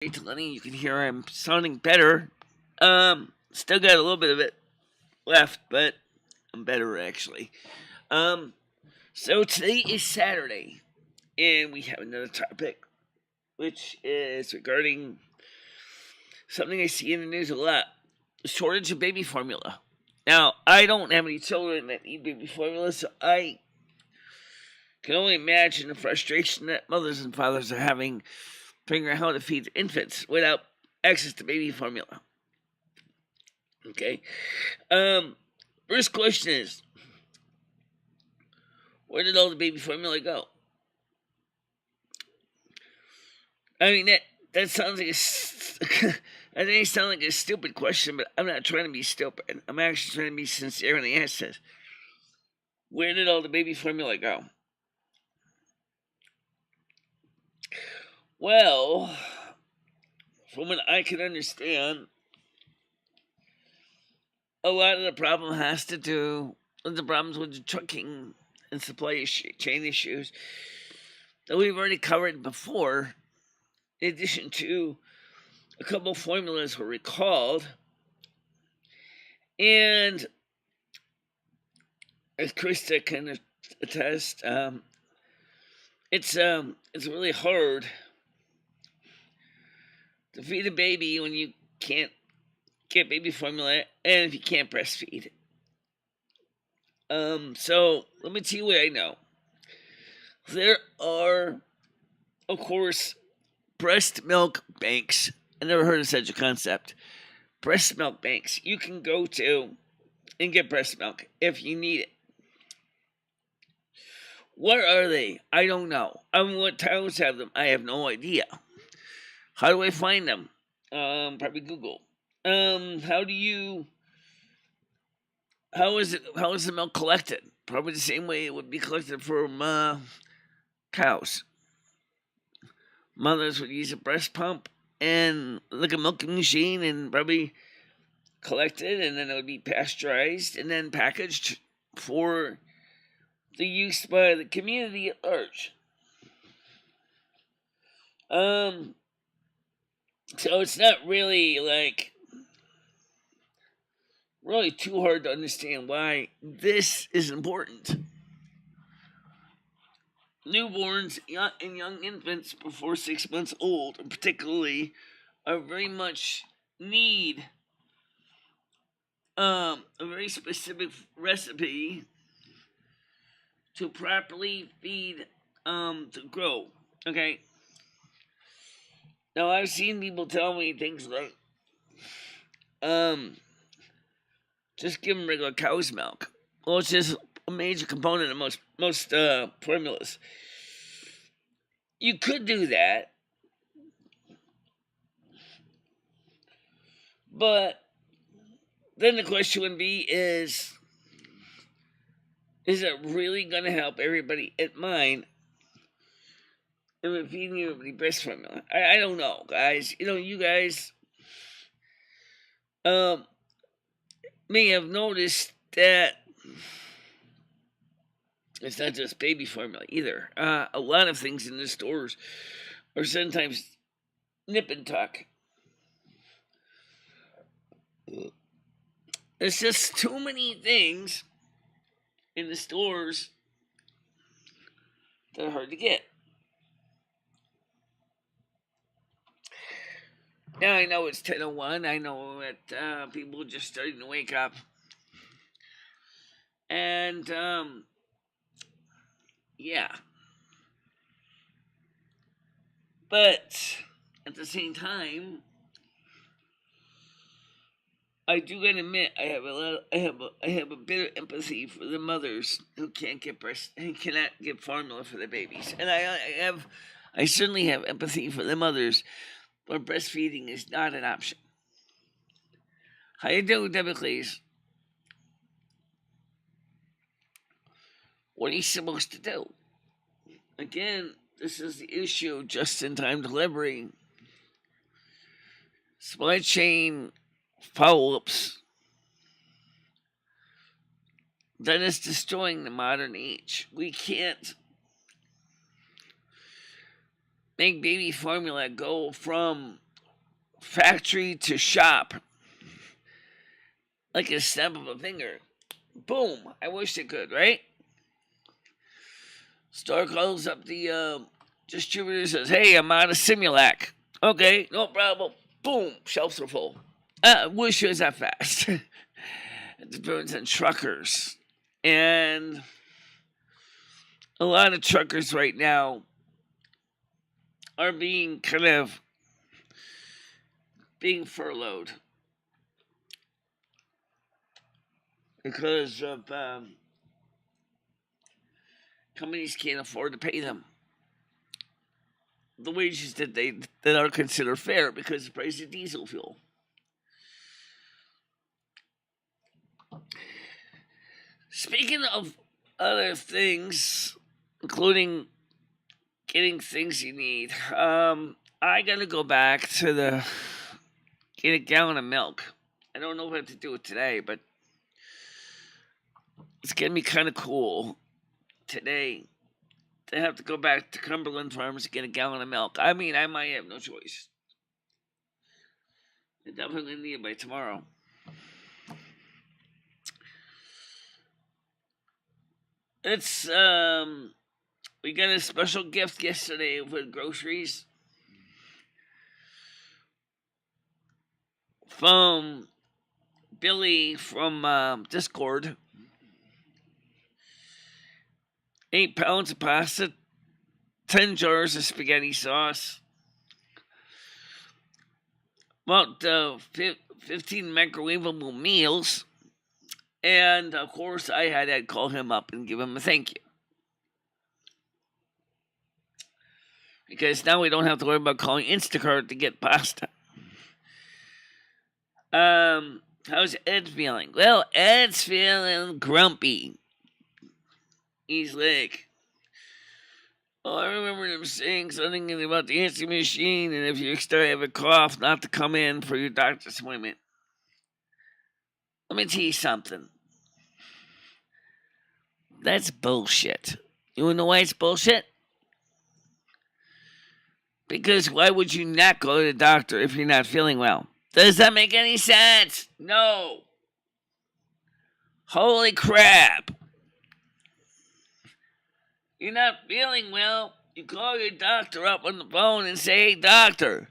MicheleMarieDalene. You can hear I'm sounding better. Still got a little bit of it left, but I'm better actually. Um, so today is Saturday, and we have another topic, which is regarding something I see in the news a lot: the shortage of baby formula. Now, I don't have any children that need baby formula, so I can only imagine the frustration that mothers and fathers are having figuring out how to feed infants without access to baby formula. Okay. First question is, where did all the baby formula go? I mean, that sounds like that may sound like a stupid question, but I'm not trying to be stupid. I'm actually trying to be sincere when I ask this. Where did all the baby formula go? Well, from what I can understand, a lot of the problem has to do with the problems with the trucking and supply chain issues that we've already covered before. In addition to a couple formulas were recalled, and as Krista can attest, it's really hard to feed a baby when you can't get baby formula and if you can't breastfeed. So let me tell you what I know. There are, of course, breast milk banks. I never heard of such a concept. Breast milk banks you can go to and get breast milk if you need it. What are they? I don't know. I mean, what towns have them? I have no idea. How do I find them? Probably Google. How is the milk collected? Probably the same way it would be collected from cows. Mothers would use a breast pump and like a milking machine and probably collect it, and then it would be pasteurized and then packaged for the use by the community at large. So it's not really really too hard to understand why this is important. Newborns and young infants before 6 months old, particularly, are very much need a very specific recipe to properly feed to grow. Okay. Now I've seen people tell me things like, just give them regular cow's milk. Well, it's just a major component of most formulas. You could do that, but then the question would be: Is it really going to help everybody at mine? If we're feeding everybody breast formula, I don't know, guys. You guys may have noticed that it's not just baby formula either. A lot of things in the stores are sometimes nip and tuck. There's just too many things in the stores that are hard to get. Now I know it's 10:01. I know that people are just starting to wake up. And, yeah. But at the same time, I do gotta admit I have a bit of empathy for the mothers who cannot get formula for their babies, and I certainly have empathy for the mothers where breastfeeding is not an option. How you doing, Debbie, please? What are you supposed to do? Again, this is the issue of just-in-time delivery, supply chain follow-ups. That is destroying the modern age. We can't make baby formula go from factory to shop like a snap of a finger. Boom. I wish it could, right? Store calls up the distributor, says, hey, I'm out of Simulac. Okay, no problem. Boom. Shelves are full. Wish it was that fast. It depends on truckers. And a lot of truckers right now are being furloughed because of companies can't afford to pay them the wages that are considered fair because of the price of diesel fuel. Speaking of other things, including getting things you need, I gotta go back to get a gallon of milk. I don't know if I have to do it today, but it's gonna be kind of cool today to have to go back to Cumberland Farms to get a gallon of milk. I mean, I might have no choice. I definitely need it by tomorrow. It's we got a special gift yesterday with groceries from Billy from Discord. 8 pounds of pasta, 10 jars of spaghetti sauce, about 15 microwavable meals, and of course I had to call him up and give him a thank you. Because now we don't have to worry about calling Instacart to get pasta. How's Ed feeling? Well, Ed's feeling grumpy. He's like, oh, I remember him saying something about the answering machine, and if you start to have a cough, not to come in for your doctor's appointment. Let me tell you something. That's bullshit. You wanna know why it's bullshit? Because why would you not go to the doctor if you're not feeling well? Does that make any sense? No. Holy crap. You're not feeling well, you call your doctor up on the phone and say, hey, doctor,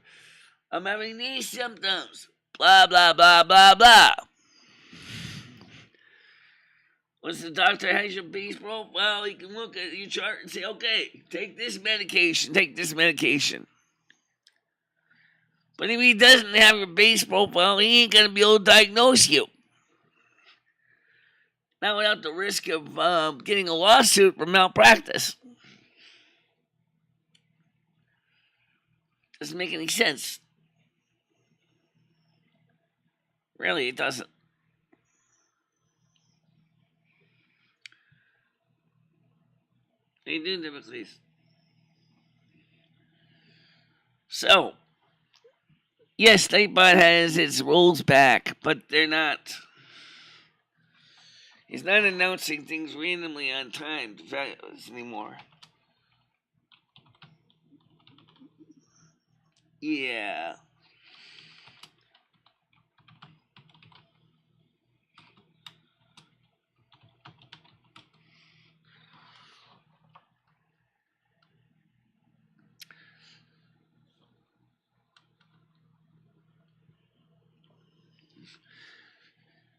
I'm having these symptoms. Blah, blah, blah, blah, blah. Once the doctor has your base profile, he can look at your chart and say, okay, take this medication, take this medication. But if he doesn't have your base profile, he ain't going to be able to diagnose you. Not without the risk of getting a lawsuit for malpractice. Doesn't make any sense. Really, it doesn't. They do typically. So, yes, Statebot has its rules back, but they're not. He's not announcing things randomly on time anymore. Yeah.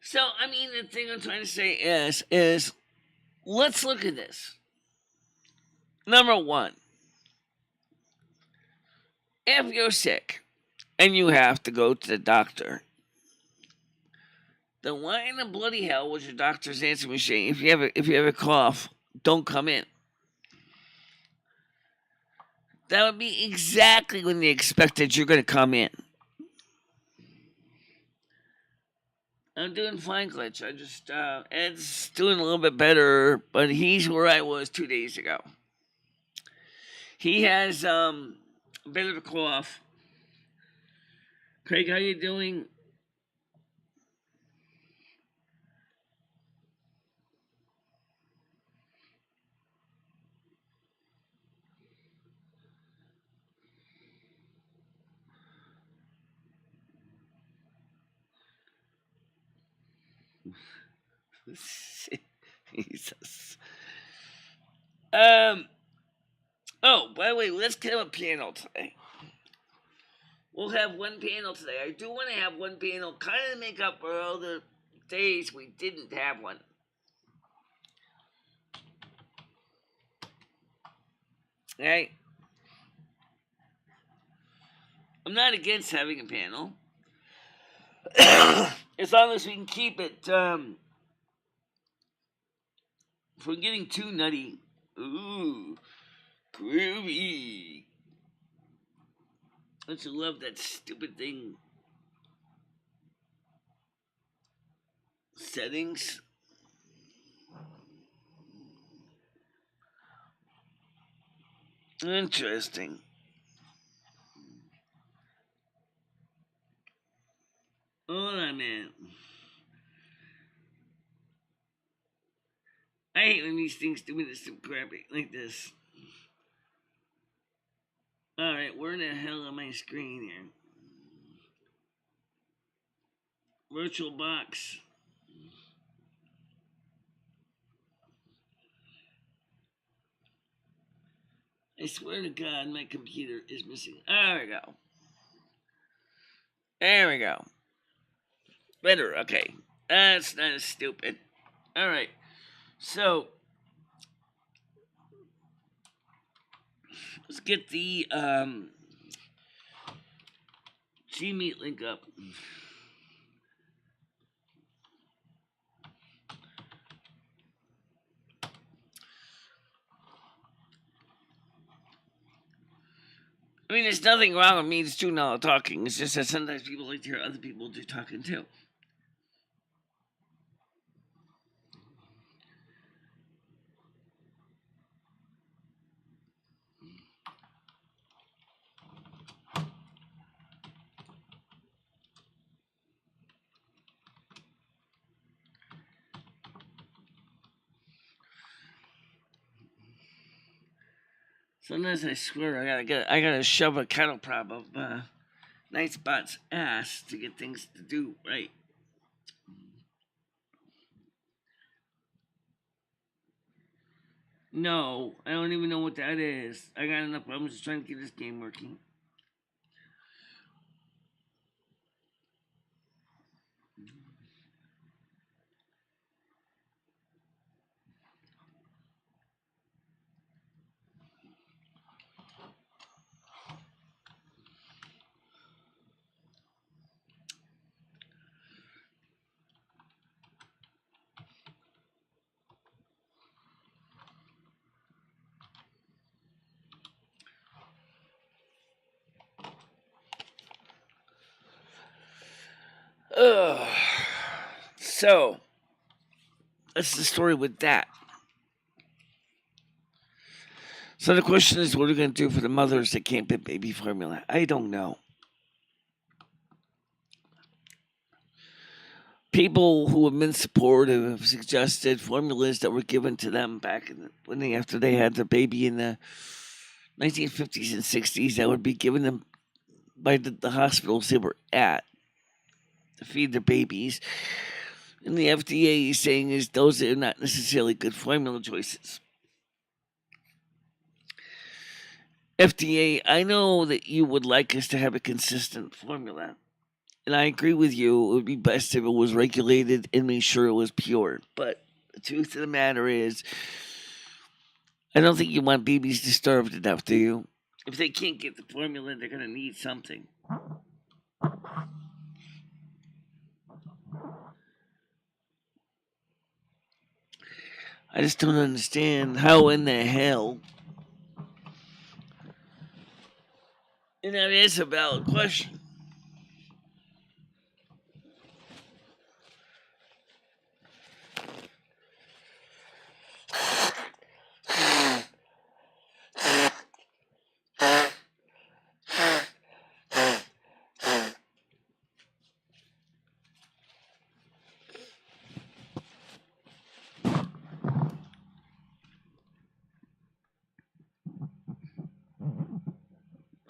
So, I mean, the thing I'm trying to say is let's look at this. Number one, if you're sick and you have to go to the doctor, then why in the bloody hell was your doctor's answering machine? If you have a cough, don't come in. That would be exactly when they expected you're going to come in. I'm doing fine, Glitch. I just Ed's doing a little bit better, but he's where I was 2 days ago. He has a bit of a cough. Craig, how you doing? Jesus. Oh, by the way, let's get a panel today. We'll have one panel today. I do want to have one panel, kind of to make up for all the days we didn't have one. Right? I'm not against having a panel. As long as we can keep it from getting too nutty. Ooh, groovy. Don't you love that stupid thing? Settings. Interesting. Hold on, man. I hate when these things do me this crappy like this. Alright, where the hell am I screen here? Virtual box. I swear to God, my computer is missing. There we go. There we go. Better, okay. That's not as stupid. Alright, so let's get the Gmeet link up. I mean, there's nothing wrong with me just doing all the talking. It's just that sometimes people like to hear other people do talking too. Sometimes I swear I gotta shove a cattle prod of Nightspot's ass to get things to do right. No, I don't even know what that is. I got enough problems just trying to get this game working. Ugh. So, that's the story with that. So the question is, what are we going to do for the mothers that can't get baby formula? I don't know. People who have been supportive have suggested formulas that were given to them back after they had their baby in the 1950s and 60s that would be given them by the hospitals they were at to feed their babies. And the FDA is saying is those are not necessarily good formula choices. FDA, I know that you would like us to have a consistent formula. And I agree with you, it would be best if it was regulated and made sure it was pure. But the truth of the matter is, I don't think you want babies to starve to death, do you? If they can't get the formula, they're going to need something. I just don't understand how in the hell. And that is a valid question.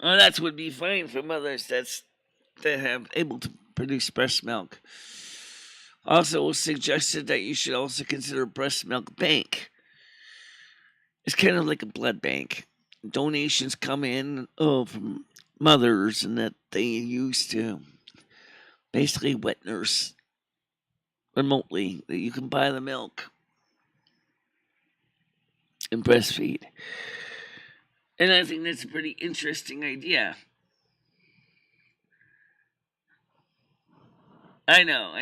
Well, that would be fine for mothers that have able to produce breast milk. Also suggested that you should also consider breast milk bank. It's kind of like a blood bank. Donations come in from mothers and that they use to basically wet nurse remotely. That you can buy the milk and breastfeed. And I think that's a pretty interesting idea. I know.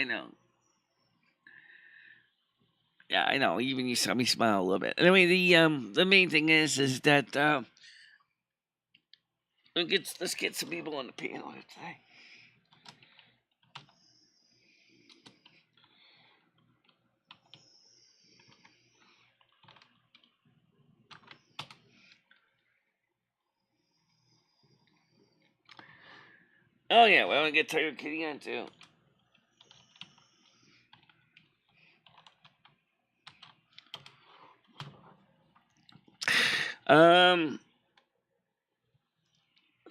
Yeah, I know. Even you saw me smile a little bit. Anyway, the main thing is that let's get some people on the panel today. Oh yeah, we want to get Tiger Kitty on too. Um,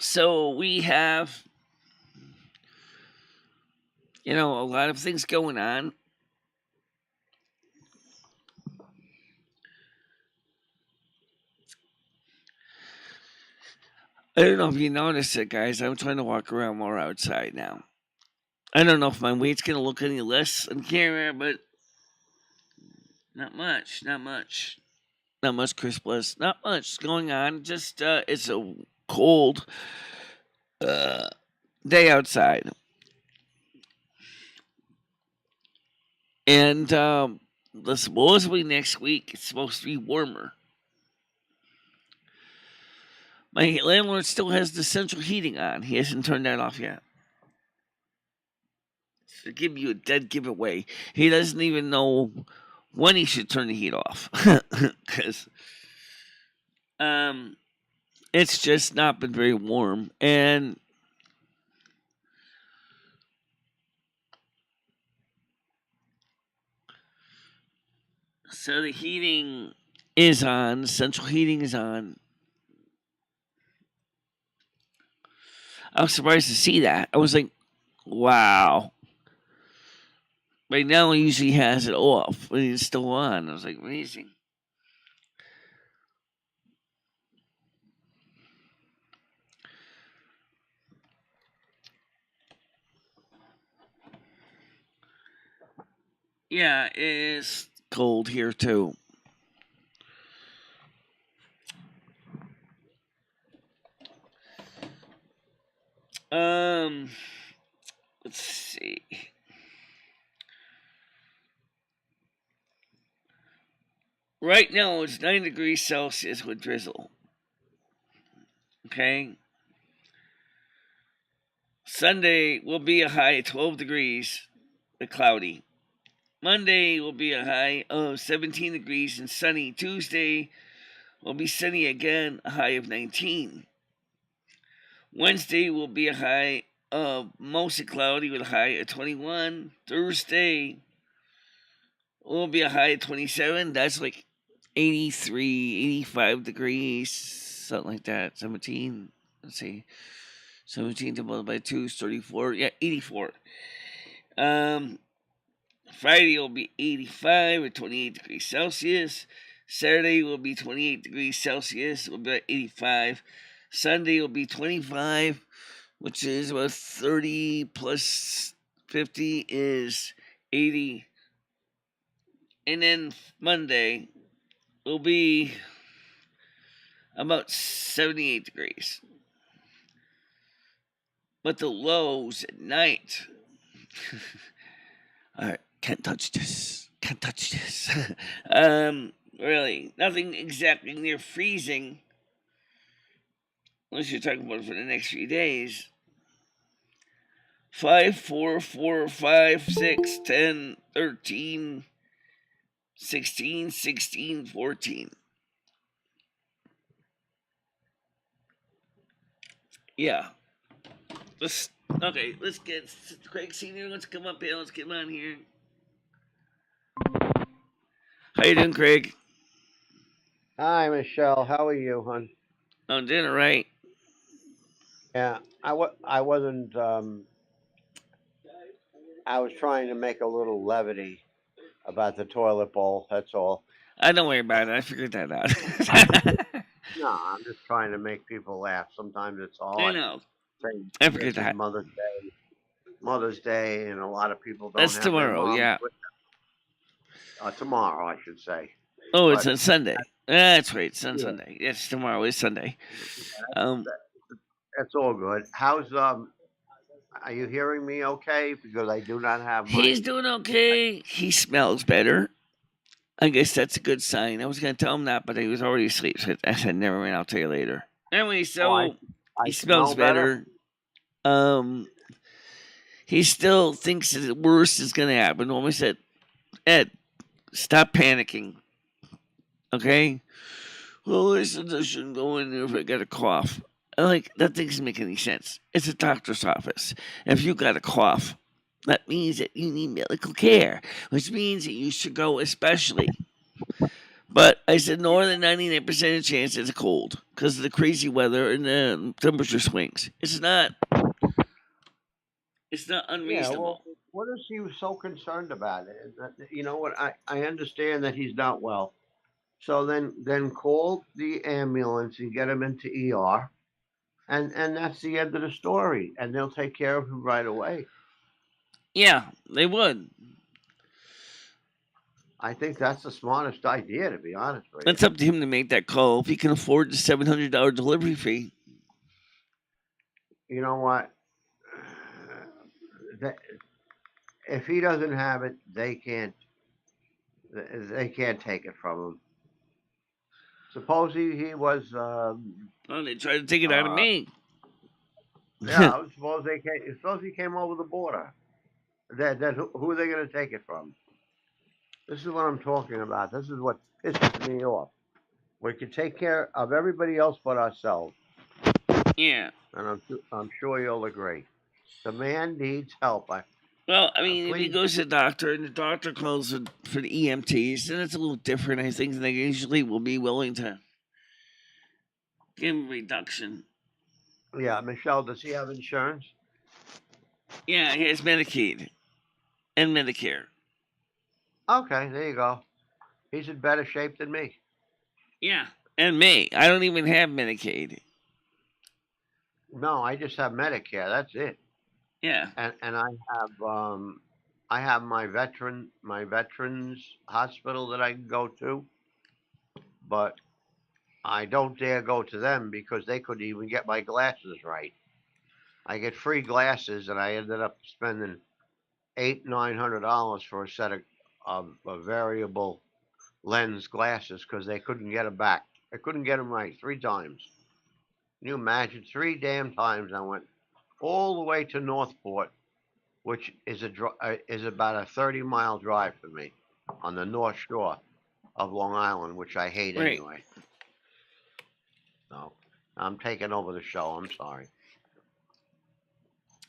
so we have, a lot of things going on. I don't know if you noticed it, guys. I'm trying to walk around more outside now. I don't know if my weight's gonna look any less on camera, but not much, not much, Chris Bliss. Not much going on. Just it's a cold day outside, and supposedly next week it's supposed to be warmer. My landlord still has the central heating on. He hasn't turned that off yet. To give you a dead giveaway, he doesn't even know when he should turn the heat off because it's just not been very warm, and so the heating is on. Central heating is on. I was surprised to see that. I was like, wow. Right now, he usually has it off, but it's still on. I was like, amazing. Yeah, it is cold here too. Um, let's see. Right now, it's 9 degrees Celsius with drizzle. Okay. Sunday will be a high of 12 degrees, but cloudy. Monday will be a high of 17 degrees and sunny. Tuesday will be sunny again, a high of 19. Wednesday will be a high of mostly cloudy with a high of 21. Thursday will be a high of 27. That's like 83, 85 degrees, something like that. 17. Let's see. 17 divided by 2 is 34. Yeah, 84. Friday will be 85 or 28 degrees Celsius. Saturday will be 28 degrees Celsius. It will be 85. Sunday will be 25, which is about 30 plus 50 is 80. And then Monday will be about 78 degrees. But the lows at night. All right, can't touch this. Can't touch this. Really, nothing exactly near freezing. Unless you're talking about for the next few days. 5, 4, 4, 5, 6, 10, 13, 16, 16, 14. Yeah. Let's get Craig Senior. Let's come up here. Let's get him on here. How you doing, Craig? Hi, Michelle. How are you, hon? I'm doing all right. Yeah, I wasn't. I was trying to make a little levity about the toilet bowl. That's all. I don't worry about it. I figured that out. No, I'm just trying to make people laugh. Sometimes it's I hard. know. Saying I this figured is that. Mother's Day, and a lot of people don't That's have their tomorrow. moms Yeah. with tomorrow, I should say. Oh, it's But on Sunday. That's right. It's on yeah, Sunday. Yes, tomorrow is Sunday. Um, that's all good. How's Are you hearing me okay? Because I do not have he's my. doing okay. He smells better. I guess that's a good sign. I was gonna tell him that, but he was already asleep. So I said, "Never mind. I'll tell you later." Anyway, Oh, so I he smells smell better. better. Um, he still thinks that the worst is gonna happen. When we said, "Ed, stop panicking." Okay. Well, I said I shouldn't go in there if I got a cough. I'm like, that doesn't make any sense. It's a doctor's office. If you got a cough, that means that you need medical care, which means that you should go especially. But I said more than 99% chance it's a cold because of the crazy weather and the temperature swings. It's not Yeah. Well, unreasonable. what is he so concerned about? You know what? I understand that he's not well. So then call the ambulance and get him into ER, and that's the end of the story. And they'll take care of him right away. Yeah, they would. I think that's the smartest idea, to be honest with you. It's up to him to make that call if he can afford the $700 delivery fee. You know what? That, if he doesn't have it, they can't. They can't take it from him. Suppose he was. Oh, they tried to take it out of Uh, me. yeah. Suppose they came. Suppose he came over the border. Then who are they going to take it from? This is what I'm talking about. This is what pisses me off. We can take care of everybody else but ourselves, Yeah. and I'm sure you'll agree. The man needs help. Well, I mean, if he Please. goes to the doctor and the doctor calls for the EMTs, then it's a little different. I think they usually will be willing to give him a reduction. Yeah, Michelle. Does he have insurance? Yeah, he has Medicaid and Medicare. Okay, there you go. He's in better shape than me. Yeah, and me. I don't even have Medicaid. No, I just have Medicare. That's it. Yeah. And I have my veterans hospital that I can go to, but I don't dare go to them because they couldn't even get my glasses right. I get free glasses, and I ended up spending $800-900 for a set of variable lens glasses because they couldn't get them back. I couldn't get them right 3 times. Can you imagine? 3 damn times I went all the way to Northport, which is about a 30-mile drive for me on the North Shore of Long Island, which I hate Right. anyway. So I'm taking over the show. I'm sorry.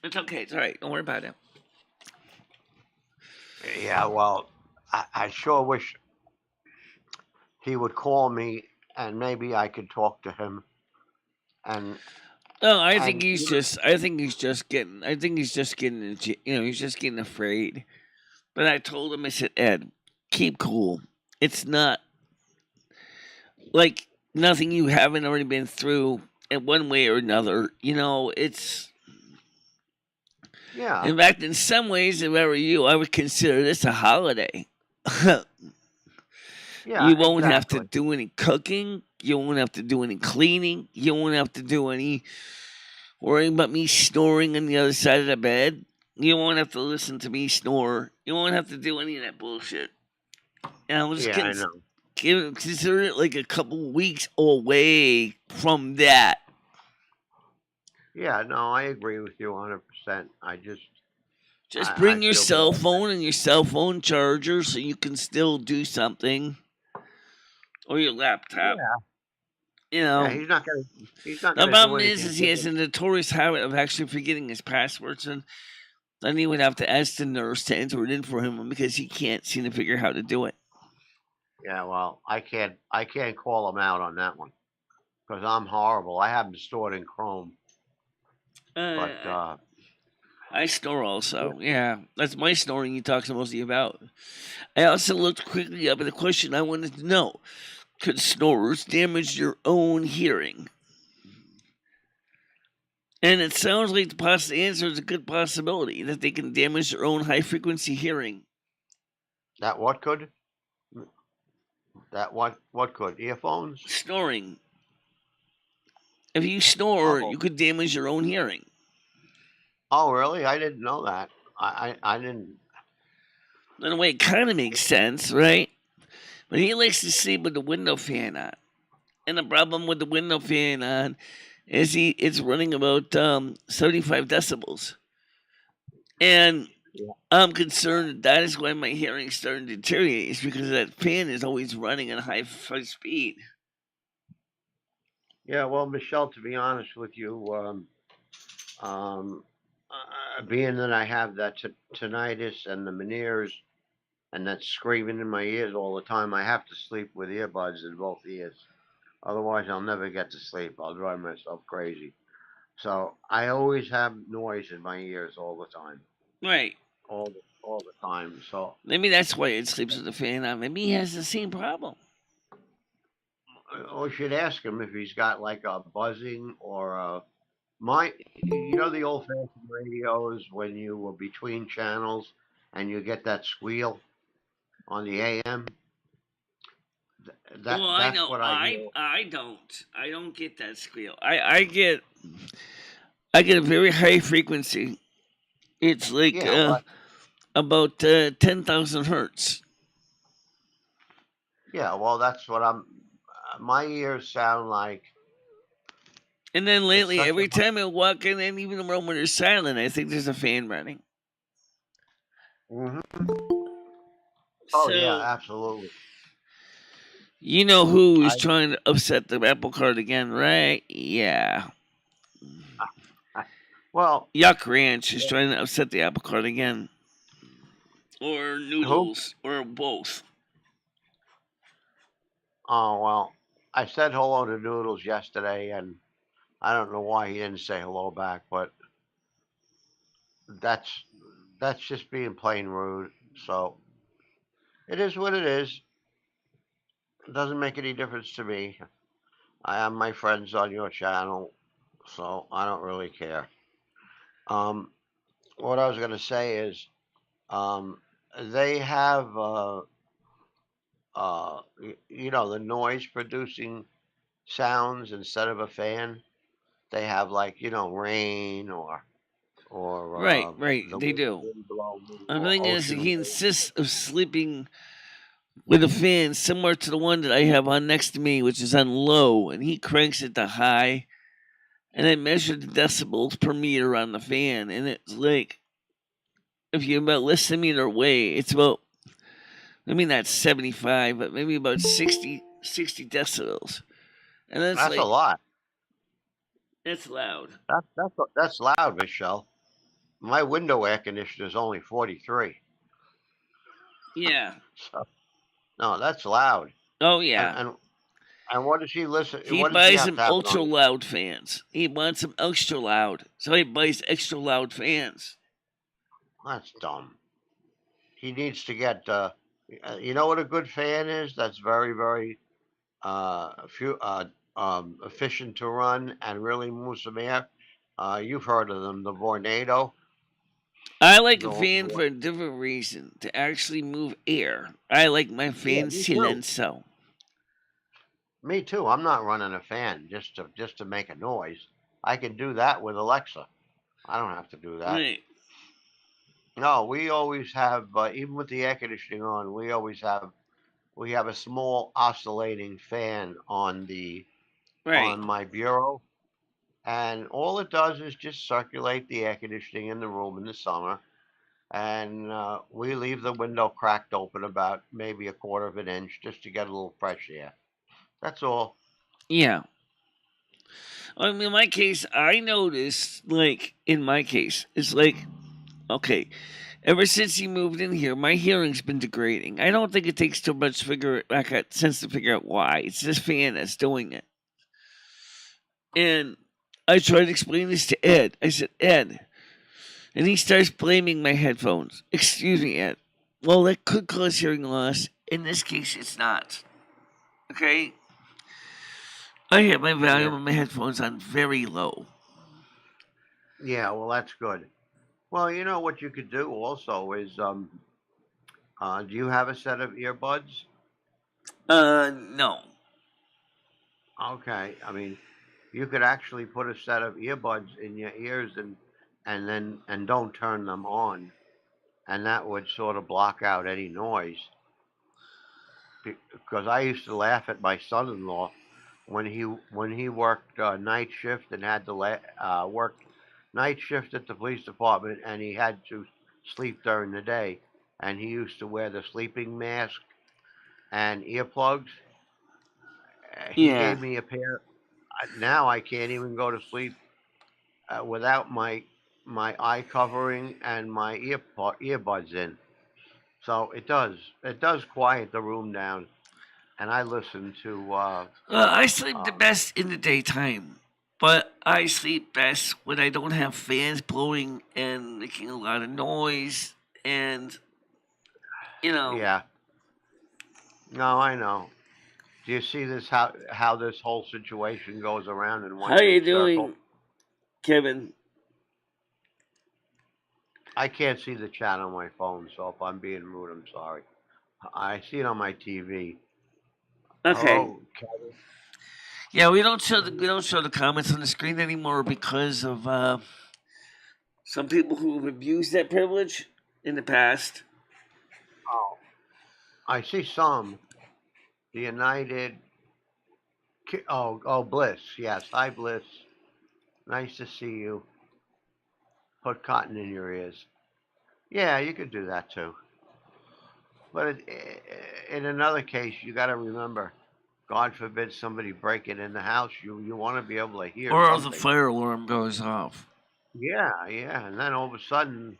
It's okay. It's all right. Don't worry about it. Yeah, well, I sure wish he would call me and maybe I could talk to him. And No, I think and he's you just. I think he's just getting. I think he's just getting. He's just getting afraid. But I told him. I said, Ed, keep cool. It's not like nothing you haven't already been through in one way or another. It's. yeah, In fact, in some ways, if I were you, I would consider this a holiday. yeah, You won't have to exactly. do any cooking. You won't have to do any cleaning. You won't have to do any worrying about me snoring on the other side of the bed. You won't have to listen to me snore. You won't have to do any of that bullshit. And I was Yeah, I know. consider it like a couple weeks away from that. Yeah, no, I agree with you 100%. Just I bring your feel cell bad. phone and your cell phone charger so you can still do something, or your laptop. Yeah, You yeah, know, he's not the gonna do problem is, anything is he has a different. notorious habit of actually forgetting his passwords, and then he would have to ask the nurse to enter it in for him because he can't seem to figure out how to do it. Yeah, well, I can't call him out on that one because I'm horrible. I have them stored in Chrome, but Uh, I snore also. Yeah, that's my snoring he talks mostly about. I also looked quickly up at a question I wanted to know: could snorers damage their own hearing? And it sounds like the answer is a good possibility that they can damage their own high frequency hearing. That what could? That what could? Earphones? Snoring. If you snore, Oh, you could damage your own hearing. oh, really? I didn't know that. I didn't. In a way, it kind of makes sense, right? But he likes to sleep with the window fan on. And the problem with the window fan on is it's running about 75 decibels. And Yeah. I'm concerned that is why my hearing's starting to deteriorate, is because that fan is always running at high speed. Yeah. Well, Michelle, to be honest with you, um, being that I have that tinnitus and the Meniere's and that screaming in my ears all the time, I have to sleep with earbuds in both ears. Otherwise, I'll never get to sleep. I'll drive myself crazy. So I always have noise in my ears all the time, Right. all the time. So Maybe that's why it sleeps with the fan on. Maybe he has the same problem. we should ask him if he's got like a buzzing or a my. You know the old-fashioned radios when you were between channels and you get that squeal on the AM. Well, I That's know. what I I hear. I don't. I don't get that squeal. I get a very high frequency. It's like Yeah, but about 10,000 hertz. yeah, well, that's what I'm. My ears sound like And then it's lately, such a. every time I walk in, and even when there's silent, I think there's a fan running. Mhm. Oh yeah, So absolutely. you know who is I, trying to upset the apple cart again, right? Yeah. I well, Yuck Ranch is trying to upset the apple cart again. Or who? noodles, or both. Oh well, I said hello to Noodles yesterday, and I don't know why he didn't say hello back, but that's that's just being plain rude. So it is what it is. It doesn't make any difference to me. I have my friends on your channel, so I don't really care. Um, what I was gonna say is, um, they have, you know, the noise producing sounds instead of a fan. They have like rain or Right, right, the they do. wind blowing The or thing is, ocean he waves. insists of sleeping with a fan similar to the one that I have on next to me, which is on low, and he cranks it to high. And I measured the decibels per meter on the fan, and it's like, if you're about less than a meter away, it's about, maybe not 75, but maybe about 60 decibels. And that's That's a like, lot. that's loud. That's loud, Michelle. My window air conditioner is only 43. Yeah. So no, that's loud. Oh, And yeah. and and what does he listen? He What does he buys have them to have it ultra on? loud fans. He wants them extra loud. So he buys extra loud fans. That's dumb. He needs to get. You know what a good fan is? That's very very few efficient to run and really moves some air. You've heard of them, the Vornado. I like a The, fan for a different reason, to actually move air. I like my yeah, fan me too. silencio. Me too. I'm not running a fan just to make a noise. I can do that with Alexa. I don't have to do that. Right, No, we always have, even with the air conditioning on, we have a small oscillating fan right. on my bureau, and all it does is just circulate the air conditioning in the room in the summer, and we leave the window cracked open about maybe a quarter of an inch just to get a little fresh air. That's all. Yeah. I mean, in my case, I noticed, like, in my case, it's like, okay, ever since he moved in here, my hearing's been degrading. I don't think it takes too much to figure back out sense to figure out why. It's this fan that's doing it. And I tried to explain this to Ed. I said, Ed, And he starts blaming my headphones. Excuse me, Ed. Well, that could cause hearing loss. In this case, it's not. Okay? I have my Yeah. volume of my headphones on very low. Yeah. Well, that's good. Well, you know what you could do also is, do you have a set of earbuds? No. Okay. I mean, you could actually put a set of earbuds in your ears and don't turn them on, and that would sort of block out any noise. Because I used to laugh at my son-in-law when he worked night shift and had to work night shift at the police department, and he had to sleep during the day, and he used to wear the sleeping mask and earplugs. He Yeah. gave me a pair. Now I can't even go to sleep without my eye covering and my earbuds in. So it does quiet the room down, and I listen to I sleep the uh, best in the daytime. But I sleep best when I don't have fans blowing and making a lot of noise. And, you know, yeah. No, I know. Do you see this how this whole situation goes around in one how you circle? doing, Kevin? I can't see the chat on my phone, so if I'm being rude, I'm sorry. I see it on my TV. Okay. Hello, Kevin. Yeah, we don't show the comments on the screen anymore because of some people who have abused that privilege in the past. Oh, I see some. The United. Oh, Bliss. Yes, hi, Bliss. Nice to see you. Put cotton in your ears. Yeah, you could do that too. But in another case, you got to remember, God forbid somebody break it in the house. You want to be able to hear Or else a something. fire alarm goes off. Yeah, yeah, and then all of a sudden,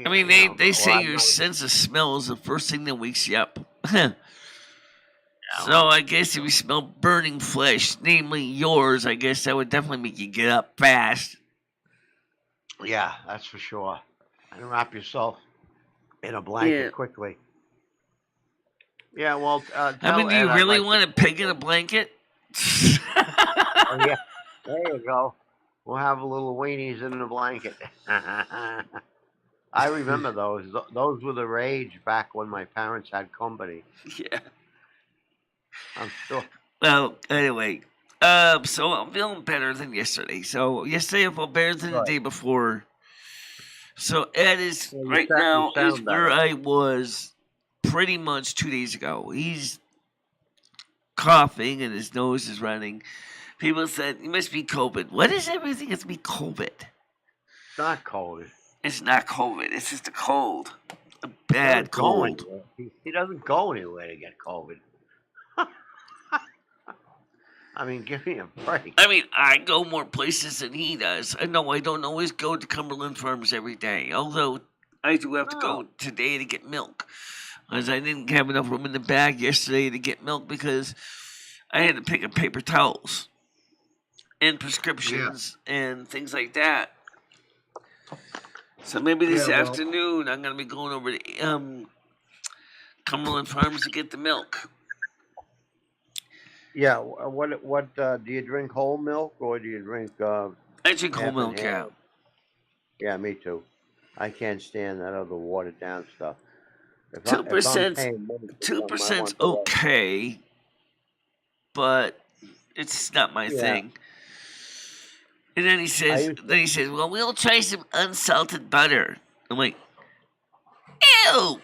I mean, they well, say I your know. sense of smell is the first thing that wakes you up. Yeah, So well, I guess if you smell burning flesh, namely yours, I guess that would definitely make you get up fast. yeah, that's for sure. And wrap yourself in a Yeah. blanket quickly. Yeah, well, I mean, tell do you Ed I'd really like to want a talk pig to in a him. blanket? Oh, yeah, there you go. We'll have a little weenies in a blanket. I remember those. Those were the rage back when my parents had company. Yeah. I'm sure. Well, anyway, so I'm feeling better than yesterday. So yesterday I felt better than the Good. day before. So Ed is Well, right you now is sound where better. I was pretty much 2 days ago. He's coughing and his nose is running. People said it must be COVID. What is everything? It's be COVID. It's not cold. It's not COVID. It's just a cold, a He bad doesn't go cold. anywhere. He doesn't go anywhere to get COVID. I mean, give me a break. I mean, I go more places than he does. I know I don't always go to Cumberland Farms every day, although I do have to No. go today to get milk, as I didn't have enough room in the bag yesterday to get milk because I had to pick up paper towels and Yeah. prescriptions and things like that. So maybe Yeah. this Well. afternoon I'm gonna be going over to Cumberland Farms to get the milk. Yeah. What do you drink whole milk or do you drink I drink whole half and milk, half? yeah. Yeah, me too. I can't stand that other watered down stuff. Two If I'm percent, paying money for two something, I percent's want the right. okay, but it's not my Yeah. thing. And then I used to. well, we'll try some unsalted butter. I'm like, ew,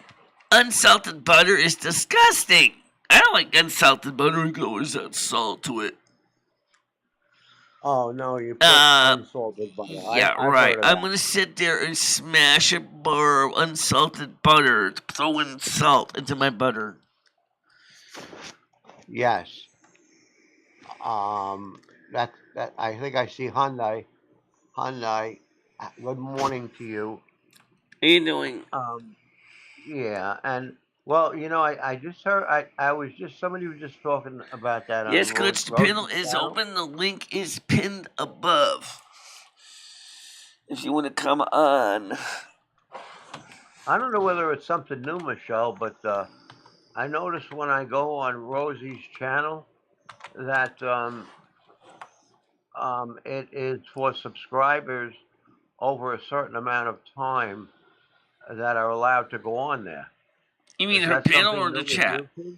unsalted butter is disgusting. I don't like unsalted butter. I can always add salt to it. Oh no, you put Uh, unsalted butter. yeah, I've right. heard of I'm that. gonna sit there and smash a bar of unsalted butter, throwing salt into my butter. Yes. That. I think I see Hyundai. Hyundai. Good morning to you. How you doing? Um. Yeah, and well, I just heard. I was just somebody was just talking about that on Yes, Coach. The panel Rose's is channel. open. The link is pinned above. if you want to come on. I don't know whether it's something new, Michelle, but I noticed when I go on Rosie's channel that it is for subscribers over a certain amount of time that are allowed to go on there. You mean Is her that panel something or new the with chat? YouTube?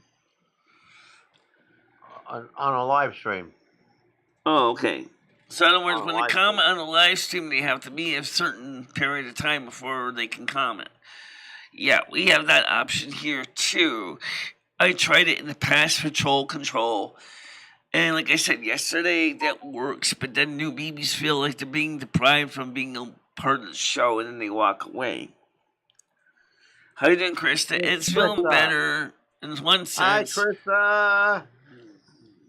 On a live stream. Oh, okay. So in other words, On a when they live comment stream. on a live stream, they have to be a certain period of time before they can comment. Yeah, we have that option here too. I tried it in the past for troll control. And like I said yesterday, that works, but then new babies feel like they're being deprived from being a part of the show and then they walk away. How you doing, Krista? It's feeling Krista. better in one Hi, sense. Krista.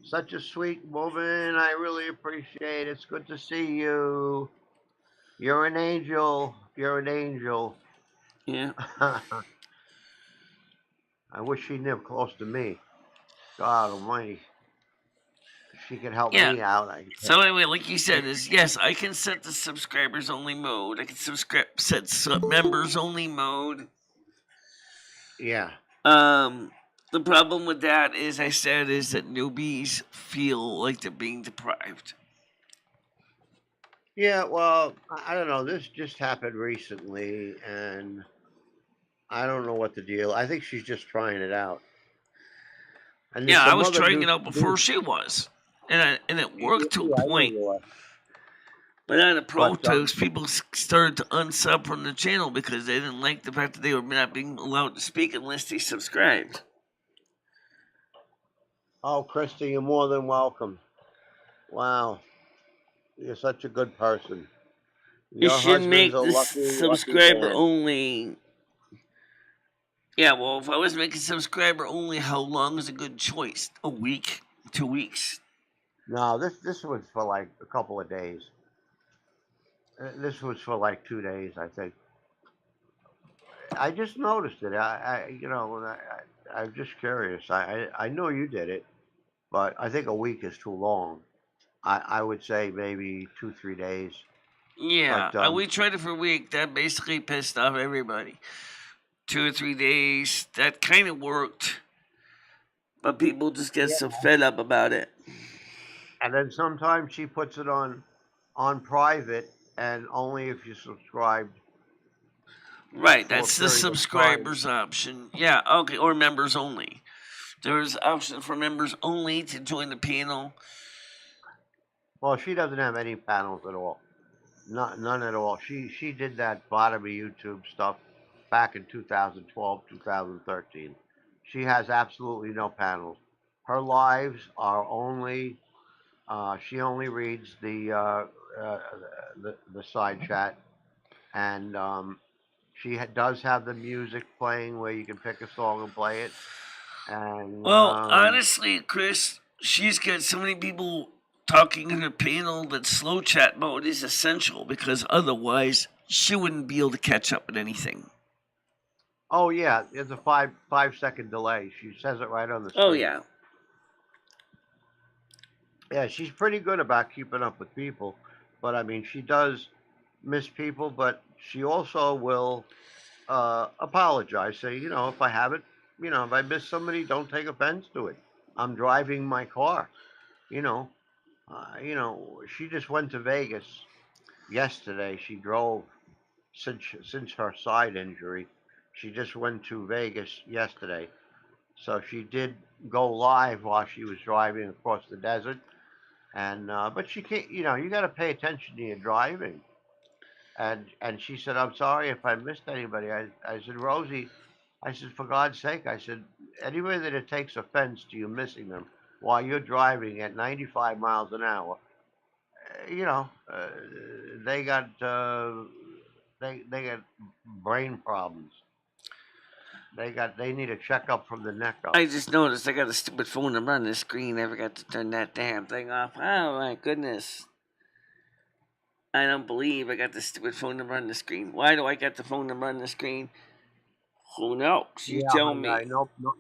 Such a sweet woman. I really appreciate it. It's good to see you. You're an angel. You're an angel. Yeah. I wish she lived close to me. God almighty. If she could help Yeah. me out. So anyway, like you said, is yes, I can set the subscribers only mode. I can set members only mode. Yeah. Um, the problem with that is I said is that newbies feel like they're being deprived. Yeah, well, I don't know. This just happened recently, and I don't know what the deal. I think she's just trying it out. And there's Yeah, I some was other trying new. it out before she was, and it worked to a Yeah, I know point. you are. But out of But protest, people started to unsub from the channel because they didn't like the fact that they were not being allowed to speak unless they subscribed. oh, Christy, you're more than welcome. Wow, you're such a good person. You Your should husband's make a the lucky, lucky subscriber man. only. Yeah, well, if I was making subscriber only, how long is a good choice? A week? 2 weeks? No, this was for like a couple of days. This was for like 2 days, I think. I just noticed it. I'm just curious. I know you did it, but I think a week is too long. I would say maybe 2, 3 days. Yeah, But we tried it for a week. That basically pissed off everybody. 2 or 3 days, that kind of worked, but people just get yeah. so fed up about it. And then sometimes she puts it on private, and only if you subscribed Right, for a that's the period of time. subscribers option. Yeah, okay, or members only. There's option for members only to join the panel. Well, she doesn't have any panels at all. None at all. She did that bottom of YouTube stuff back in 2012, 2013. She has absolutely no panels. Her lives are only. She only reads uh, the side chat, and she does have the music playing where you can pick a song and play it. And Well, honestly, Chris, she's got so many people talking in her panel that slow chat mode is essential because otherwise she wouldn't be able to catch up with anything. oh yeah, there's a 5 second delay. She says it right on the Oh, screen. yeah. Yeah, she's pretty good about keeping up with people, but I mean, she does miss people, but she also will apologize. Say, if I haven't, if I miss somebody, don't take offense to it. I'm driving my car. You know, she just went to Vegas yesterday. She drove since her side injury. She just went to Vegas yesterday, so she did go live while she was driving across the desert. And but she can't. You got to pay attention to your driving. And she said, "I'm sorry if I missed anybody." I said, "Rosie," I said, "for God's sake," I said, "anybody that it takes offense to you missing them while you're driving at 95 miles an hour, they got they got brain problems. They need a checkup from the neck up." I just noticed I got a stupid phone number on the screen. I forgot to turn that damn thing off. Oh, my goodness. I don't believe I got the stupid phone number on the screen. Why do I got the phone number on the screen? Who knows? You Yeah, tell honey, me.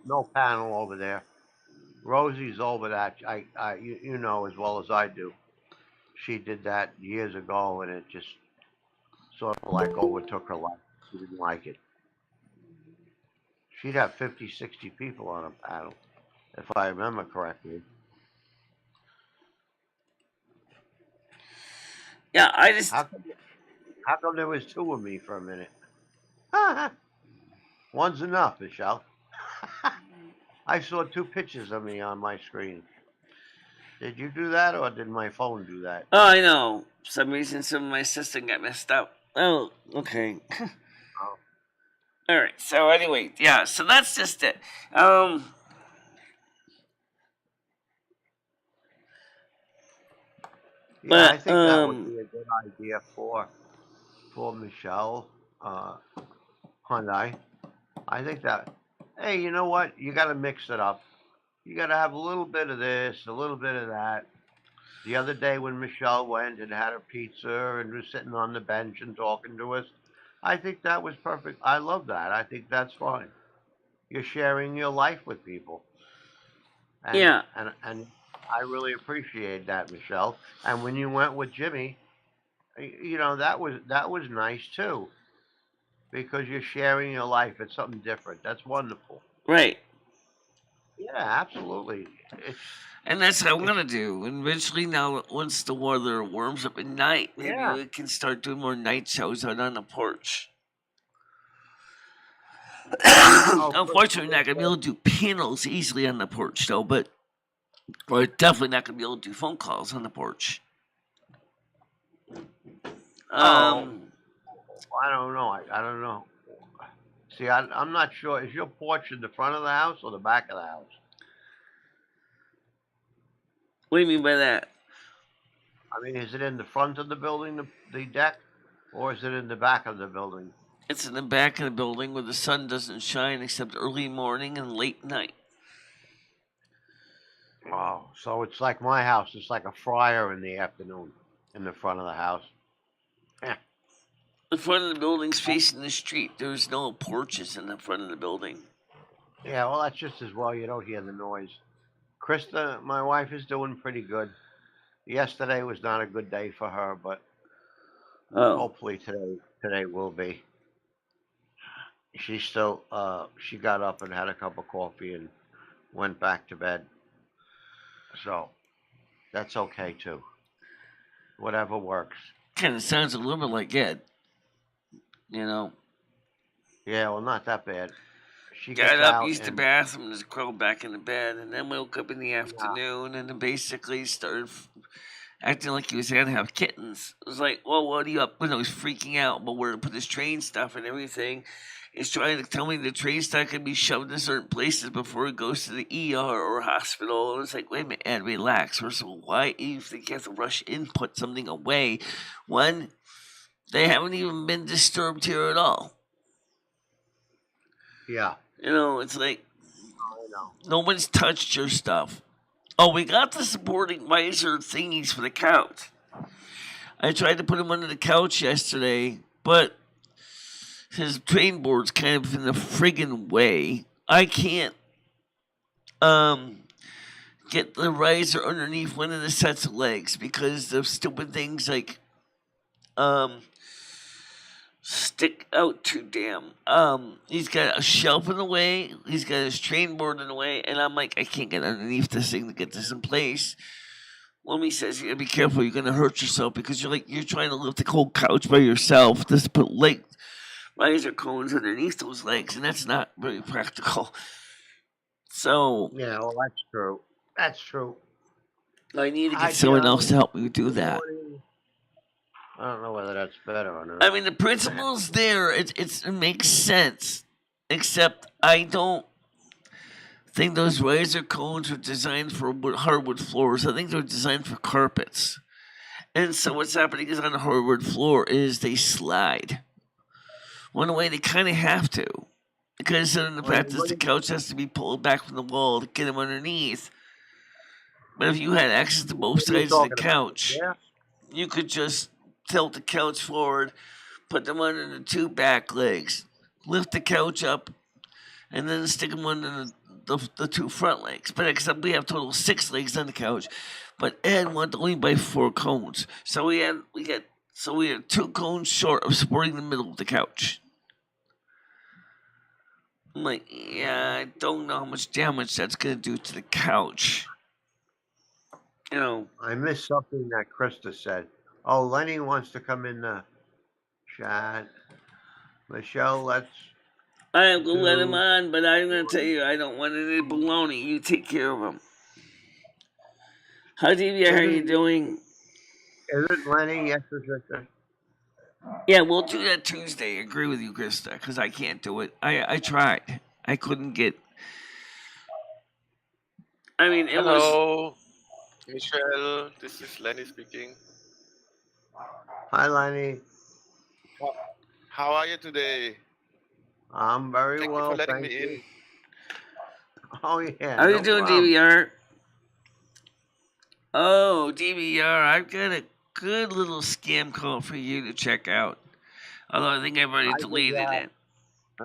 no panel over there. Rosie's over that. You know as well as I do. She did that years ago, and it just sort of like overtook her life. She didn't like it. She'd have 50, 60 people on a panel, if I remember correctly. Yeah, I just How come there was two of me for a minute? One's enough, Michelle. I saw two pictures of me on my screen. Did you do that, or did my phone do that? oh, I know. For some reason, some of my system got messed up. Oh, okay. Oh. All right. So anyway, yeah. So that's just it. Um, Yeah, I but think that would be a good idea for Michelle Hyundai. I think that. Hey, you know what? You got to mix it up. You got to have a little bit of this, a little bit of that. The other day when Michelle went and had her pizza and was sitting on the bench and talking to us, I think that was perfect. I love that. I think that's fine. You're sharing your life with people, and yeah, and I really appreciate that, Michelle. And when you went with Jimmy, you know that was nice too because you're sharing your life. It's something different. That's wonderful. right. Yeah, absolutely. It's And that's what I'm it's gonna do. And eventually, now once the weather warms up at night, maybe yeah. we can start doing more night shows out on the porch. Oh, Unfortunately, not gonna be able to do panels easily on the porch, though. But we're definitely not gonna be able to do phone calls on the porch. oh, Um, I don't know. I don't know. See, I'm not sure. Is your porch in the front of the house or the back of the house? what do you mean by that? I mean, is it in the front of the building, the deck, or is it in the back of the building? It's in the back of the building where the sun doesn't shine except early morning and late night. Oh, so it's like my house. It's like a fryer in the afternoon in the front of the house. Yeah. The front of the building's facing the street. There's no porches in the front of the building. Yeah, well, that's just as well. You don't hear the noise. Krista, my wife, is doing pretty good. Yesterday was not a good day for her, but Oh, hopefully today will be. She got up and had a cup of coffee and went back to bed. So that's okay too. Whatever works. kind of sounds a little bit like Ed. You know, Yeah, well, not that bad. She got gets up, out used the and bathroom, and just crawled back into bed, and then woke up in the yeah, afternoon, and then basically started acting like he was gonna have kittens. It was like, well, what are you up? When I was freaking out about where to put his train stuff and everything, he's trying to tell me the train stuff can be shoved in certain places before it goes to the ER or hospital. And it's like, wait a minute, Ed, relax. First of all, why do you think you have to rush in, put something away when they haven't even been disturbed here at all? yeah. You know, it's like I know. no one's touched your stuff. Oh, we got the supporting riser thingies for the couch. I tried to put him under the couch yesterday, but his train board's kind of in the friggin' way. I can't um get the riser underneath one of the sets of legs because the stupid things like um stick out too damn. He's got a shelf in the way, he's got his train board in the way, and I'm like, I can't get underneath this thing to get this in place. Lummy says you gotta be careful, you're gonna hurt yourself because you're trying to lift the whole couch by yourself. Just put riser cones underneath those legs, and that's not very practical. So Yeah, well, that's true. That's true. I need to get I someone yeah. else to help me do Good that. morning. I don't know whether that's better or I not. mean, the principle's there. It makes sense, except I don't think those riser cones were designed for hardwood floors. I think they're designed for carpets. And so what's happening is on the hardwood floor is they slide. One way they kind of have to, because in the Well, you practice the couch has to be pulled back from the wall to get them underneath. But if you had access to both what are you sides of the talking about? couch, Yeah. you could just tilt the couch forward, put them under the two back legs, lift the couch up, and then stick them under the two front legs. But except we have total 6 legs on the couch, but Ed wanted to only buy 4 cones, so we got So we are 2 cones short of supporting the middle of the couch. I'm like, yeah, I don't know how much damage that's going to do to the couch. You know, I missed something that Krista said. Oh, Lenny wants to come in the chat. Michelle, let's I am going to let him do. on, but I'm going to tell you, I don't want any baloney. You take care of him. How DVR are you Isn't doing? Lenny? Yes, sister. Yeah, we'll do that Tuesday. I agree with you, Krista, because I can't do it. I tried. I couldn't get. I mean, it was. Hello, Michelle. This is Lenny speaking. Hi, Lenny. Ho- How are you today? I'm very Thank you for well, letting thank me you. in. Oh yeah, How you no doing, problem. DVR? Oh, DVR, I've got a good little scam call for you to check out. Although I think I've already I did deleted that. it.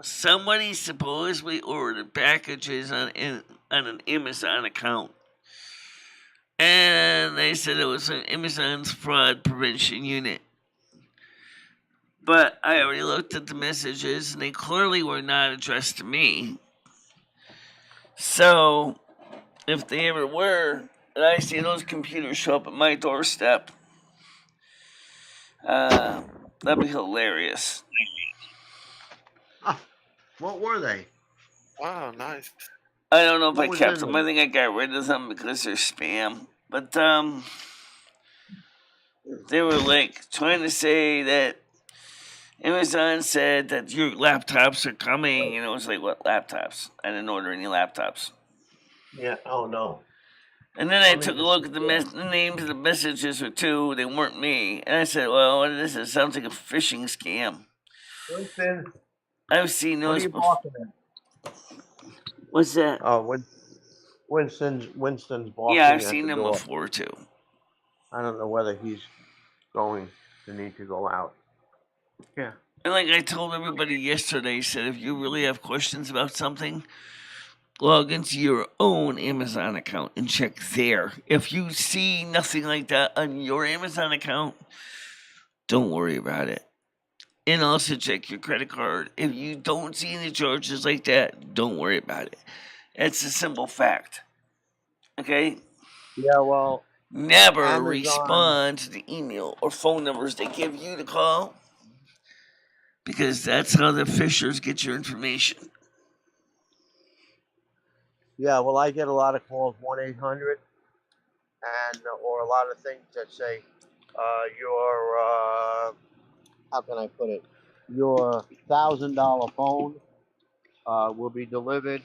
Somebody supposedly ordered packages on an Amazon account. And they said it was an Amazon's fraud prevention unit. But I already looked at the messages and they clearly were not addressed to me. So, if they ever were, and I see those computers show up at my doorstep, that'd be hilarious. Ah, what were they? Wow, nice. I don't know if I What was kept in them. I them? think I got rid of them because they're spam. But they were like trying to say that Amazon said that your laptops are coming, and it was like, what laptops? I didn't order any laptops. Yeah. Oh no. And then I took Coming a to look see at you. the names of the messages or two. They weren't me, and I said, "Well, what is this? It sounds like a phishing scam." Winston, I've seen what are those you before. barking at? What's that? Oh, Winston's Yeah, I've barking at seen the them door. before too. I don't know whether he's going to need to go out. Yeah. And like I told everybody yesterday, I said if you really have questions about something, log into your own Amazon account and check there. If you see nothing like that on your Amazon account, don't worry about it. And also check your credit card. If you don't see any charges like that, don't worry about it. It's a simple fact. Okay? Yeah. Well, Never Amazon. respond to the email or phone numbers they give you to call because that's how the fishers get your information. Yeah. Well, I get a lot of calls 1-800 and or a lot of things that say your how can I put it? Your $1,000 phone will be delivered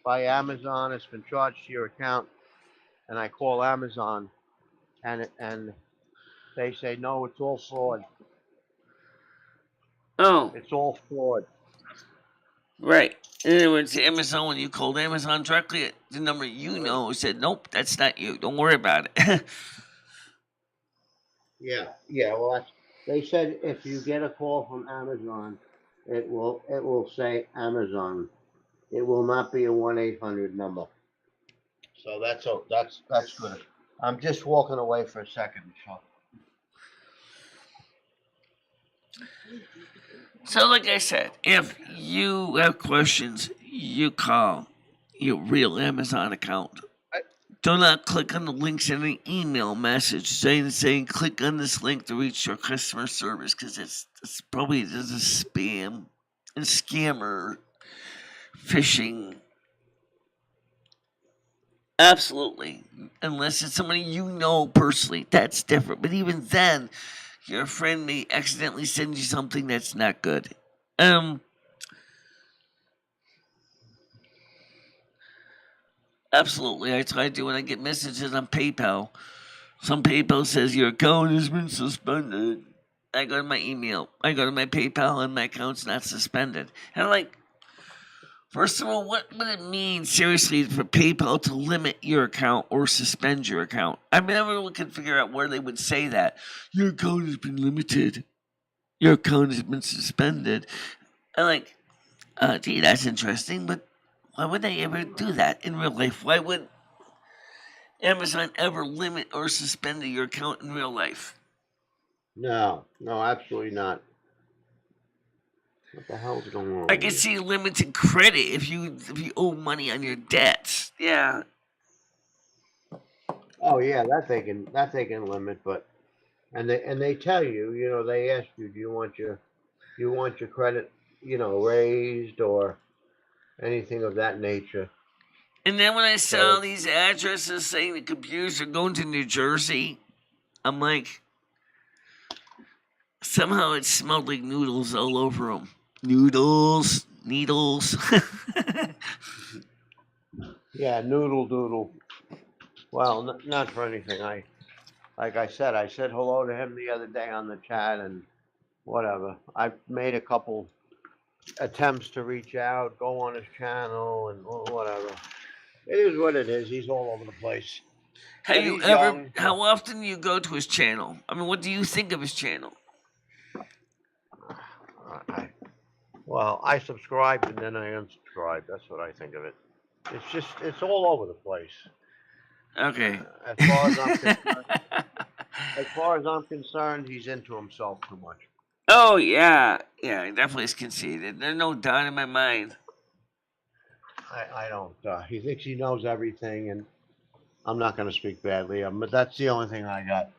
by Amazon. It's been charged to your account, and I call Amazon, and they say no, it's all fraud. Oh, It's all fraud. right. In other words, Amazon, when you called Amazon directly, the number you know said, nope, that's not you. Don't worry about it. Yeah, yeah. Well, they said if you get a call from Amazon, it will say Amazon. It will not be a 1-800 number. So that's good. I'm just walking away for a second. So, like I said, if you have questions, you call your real Amazon account. I, Do not click on the links in an email message saying click on this link to reach your customer service because it's probably just a spam and scammer phishing. Absolutely. Unless it's somebody you know personally. That's different. But even then, your friend may accidentally send you something that's not good. Absolutely. I try to when I get messages on PayPal. Some PayPal says your account has been suspended. I go to my email. I go to my PayPal and my account's not suspended. And I'm like, first of all, what would it mean seriously for PayPal to limit your account or suspend your account? I never could figure out where they would say that. Your account has been limited. Your account has been suspended. I'm like, gee, that's interesting, but why would they ever do that in real life? Why would Amazon ever limit or suspend your account in real life? No, no, absolutely not. What the hell's going on I can here? see limited credit if you owe money on your debts. Yeah. Oh yeah, that they can limit, but and they tell you, you know, they ask you, do you want your credit, you know, raised or anything of that nature. And then when I saw So these addresses saying the computers are going to New Jersey, I'm like, somehow it smelled like noodles all over them. Noodles, needles. yeah, noodle doodle. Well, not for anything. Like I said hello to him the other day on the chat and whatever. I've made a couple attempts to reach out, go on his channel and whatever. It is what it is. He's all over the place. But he's young. So, How often do you go to his channel? I mean, what do you think of his channel? I, well, I subscribed and then I unsubscribed. That's what I think of it. It's all over the place. Okay. As far as I'm concerned, as far as I'm concerned, he's into himself too much. Oh, yeah. Yeah, he definitely is conceited. There's no doubt in my mind. I don't. He thinks he knows everything, and I'm not going to speak badly of him. But that's the only thing I got.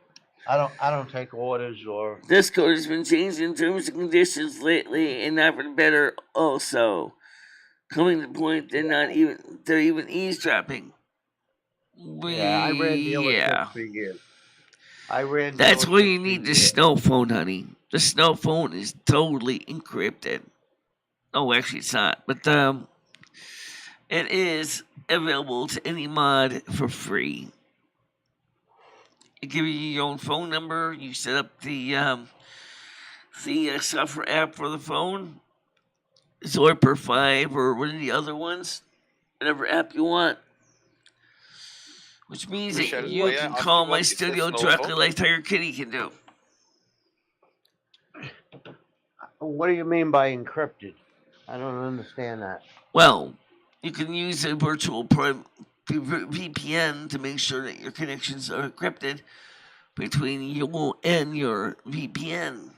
I don't take orders or. This code has been changed in terms and conditions lately and not for the better also. Coming to the point they're even eavesdropping. Yeah, I ran dealerships Yeah. for years. I ran That's why you dealerships for need the years. snow phone, honey. The snow phone is totally encrypted. Oh, actually, it's not. But it is available to any mod for free. It gives you your own phone number. You set up the software app for the phone, Zorper 5 or one of the other ones, whatever app you want. Which means that Michelle, you may I can ask you call my what is a studio snow directly phone? like Tiger Kitty can do. What do you mean by encrypted? I don't understand that. Well, you can use a VPN to make sure that your connections are encrypted between you and your VPN.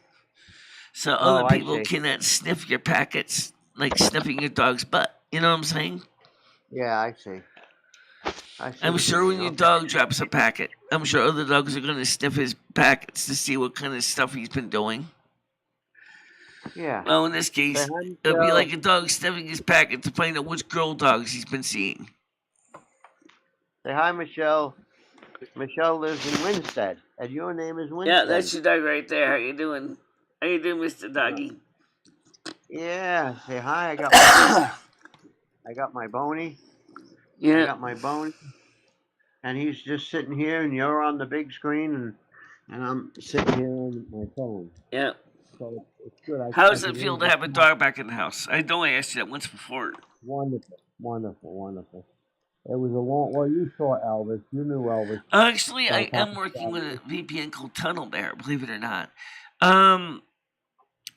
So Oh, other I people see. cannot sniff your packets like sniffing your dog's butt. You know what I'm saying? Yeah, I see. I see I'm what you sure mean. when your Okay. dog drops a packet, I'm sure other dogs are going to sniff his packets to see what kind of stuff he's been doing. Yeah. Well, in this Say case, hi, it'll be Michelle. like a dog sniffing his packet to find out which girl dogs he's been seeing. Say hi, Michelle. Michelle lives in Winstead, and your name is Yeah, Winstead. that's your dog right there. How you doing? How you doing, Mr. Doggy? Yeah. Say hi. I got my Boney. I Yeah. got my Boney, and he's just sitting here, and you're on the big screen, and I'm sitting here on my phone. Yeah. So it's good. How I does it can feel read to the have a chat. dog back in the house? I know I asked you that once before. Wonderful, wonderful, wonderful. It was a long. Well, you saw Elvis. You knew Elvis. Actually, I am Fantastic working with a fabulous. VPN called Tunnel Bear, believe it or not. Um,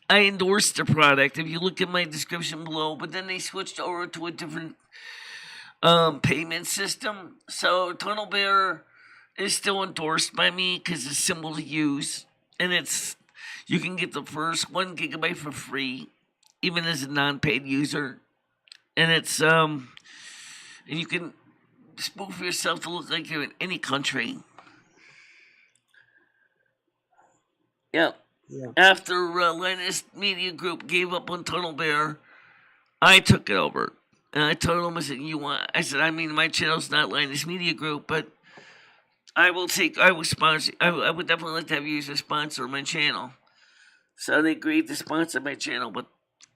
I endorsed the product if you look at my description below, but then they switched over to a different payment system. So Tunnel Bear is still endorsed by me because it's simple to use, and it's you can get the first 1 gigabyte for free, even as a non-paid user, and it's and you can spoof yourself to look like you're in any country. Yep. Yeah. After Linus Media Group gave up on Tunnel Bear, I took it over. And I told him, I said, I said, I mean, my channel's not Linus Media Group, but I will sponsor, I would definitely like to have you as a sponsor of my channel. So they agreed to sponsor my channel, but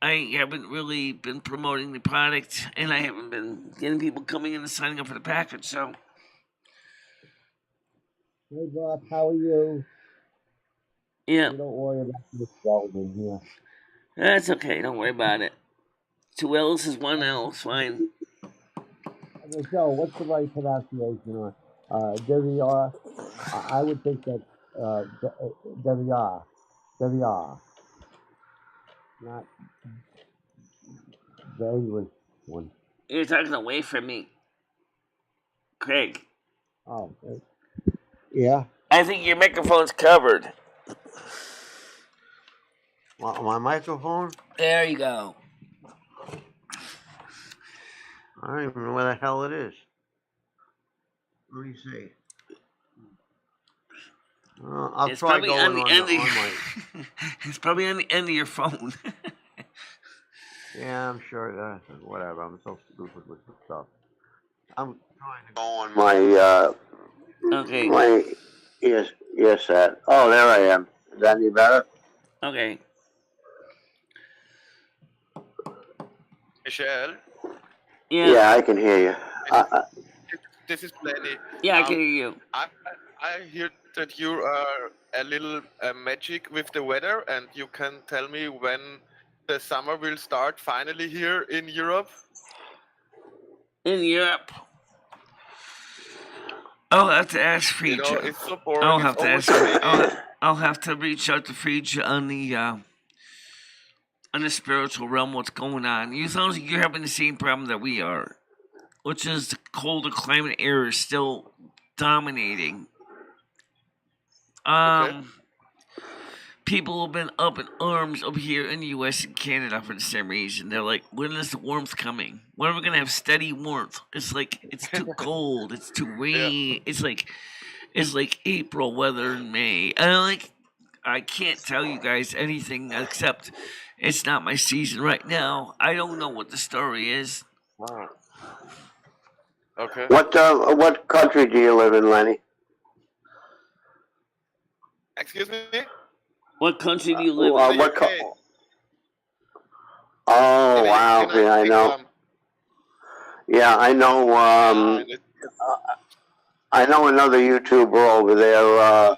I haven't really been promoting the product, and I haven't been getting people coming in and signing up for the package, so. Hey, Bob. How are you? Yeah, You don't worry about this Sheldon here. that's okay, don't worry about it. 2 L's is 1 L, it's fine. Michelle, what's the right pronunciation on Deviar? I would think that Deviar, Deviar, not the English one. You're talking away from me, Craig. Oh, yeah. I think your microphone's covered. My microphone? There you go. I don't even know where the hell it is. Let me see. I'll It's try probably going on the end on of my. it's probably on the end of your phone. Yeah, I'm sure. Whatever. I'm so stupid with this stuff. I'm trying to go on my Okay. my yes set. Oh, there I am. Is that any better? Okay. Michelle, Yeah. Yeah, I can hear you. this is Lenny. Yeah, I can hear you. I hear that you are a little magic with the weather, and you can tell me when the summer will start finally here in Europe. In Europe. I'll have to ask Frida. It's so boring. I'll It's have to always ask. raining. I'll have to reach out to Frida on the spiritual realm. What's going on? You sound like you're having the same problem that we are, which is the colder climate air is still dominating. Okay. People have been up in arms over here in the U.S. and Canada for the same reason. They're like, when is the warmth coming? When are we gonna have steady warmth? It's like it's too cold. It's too rainy. Yeah. It's like April weather in May. And I can't tell you guys anything except it's not my season right now. I don't know what the story is. Wow. Okay. What country do you live in, Lenny? Excuse me? What country do you live The in? What? UK. Oh In the wow! United Yeah, I know. Kingdom. Yeah, I know. Yeah, I know another YouTuber over there,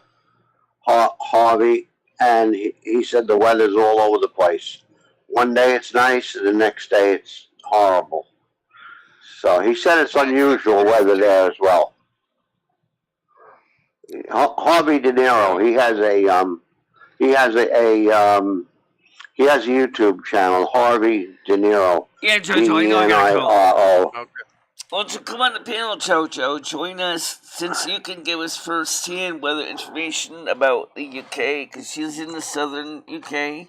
Harvey, and he said the weather's all over the place. One day it's nice, and the next day it's horrible. So he said it's unusual weather there as well. Harvey De Niro, he has he has he has a YouTube channel, Harvey De Niro. Yeah, Jojo, I know I gotta go. DENIRO. Okay. Why don't you come on the panel, Jojo? Join us since you can give us first-hand weather information about the UK, because she's in the southern UK.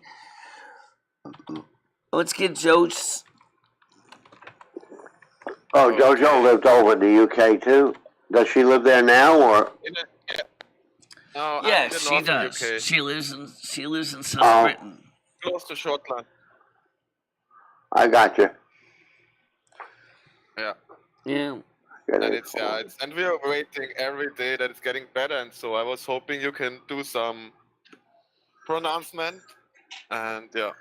Let's get Joe's. Oh, JoJo lived over in the UK too. Does she live there now, or? Yeah. No, I'm Yeah, in the she north does. UK, She lives in South Britain. close to Scotland. I got you. Yeah. Yeah. And and we are waiting every day that it's getting better, and so I was hoping you can do some pronouncement, and yeah.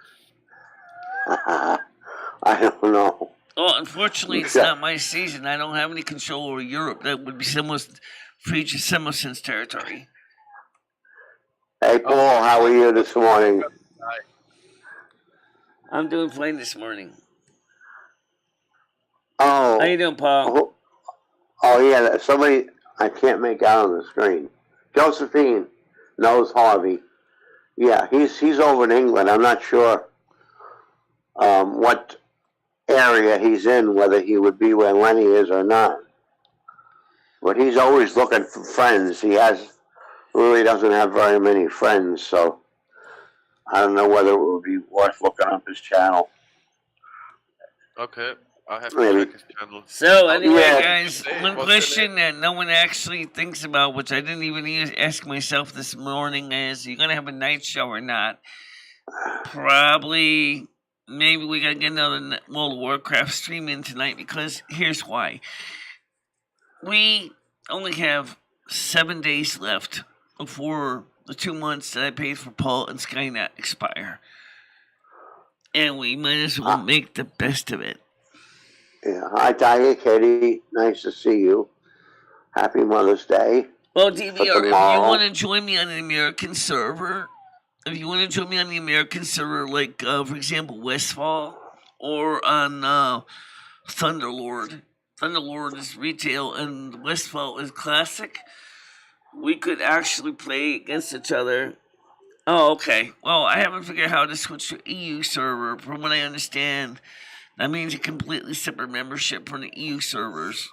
I don't know. Oh, unfortunately, it's not my season. I don't have any control over Europe. That would be Frida Simonson's territory. Hey, Paul, how are you this morning? I'm doing fine this morning. Oh. How you doing, Paul? Oh, yeah, somebody I can't make out on the screen. Josephine knows Harvey. Yeah, he's over in England. I'm not sure what area he's in, whether he would be where Lenny is or not. But he's always looking for friends. He really doesn't have very many friends, so I don't know whether it would be worth looking up his channel. Okay, I have to Maybe. check his channel. So anyway, Yeah. guys, one What's question that no one actually thinks about, which I didn't even ask myself this morning, is: are you gonna have a night show or not? Probably. Maybe we gotta get another World of Warcraft stream in tonight, because here's why. We only have 7 days left before the 2 months that I paid for Paul and Skynet expire. And we might as well make the best of it. Yeah. Hi, Tiger Katie. Nice to see you. Happy Mother's Day. Well, DVR, if you want to join me on an American server, like, for example, Westfall, or on Thunderlord. Thunderlord is retail and Westfall is classic. We could actually play against each other. Oh, okay. Well, I haven't figured out how to switch to EU server. From what I understand, that means a completely separate membership from the EU servers.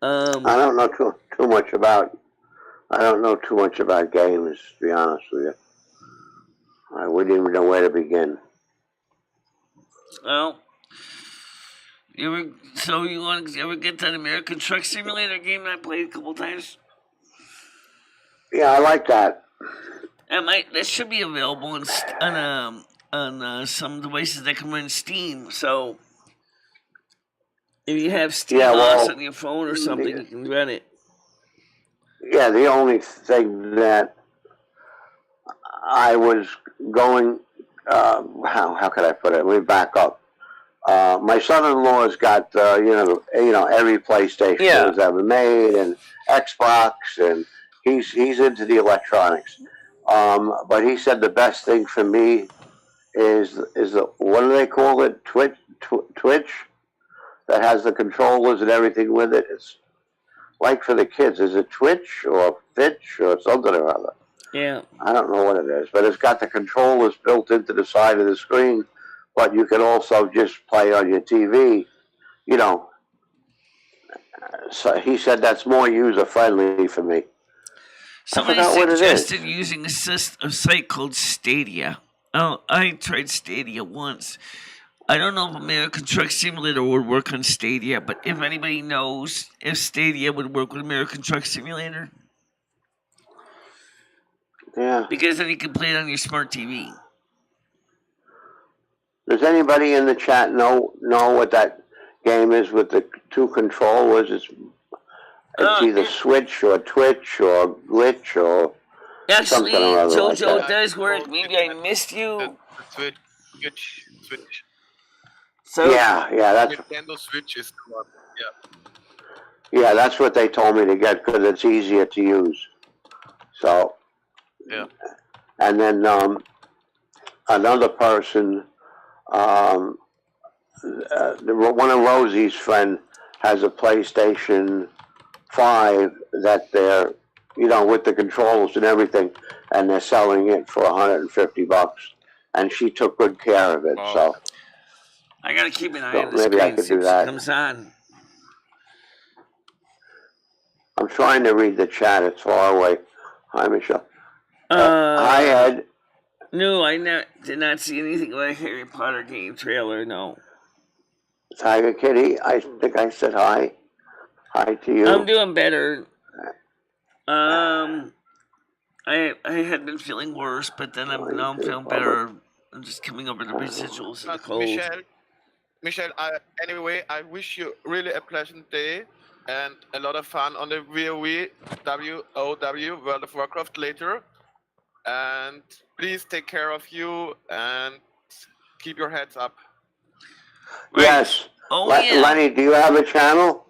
I don't know too much about. I don't know too much about games, to be honest with you. I wouldn't even know where to begin. Well, you ever get that American Truck Simulator game that I played a couple times? Yeah, I like that. That should be available on some devices that can run Steam. So if you have Steam on your phone or something, you can run it. Yeah, the only thing that I was going, how could I put it? Let me back up. My son-in-law's got every PlayStation that's ever made, and Xbox, and he's into the electronics. But he said the best thing for me is the, what do they call it? Twitch that has the controllers and everything with it. It's like for the kids. Is it Twitch or Fitch or something or other? Yeah. I don't know what it is, but it's got the controllers built into the side of the screen, but you can also just play on your TV, So he said that's more user-friendly for me. Somebody suggested using a site called Stadia. Oh, I tried Stadia once. I don't know if American Truck Simulator would work on Stadia, but if anybody knows if Stadia would work with American Truck Simulator. Yeah. Because then you can play it on your smart TV. Does anybody in the chat know what that game is with the two controllers? It's either Switch or Twitch or Glitch or something or other. Jojo, like it does work. Maybe I missed you. Switch. So yeah, that's Nintendo Switch is the one. Yeah, that's what they told me to get because it's easier to use. So yeah, and then another person, one of Rosie's friend has a PlayStation 5 that they're, with the controls and everything, and they're selling it for $150, and she took good care of it. Oh. So I gotta keep an eye on the screen, see if she comes on. I'm trying to read the chat. It's far away. Hi, Michelle. Hi, Ed. No, I did not see anything like Harry Potter game trailer. No. Tiger Kitty, I think I said hi. Hi to you. I'm doing better. I had been feeling worse, but then now I'm feeling better. I'm just coming over the residuals of the cold. Michelle, anyway, I wish you really a pleasant day and a lot of fun on the WoW, World of Warcraft later. And please take care of you and keep your heads up. Right. Yes. Oh, yeah. Lenny, do you have a channel?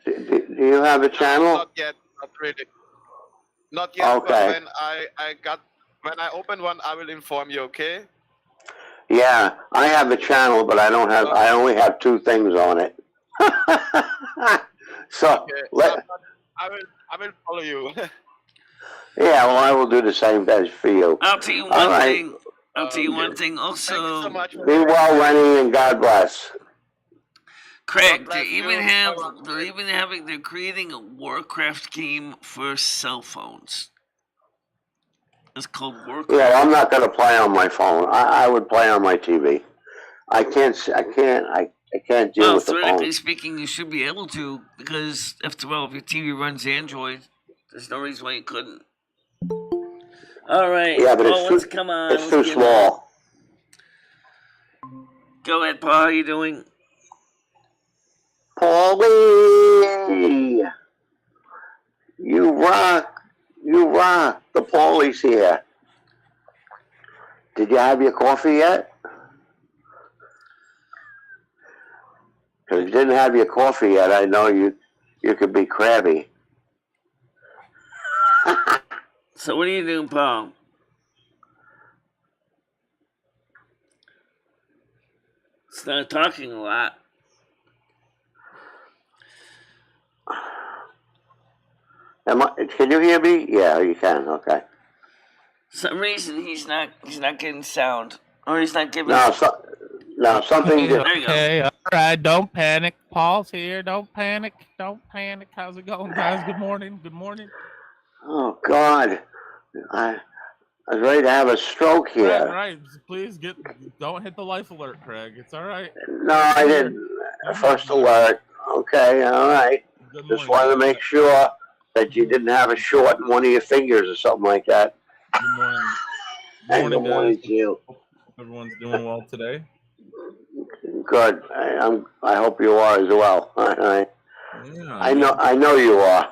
Do you have a channel? Not yet. Not really. Not yet. Okay. But when I open one, I will inform you. Okay. Yeah, I have a channel, but I don't have. Okay. I only have 2 things on it. So okay. I will follow you. Yeah, well, I will do the same as for you. I'll tell you one thing. I'll tell you one thing. Also, thank you so much. Be well, Lenny, and God bless. Craig, they're creating a Warcraft game for cell phones. It's called Warcraft. Yeah, I'm not going to play on my phone. I would play on my TV. I can't deal with the phone. Theoretically speaking, you should be able to, because after all, if your TV runs Android, there's no reason why you couldn't. All right. Yeah, but it's too small. Go ahead, Paul. How you doing? Paulie! You rock. You rock. The Paulie's here. Did you have your coffee yet? Because if you didn't have your coffee yet, I know you could be crabby. So what are you doing, Paul? It's not talking a lot. Can you hear me? Yeah, you can. Okay. For some reason he's not getting sound, or he's not giving. No, something. There you go. Okay, all right. Don't panic. Paul's here. Don't panic. Don't panic. How's it going, guys? Good morning. Good morning. Oh God, I was ready to have a stroke here. Right. Please don't hit the life alert, Craig. It's all right. No, I didn't. First alert. Okay, all right. Good Just morning, wanted to guys. make sure that you didn't have a short in one of your fingers or something like that. Good morning. And good morning to you. Hope everyone's doing well today. Good. I hope you are as well. Yeah, I know you are.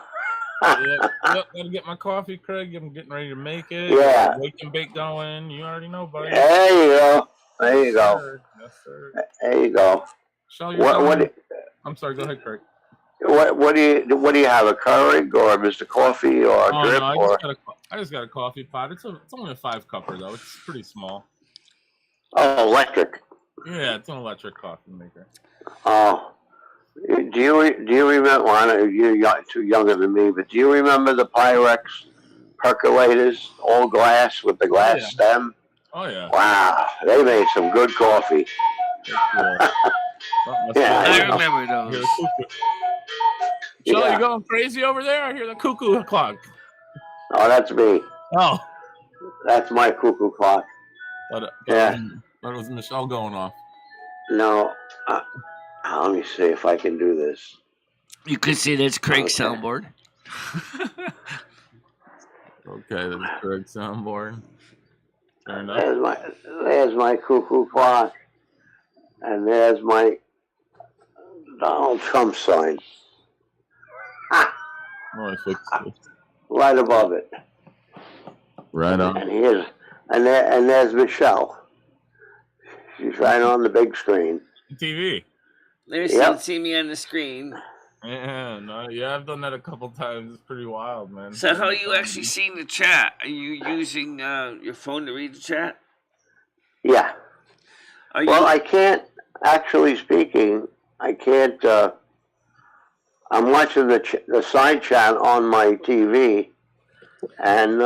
Yep, gotta get my coffee, Craig. I'm getting ready to make it. Yeah. Wake and bake going. You already know, buddy. There you go. There you Yes, go. sir. Yes, sir. There you go. I'm sorry. Go ahead, Craig. What do you have? A Keurig or Mr. Coffee or a drip? No, I just got a coffee pot. It's only a 5-cupper though. It's pretty small. Oh, electric. Yeah, it's an electric coffee maker. Oh. Do you remember? Well, I know you're too younger than me, but do you remember the Pyrex percolators, all glass with the glass stem? Oh yeah. Wow, they made some good coffee. Yeah, I remember those. Michelle, you going crazy over there? I hear the cuckoo clock. Oh, that's me. Oh, that's my cuckoo clock. That was Michelle going off. No. Let me see if I can do this. You can see that's Craig's soundboard. Okay, that's Craig's soundboard. There's my cuckoo clock. And there's my Donald Trump sign. Right above it. Right on. And there's Michelle. She's right on the big screen. TV. There's you can see me on the screen. Yeah, I've done that a couple times. It's pretty wild, man. So how are you actually seeing the chat? Are you using your phone to read the chat? Yeah. I can't, actually speaking, I can't, I'm watching the side chat on my TV, and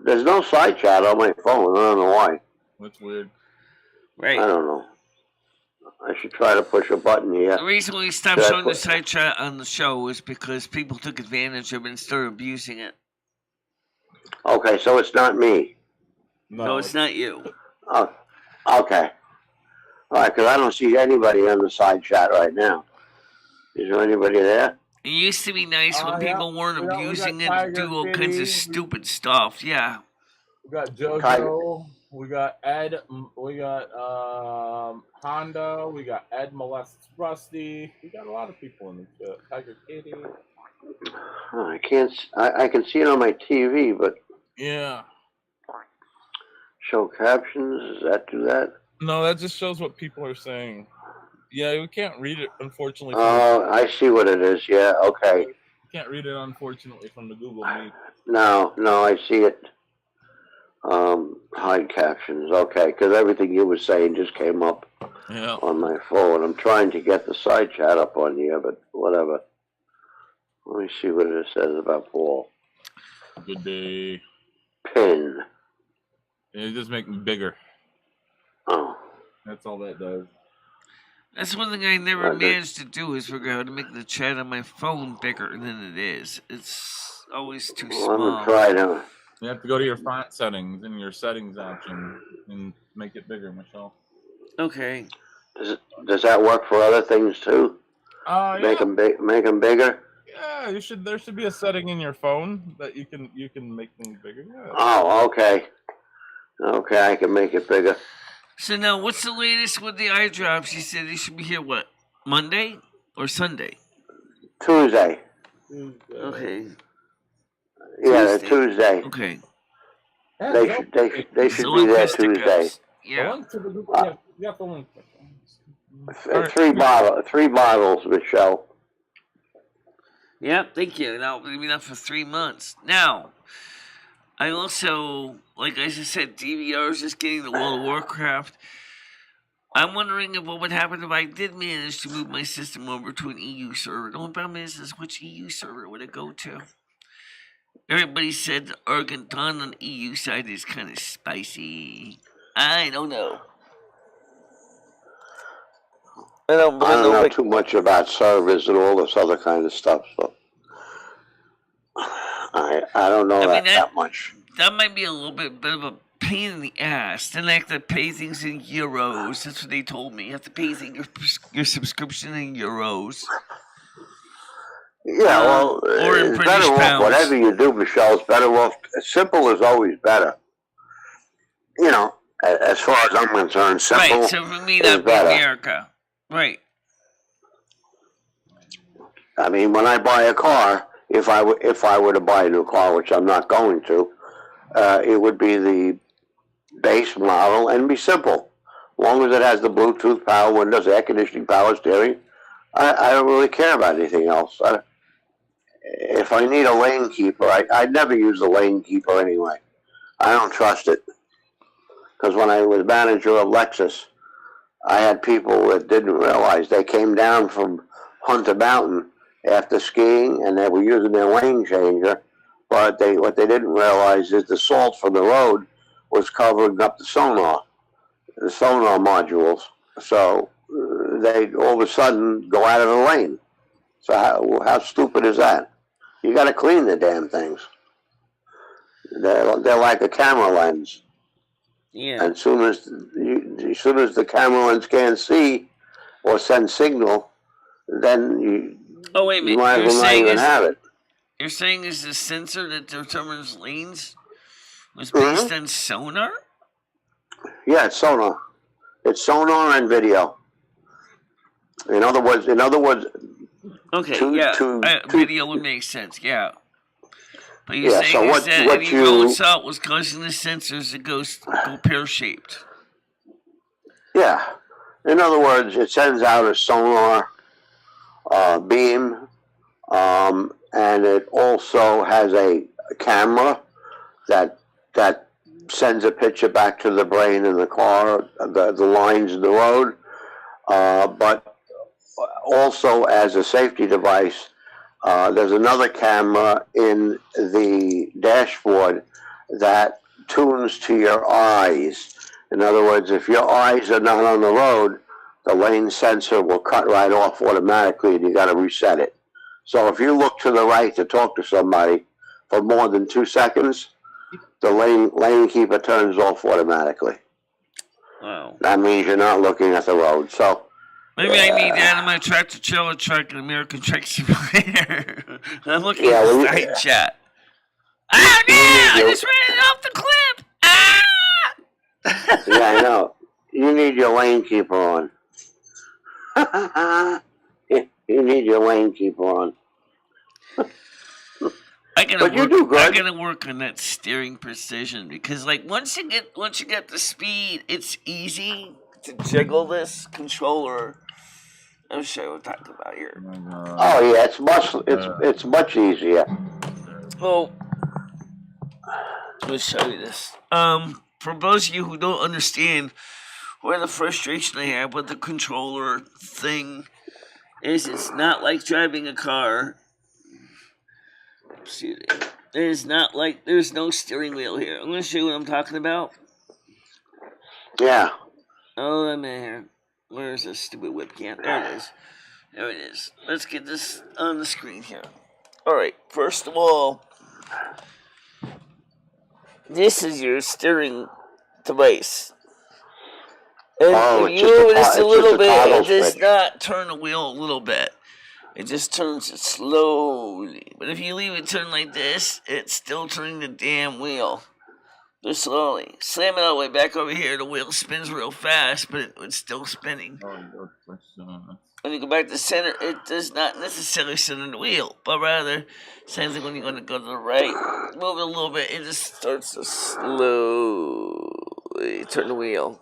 there's no side chat on my phone. I don't know why. That's weird. Right. I don't know. I should try to push a button here. The reason we stopped showing the side chat on the show was because people took advantage of it and started abusing it. Okay, so it's not me. No, it's not you. Oh, okay. All right, because I don't see anybody on the side chat right now. Is there anybody there? It used to be nice when people weren't abusing it to do all kinds of stupid stuff. Yeah. We got JoJo. We got Ed. We got Honda. We got Ed Molests Rusty. We got a lot of people in the chat. Tiger Kitty. I can't. I can see it on my TV, but yeah. Show captions. Does that do that? No, that just shows what people are saying. Yeah, we can't read it, unfortunately. Oh, I see what it is. Yeah, okay. We can't read it, unfortunately, from the Google Meet. No, I see it. Hide captions. Okay, because everything you were saying just came up on my phone. I'm trying to get the side chat up on here, but whatever. Let me see what it says about Paul. Good day. Pin. It just make me bigger. Oh. That's all that does. That's one thing I never managed to do is figure out how to make the chat on my phone bigger than it is. It's always too small. I'm gonna try to. You have to go to your font settings in your settings option and make it bigger, Michelle. Okay. Does that work for other things too? Make them bigger. Yeah, there should be a setting in your phone that you can make things bigger. Yeah. Oh, okay. Okay, I can make it bigger. So now, what's the latest with the eye drops? You said they should be here, what, Monday or Sunday? Tuesday. Okay. Yeah, Tuesday. Okay. They should be there Tuesday. Yeah. You have to link. Three bottles, Michelle. Yeah, thank you. Now, maybe not for 3 months. Now, I also, like I just said, DVR is just getting the World of Warcraft. I'm wondering what would happen if I did manage to move my system over to an EU server. The only problem is which EU server would it go to? Everybody said the Argenton on the EU side is kind of spicy. I don't know. I don't know too much about servers and all this other kind of stuff, so I don't know that much. that might be a little bit of a pain in the ass. Then I have to pay things in euros. That's what they told me. You have to pay your subscription in euros. Yeah, well, or in it's British better off. pounds. Whatever you do, Michelle, it's better off. Simple is always better. You know, as far as I'm concerned, simple Right, so for me, is that'd be better. America. Right. I mean, when I buy a car, if I were to buy a new car, which I'm not going to, it would be the base model and be simple. As long as it has the Bluetooth, power windows, air conditioning, power steering, I don't really care about anything else. If I need a lane keeper, I'd never use the lane keeper anyway. I don't trust it. Because when I was manager of Lexus, I had people that didn't realize they came down from Hunter Mountain after skiing and they were using their lane changer, but what they didn't realize is the salt from the road was covering up the sonar modules. So they all of a sudden go out of the lane. So how stupid is that? You got to clean the damn things. They're like a camera lens. Yeah. And as soon as the camera lens can't see or send signal, then you wait a minute. you might as well not even have it. You're saying is the sensor that determines lanes was based on sonar? Yeah, it's sonar. It's sonar and video. In other words. Okay, video would make sense. Yeah. But you're saying so that any road salt was causing the sensors to go pear-shaped. Yeah. In other words, it sends out a sonar beam, and it also has a camera that sends a picture back to the brain in the car, the lines in the road, but also as a safety device, there's another camera in the dashboard that tunes to your eyes. In other words, if your eyes are not on the road, the lane sensor will cut right off automatically and you got to reset it. So if you look to the right to talk to somebody for more than 2 seconds, the lane keeper turns off automatically. Wow. That means you're not looking at the road. So maybe I need that in my tractor trailer truck and American Truck Simulator. I'm looking at the side shot. Oh no! I just ran it off the cliff! Ah! Yeah, I know. You need your lane keeper on. You need your lane keeper on. I gotta work on that steering precision because, like, once you get the speed, it's easy to jiggle this controller. I'm sure what I'm talking about here. Oh yeah, it's much easier. Well, let me show you this. For those of you who don't understand where the frustration I have with the controller thing is, it's not like driving a car. See, there's no steering wheel here. I'm gonna show you what I'm talking about. Yeah. Oh, I'm in here. Where's this stupid webcam? There it is. There it is. Let's get this on the screen here. Alright, first of all, this is your steering device. And if you move this a little bit, it does not turn the wheel a little bit. It just turns it slowly. But if you leave it turn like this, it's still turning the damn wheel. Just slowly. Slam it all the way back over here, the wheel spins real fast, but it's still spinning. When you go back to center, it does not necessarily center the wheel, but rather, same thing when you're going to go to the right. Move it a little bit, it just starts to slowly turn the wheel.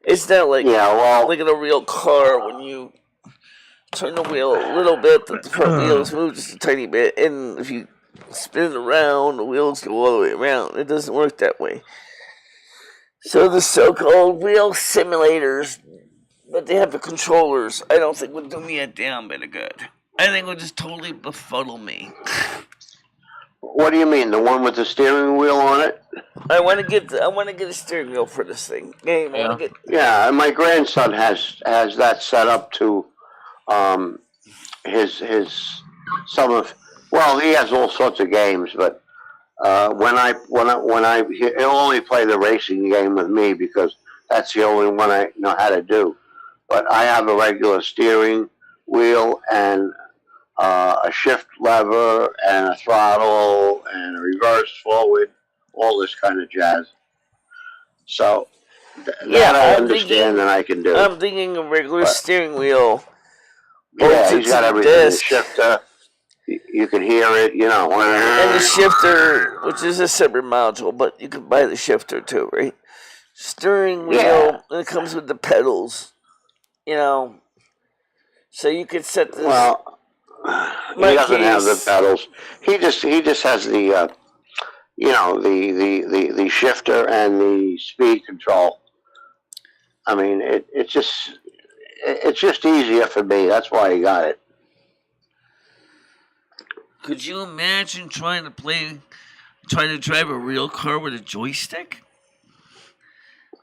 It's not like, like in a real car when you turn the wheel a little bit, the front wheels move just a tiny bit, and if you spin it around, the wheels go all the way around. It doesn't work that way. So the so-called wheel simulators, but they have the controllers, I don't think would do me a damn bit of good. I think would just totally befuddle me. What do you mean? The one with the steering wheel on it? I want to get a steering wheel for this thing. Yeah, and my grandson has that set up to he has all sorts of games, but He'll only play the racing game with me because that's the only one I know how to do. But I have a regular steering wheel and a shift lever and a throttle and a reverse forward, all this kind of jazz. So that I understand and I can do. I'm thinking a regular steering wheel. Yeah, he's got everything. The shifter, you can hear it, you know. And the shifter, which is a separate module, but you can buy the shifter too, right? Steering wheel, and it comes with the pedals, you know. So you could set this. Well, he doesn't have the pedals. He just has the, the shifter and the speed control. I mean, it's just easier for me. That's why he got it. Could you imagine trying to drive a real car with a joystick?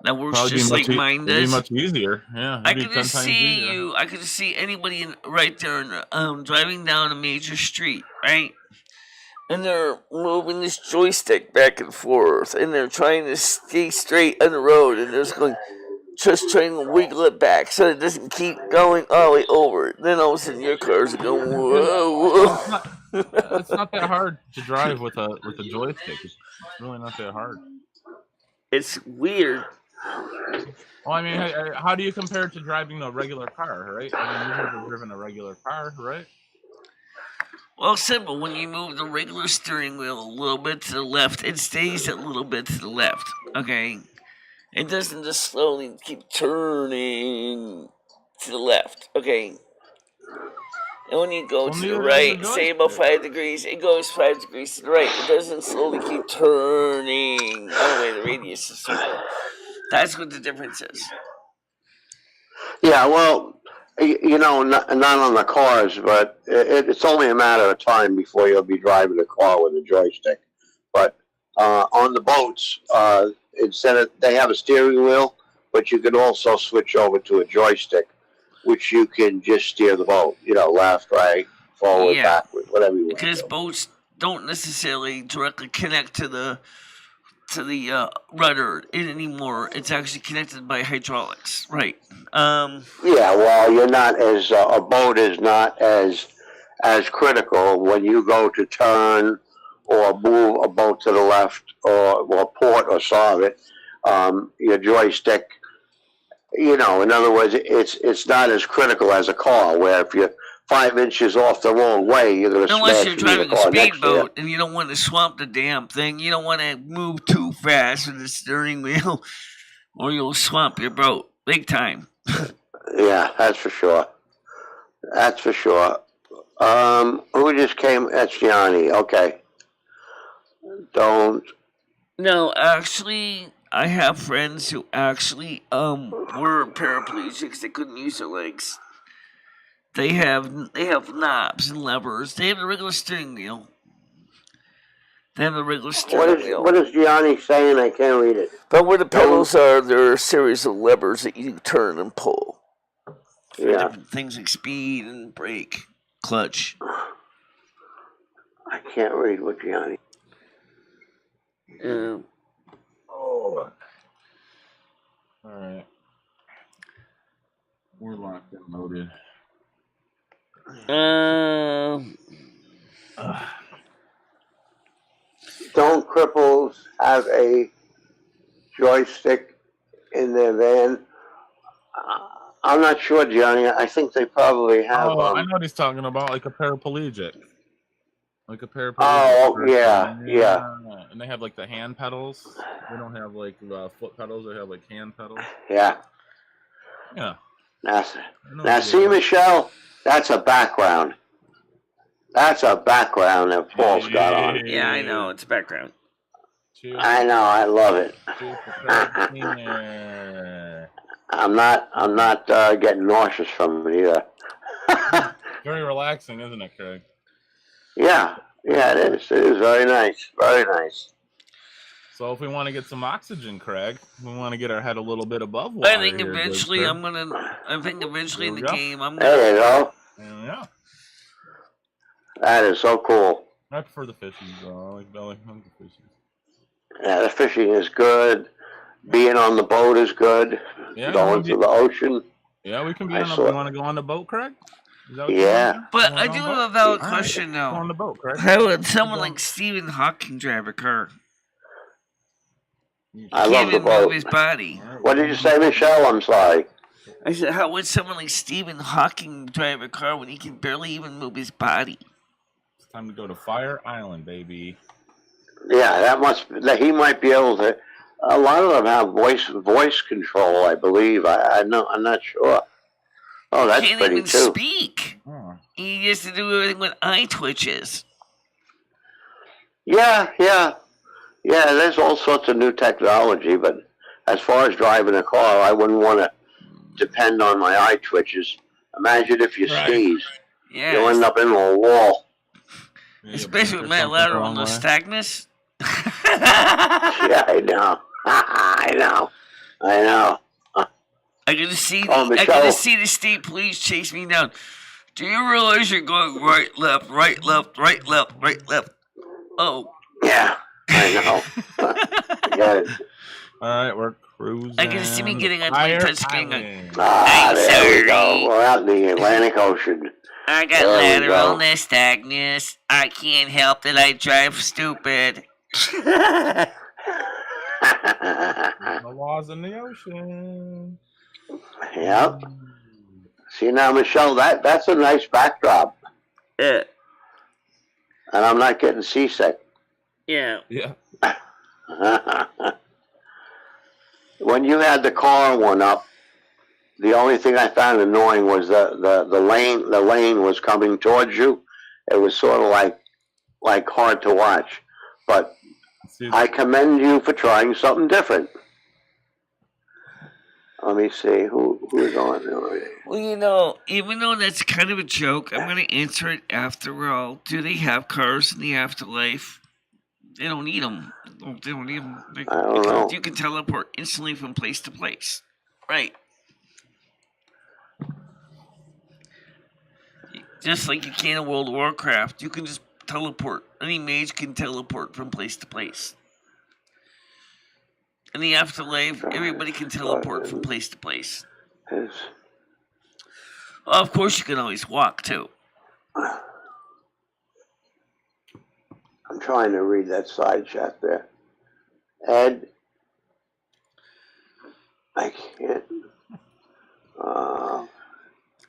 That works just like mine does. It'd be much easier. Yeah, I could just see you. I could just see anybody right there, driving down a major street, right? And they're moving this joystick back and forth, and they're trying to stay straight on the road, and they're just trying to wiggle it back so it doesn't keep going all the way over. Then all of a sudden, your car's going whoa. It's not that hard to drive with a joystick. It's really not that hard. It's weird. Well, I mean, how do you compare it to driving a regular car, right? I mean, you've never driven a regular car, right? Well, simple. When you move the regular steering wheel a little bit to the left, it stays a little bit to the left, okay? It doesn't just slowly keep turning to the left, okay? And when you go to the right, say about 5 degrees, it goes 5 degrees to the right. It doesn't slowly keep turning all the way the radius is circle. That's what the difference is. Yeah, well, not on the cars, but it's only a matter of time before you'll be driving a car with a joystick. But on the boats, instead of, they have a steering wheel, but you can also switch over to a joystick, which you can just steer the boat, left, right, forward, backward, whatever you want. Because boats don't necessarily directly connect to the rudder anymore. It's actually connected by hydraulics, right? Yeah, well, you're not as a boat is not as critical when you go to turn or move a boat to the left or port or solve it. Your joystick, in other words, it's not as critical as a car where if you're 5 inches off the wrong way, you're going to smash unless you're driving a speedboat and you don't want to swamp the damn thing. You don't want to move too fast with the steering wheel, or you'll swamp your boat big time. Yeah, that's for sure. That's for sure. Who just came? That's Gianni. Okay. Don't. No, actually, I have friends who actually were paraplegics. They couldn't use their legs. They have knobs and levers. They have a regular steering wheel. What is Gianni saying? I can't read it. But where the pedals are, there are a series of levers that you turn and pull. For different things like speed and brake, clutch. I can't read what Gianni. All right. We're locked and loaded. Don't cripples have a joystick in their van? I'm not sure, Johnny. I think they probably have. Oh, I know what he's talking about, like a paraplegic. Oh, yeah. And they have like the hand pedals. They don't have like the foot pedals. They have like hand pedals. Yeah. Yeah. Now see, Michelle, that's a background. That's a background that Paul's got on. Yeah, I know. It's a background. I know. I love it. I'm not getting nauseous from it either. Very relaxing, isn't it, Craig? Yeah, it is. It is very nice. Very nice. So if we want to get some oxygen, Craig, we want to get our head a little bit above water. I think eventually in the game, I'm gonna. There you go. Yeah. That is so cool. I prefer the fishing, though. I like belly. I like the fishing. Yeah, the fishing is good. Being on the boat is good. Yeah, Going to the ocean. Yeah, we can be I on the. saw- You want to go on the boat, Craig? Is that what Yeah. you want? But You I wanna do go on have a boat? valid All right, question Go now. on the boat, Craig. How would someone like Stephen Hawking drive a car? I Can't love the even move boat. his body. What did you say, Michelle? I'm sorry. I said, how would someone like Stephen Hawking drive a car when he can barely even move his body? It's time to go to Fire Island, baby. Yeah, he might be able to. A lot of them have voice control, I believe. I'm not sure. Oh, that's Can't pretty even too. speak. Oh. He has to do everything with eye twitches. Yeah. There's all sorts of new technology, but as far as driving a car, I wouldn't want to depend on my eye twitches. Imagine if you sneeze, you'll end up into a wall. Especially with my lateral nystagmus. Yeah, I know. I know. I can see Michelle. the state police chase me down. Do you realize you're going right, left, right, left, right, left, right, left? Oh. Yeah, I know. Got it. All right, we're cruising. I can see me getting on my touchscreen. There we go. We're out in the Atlantic Ocean. I got lateral nystagmus. I can't help that I drive stupid. The laws in the ocean. Yep. See now, Michelle, that's a nice backdrop. Yeah. And I'm not getting seasick. Yeah. Yeah. When you had the car one up, the only thing I found annoying was the lane was coming towards you. It was sort of like hard to watch. But I commend you for trying something different. Let me see who's on there. Well, even though that's kind of a joke, I'm going to answer it after all. Do they have cars in the afterlife? They don't need them. They don't need them. I don't know. You can teleport instantly from place to place. Right. Just like you can in World of Warcraft. You can just teleport. Any mage can teleport from place to place. In the afterlife, everybody can teleport from place to place. Well, of course, you can always walk, too. I'm trying to read that side chat there. Ed, I can't.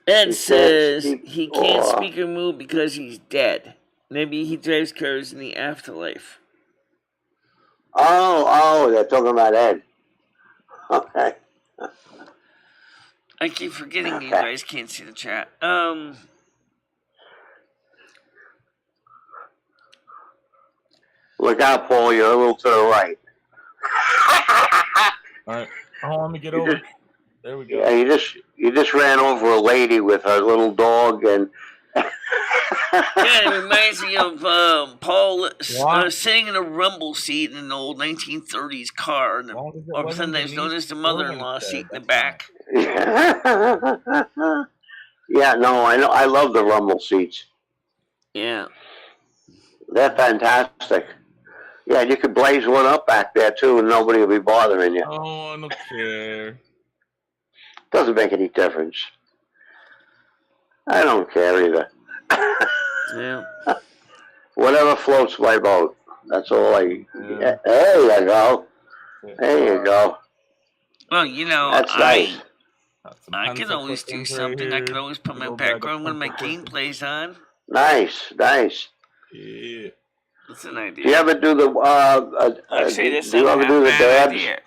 Ed says he can't speak or move because he's dead. Maybe he drives cars in the afterlife. Oh, they're talking about Ed. Okay. I keep forgetting you guys can't see the chat. Look out, Paul. You're a little to the right. All right. Oh, let me get over. There we go. Yeah, you just ran over a lady with her little dog, and yeah, it reminds me of Paul sitting in a rumble seat in an old 1930s car, or sometimes known as the mother-in-law seat in the back. Yeah, no, I know. I love the rumble seats. Yeah. They're fantastic. Yeah, you could blaze one up back there, too, and nobody will be bothering you. Oh, I don't care. Doesn't make any difference. I don't care either. Yeah. Whatever floats my boat. That's all I... Yeah. There you go. There you go. Well, that's nice. I can always do something. I can always put my background when my game plays on. Nice. Yeah. That's an idea. Do you ever do the dabs?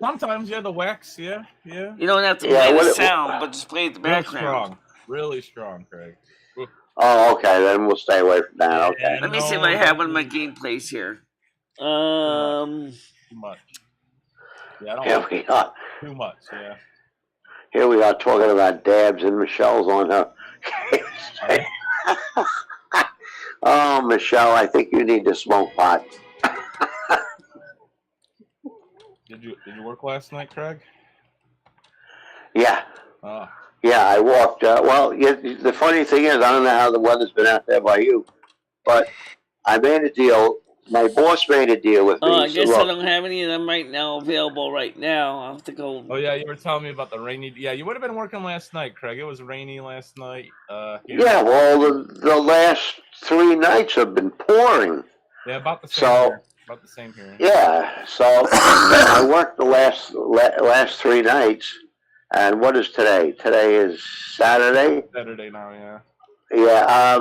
Sometimes, yeah, the wax, yeah. You don't have to play the sound, but just play the background. Really strong, Craig. Oh, okay, then we'll stay away from that. Okay. Let me see if I have one of my gameplays here. Too much. Yeah, I don't we are. Too much, yeah. Here we are talking about dabs, and Michelle's on her. Oh, Michelle, I think you need to smoke pot. Did you work last night, Craig? Yeah. Oh. Yeah, I walked. The funny thing is, I don't know how the weather's been out there by you, but I made a deal. My boss made a deal with me. Oh, I He said, guess I "Look, don't have any of them right now available right now. I'll have to go. Oh yeah, you were telling me about the rainy. Yeah, you would have been working last night, Craig. It was rainy last night. Here. yeah, well, the last 3 nights have been pouring. Yeah, about the same. So Here. About the same here. yeah, so I worked the last 3 nights, and what is today? Today is Saturday. Saturday now, yeah. Yeah,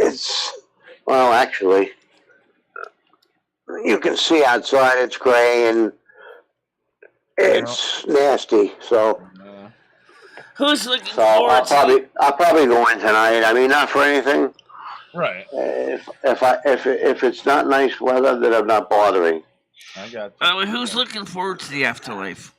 it's well, actually, you can see outside it's gray and it's nasty. So, Yeah. Who's looking so I'll forward to probably go in tonight. I mean, not for anything. Right. If it's not nice weather, then I'm not bothering. I got you. who's looking forward to the afterlife?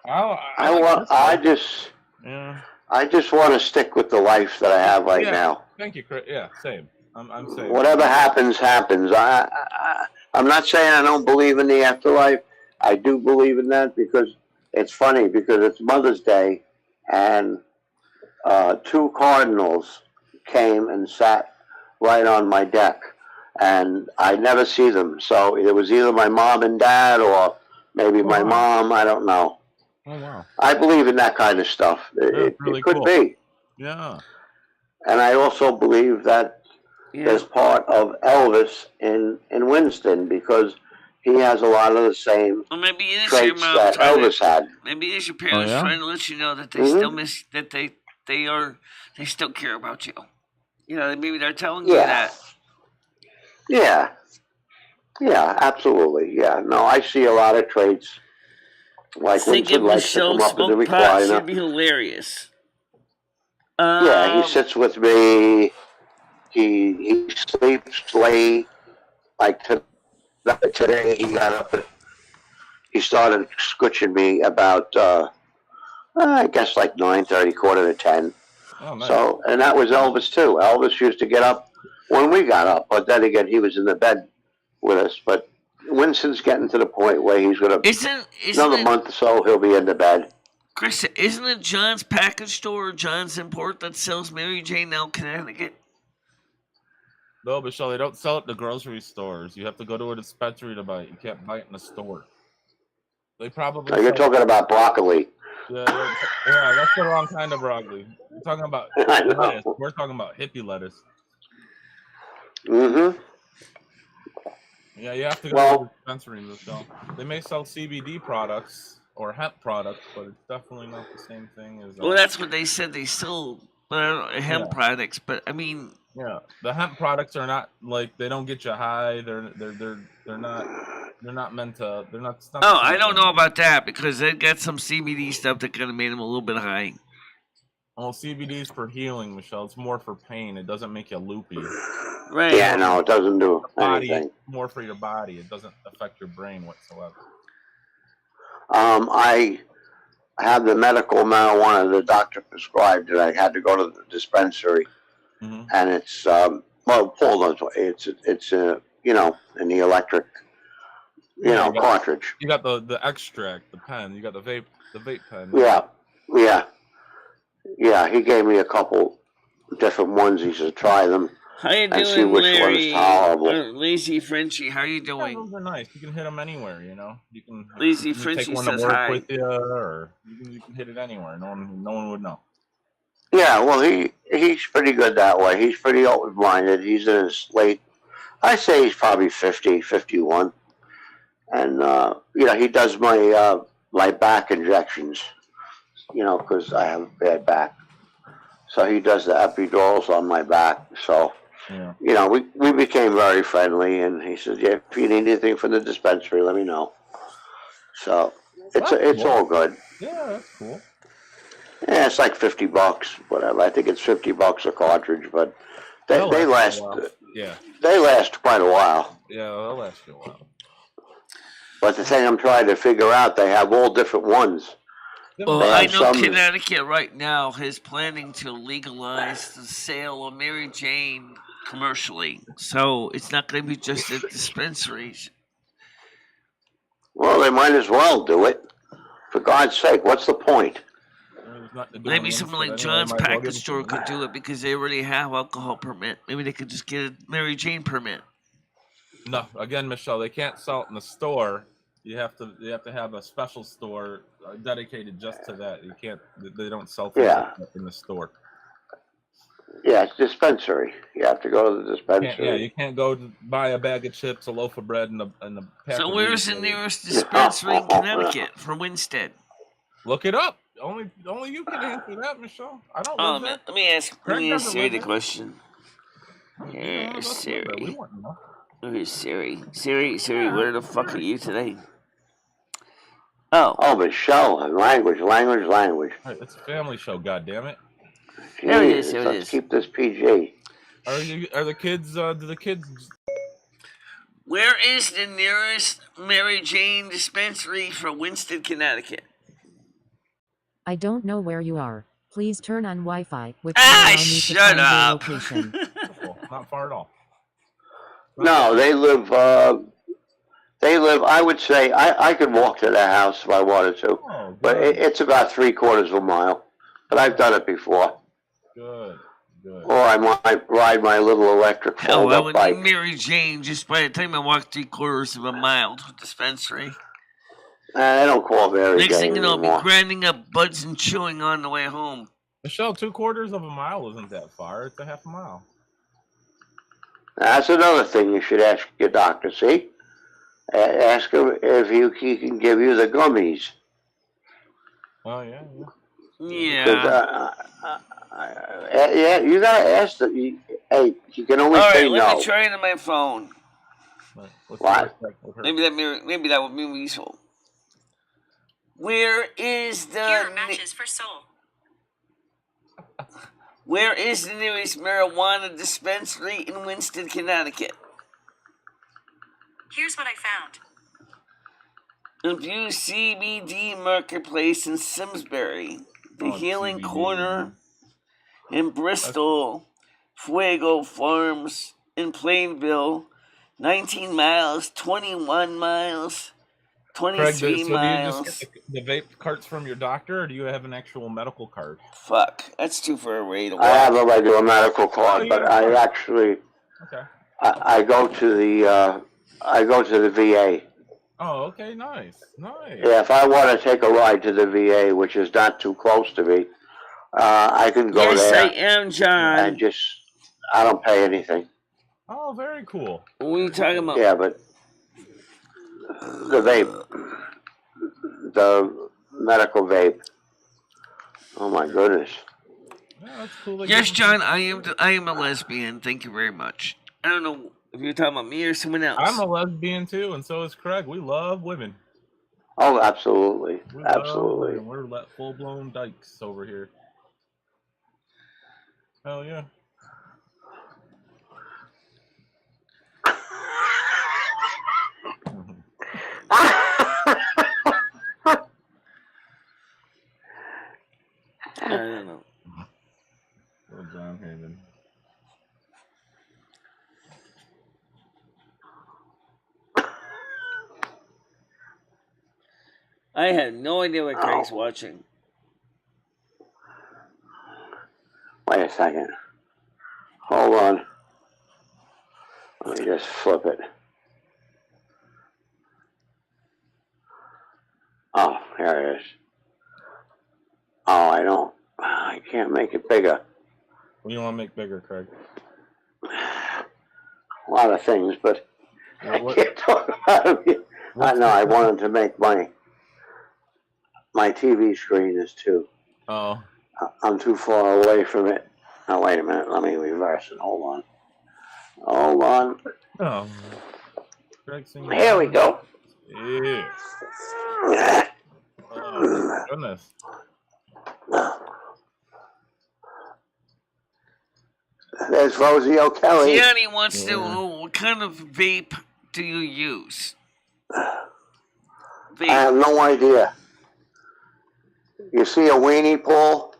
I just Yeah. I just want to stick with the life that I have right now. Thank you, Chris. Yeah, same. I'm saying. Whatever happens, happens. I'm not saying I don't believe in the afterlife. I do believe in that because it's funny because it's Mother's Day, and 2 cardinals came and sat right on my deck, and I never see them. So it was either my mom and dad or maybe my mom. I don't know. Oh wow! I believe in that kind of stuff. It could cool. be. Yeah. And I also believe that there's part of Elvis in Winston because he has a lot of the same Well, maybe it is your traits mom that Elvis had. Maybe it is your parents trying to let you know that they still miss that they still care about you. You know, maybe they're telling you that. Yeah. Yeah, absolutely. Yeah. No, I see a lot of traits. Like Winston likes to come up in the recliner. Should be hilarious. Yeah, he sits with me. He sleeps late. Like today, he got up and he started scooching me about I guess like 9:30, 9:45. Oh, nice. So, and that was Elvis too. Elvis used to get up when we got up, but then again, he was in the bed with us. But Winston's getting to the point where he's gonna another month or so he'll be in the bed. Chris, isn't it John's Package Store or John's Import that sells Mary Jane now, Connecticut? No, Michelle, they don't sell it in the grocery stores. You have to go to a dispensary to buy it. You can't buy it in the store. They probably. So you're talking about broccoli. Yeah, that's the wrong kind of broccoli. We're talking about lettuce. We're talking about hippie lettuce. Mm-hmm. Yeah, you have to go to the dispensary, Michelle. They may sell CBD products or hemp products, but it's definitely not the same thing as. Well, that's what they said. They sold hemp products, but I mean. Yeah, the hemp products are not like they don't get you high. They're not meant to. They're not. Oh, I don't know about that because they got some CBD stuff that kind of made them a little bit high. Well, CBD is for healing, Michelle. It's more for pain. It doesn't make you loopy. Right. Yeah, no, it doesn't do anything. anything. It's more for your body. It doesn't affect your brain whatsoever. I have the medical marijuana the doctor prescribed, and I had to go to the dispensary. Mm-hmm. And it's well, hold on. It's in the electric, cartridge. You got the extract, the pen. You got the vape pen. Yeah. He gave me a couple different ones. He said try them. How you doing, see which Larry? one is tolerable. Lazy Frenchie, how you doing? Those are nice. You can hit them anywhere. You can. Lazy Frenchie take one says to work hi. with you, or you can hit it anywhere. No one would know. Yeah, well, he's pretty good that way. He's pretty open-minded. He's in his late, I say he's probably 50, 51. And, he does my back injections, because I have a bad back. So he does the epidurals on my back. So, we became very friendly. And he says, yeah, if you need anything from the dispensary, let me know. So it's all good. Yeah, that's cool. Yeah, it's like $50, whatever. I think it's $50 a cartridge, but they last. They last quite a while. Yeah, they'll last you a while. But the thing I'm trying to figure out, they have all different ones. Well, I know Connecticut right now is planning to legalize the sale of Mary Jane commercially, so it's not going to be just at dispensaries. Well, they might as well do it. For God's sake, what's the point? There's nothing to do Maybe in something Winston like anyway, John's might as well give package them store some. could do it because they already have alcohol permit. Maybe they could just get a Mary Jane permit. No, again, Michelle, they can't sell it in the store. You have to have a special store dedicated just to that. You can't. They don't sell things Yeah. like that in the store. Yeah, it's dispensary. You have to go to the dispensary. You can't go to buy a bag of chips, a loaf of bread, and a pack So of where's the weed. nearest dispensary in Connecticut for Winstead? Look it up. Only you can answer that, Michelle. I don't Oh live man, there. let me ask doesn't Siri live the there. question. Neither one Here, of us live there. We Siri. want to know. Where's Siri? Siri, where the fuck are you today? Oh, Oh, Michelle, language. Hey, it's a family show. God damn it. There it is, Jeez, there it let's is. keep this PG. Are the kids? Do the kids? where is the nearest Mary Jane dispensary for Winston, Connecticut? I don't know where you are. Please turn on Wi-Fi, which will allow me to Shut find your up. location. Not far at all. No, they live. I would say I could walk to their house if I wanted to, Oh, but good. it's about 3/4 of a mile. But I've done it before. Good. Or I might ride my little electric Hell, I fold-up would bike. need Mary Jane just by the time I walk 3/4 of a mile to a dispensary. They don't call Mary Next thing Jane you know, I'll be anymore. grinding up buds and chewing on the way home. Michelle, 2/4 of a mile isn't that far. It's a half a mile. That's another thing you should ask your doctor. See, ask him if he can give you the gummies. Oh yeah. Yeah. Yeah, you gotta ask them. Hey, you can only All say right, let no. me try it on my phone. What? Maybe that would be useful. Where is the Here are matches for Seoul. Where is the nearest marijuana dispensary in Winston, Connecticut? Here's what I found. View CBD Marketplace in Simsbury, the Healing CBD. Corner in Bristol, Fuego Farms in Plainville, 19 miles, 21 miles, 23 Craig, miles. Do you just get the vape carts from your doctor, or do you have an actual medical card? Fuck, that's too far away to walk. I have a regular medical card, but I actually Okay. I go to the VA. Oh, okay, nice. Yeah, if I want to take a ride to the VA, which is not too close to me, I can go Yes, there. I am, John. And I don't pay anything. Oh, very cool. What are you talking about? Yeah, but the vape, the medical vape. Oh my goodness. Yeah, that's cool. Yes, John, I am a lesbian. Thank you very much. I don't know if you're talking about me or someone else. I'm a lesbian too, and so is Craig. We love women. Oh, absolutely. Absolutely. We're full-blown dykes over here. Hell yeah. I don't know. Little John Hammond. I have no idea what Craig's watching. Wait a second. Hold on. Let me just flip it. Oh, here it is. Oh, I can't make it bigger. What do you want to make bigger, Craig? A lot of things, but I What- can't talk about it. I know, I wanted to make my TV screen is too. Oh. I'm too far away from it. Oh, wait a minute. Let me reverse it. Hold on. Oh. Craig singing. Here we go. Yeah. Oh, my goodness. There's Rosie O'Kelly. Gianni wants to know what kind of vape do you use? I have no idea. You see a weenie, Paul?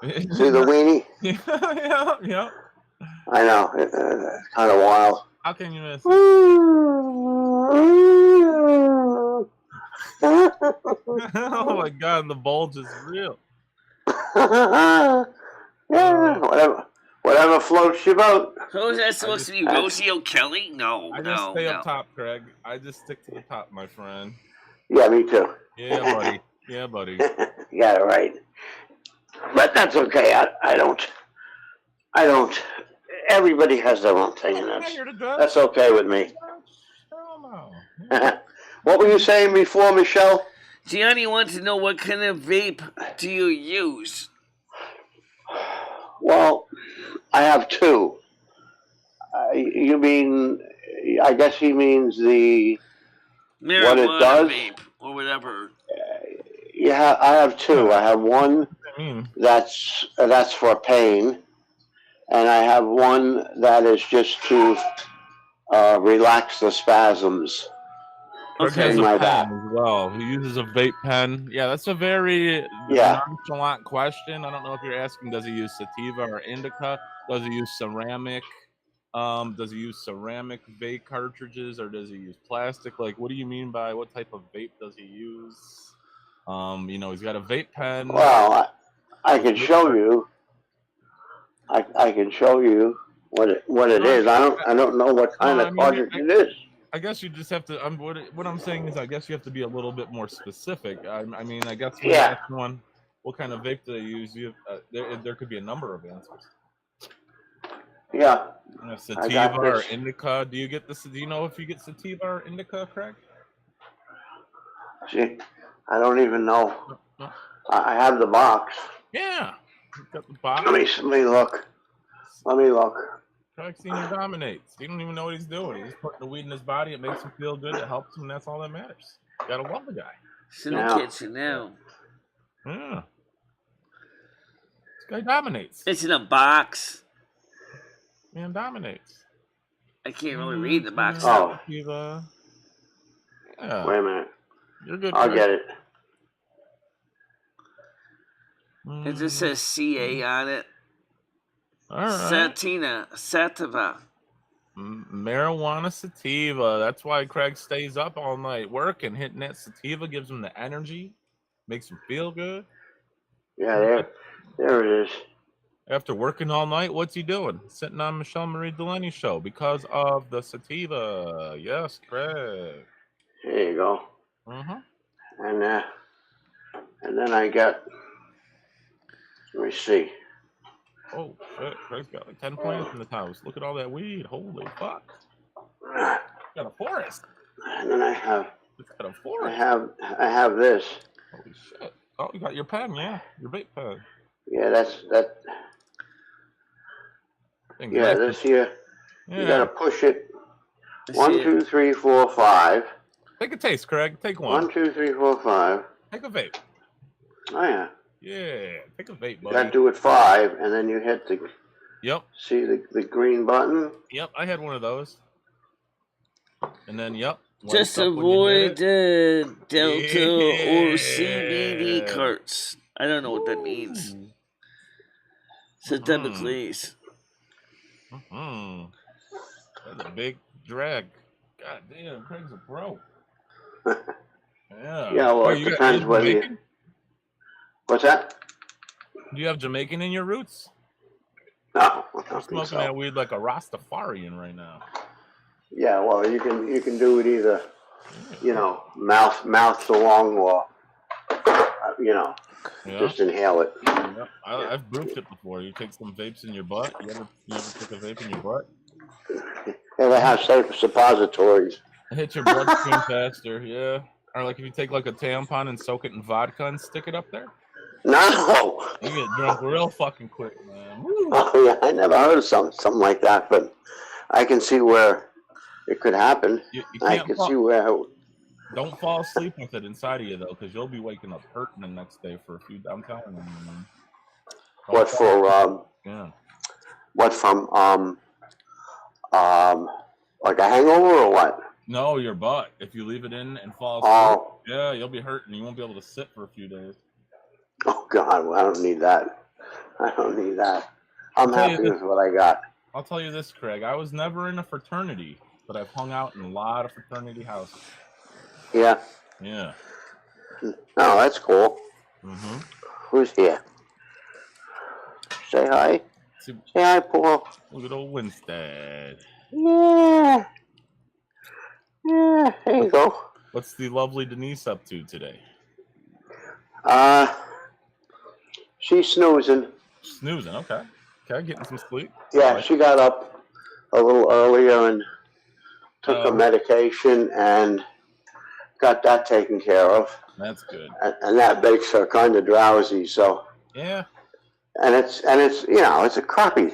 See the weenie? yeah. I know. It's kind of wild. How can you miss it? Oh Oh my god, the bulge is real. Yeah, whatever floats your boat. Who's that supposed to be? Rocio Kelly? No, I just stay up top, Craig. I just stick to the top, my friend. Yeah, me too. Yeah, buddy. Yeah, buddy. You got it right. But that's okay. I don't. Everybody has their own thing, and that's okay with me. Hell no. What were you saying before, Michelle? Gianni wants to know what kind of vape do you use? Well, I have two. You mean? I guess he means the marijuana what it does? Vape or whatever. Yeah, I have two. I have one that's for pain, and I have one that is just to relax the spasms. Craig has a pen as well. He uses a vape pen. Yeah, that's a very nonchalant question. I don't know if you're asking, does he use sativa or indica? Does he use ceramic? Does he use ceramic vape cartridges, or does he use plastic? Like, what do you mean by what type of vape does he use? He's got a vape pen. Well, I can show you. I can show you what it is. I don't know what kind of cartridge it is. I guess you just have to. What I'm saying is, I guess you have to be a little bit more specific. I guess when you ask someone what kind of vape do they use, there could be a number of answers. Yeah. Sativa or indica. Do you know if you get sativa or indica, Craig? See, I don't even know. I have the box. Yeah. You got the box. Let me look. Craig Senior dominates. He don't even know what he's doing. He's putting the weed in his body. It makes him feel good. It helps him. And that's all that matters. You gotta love the guy. It's in the kitchen now. Yeah. This guy dominates. It's in a box. Man dominates. I can't really read the box. Oh. Yeah. Wait a minute. You're good. I'll get it. It just says CA on it. All right. Sativa. Marijuana sativa. That's why Craig stays up all night working, hitting that sativa, gives him the energy, makes him feel good. Yeah, there it is. After working all night, what's he doing? Sitting on MicheleMarieDalene's show because of the sativa. Yes, Craig. There you go. And then I got. Let me see. Oh shit! Craig's got like 10 plants in the house. Look at all that weed. Holy fuck! Got a forest. And then I have. It's got a forest. I have this. Holy shit! Oh, you got your pen, yeah, your vape pen. Yeah, that. Yeah, this here. Yeah. You gotta push it. 1, 2, 3, 4, 5. Take a taste, Craig. Take one. 1, 2, 3, 4, 5. Take a vape. Oh yeah. Yeah, take a vape, buddy. You gotta do it 5, and then you hit the. Yep. See the green button. Yep, I had one of those. And then Just avoid the Delta or CBD carts. I don't know what that means. Systemic please. That's a big drag. God damn, Craig's a pro. Yeah. Yeah, well, it depends whether you. What's that? Do you have Jamaican in your roots? No. I'm smoking that weed like a Rastafarian right now. Yeah, well, you can do it either, mouth to lung or, just inhale it. Yeah. I've broofed it before. You take some vapes in your butt. You ever take a vape in your butt? Yeah, they have safe suppositories. It hits your bloodstream faster, yeah. Or like if you take like a tampon and soak it in vodka and stick it up there. No. You get drunk real fucking quick, man. Woo. Oh yeah, I never heard of something like that, but I can see where it could happen. I can see where. Don't fall asleep with it inside of you though, because you'll be waking up hurting the next day for a few. I'm telling you, man. What for? Yeah. What from? Like a hangover or what? No, your butt. If you leave it in and fall asleep, yeah, you'll be hurting. You won't be able to sit for a few days. Oh God, well, I don't need that. I'm happy with what I got. I'll tell you this, Craig. I was never in a fraternity, but I've hung out in a lot of fraternity houses. Yeah. Yeah. Oh, that's cool. Who's here? Say hi. See, Say hi, Paul. look at old Winstead. Yeah. Yeah, there you go. What's the lovely Denise up to today? She's snoozing. Snoozing, okay. Okay, getting some sleep. Yeah, she got up a little earlier and took her medication and got that taken care of. That's good. And that makes her kind of drowsy, so. Yeah. And it's you know, it's a crappy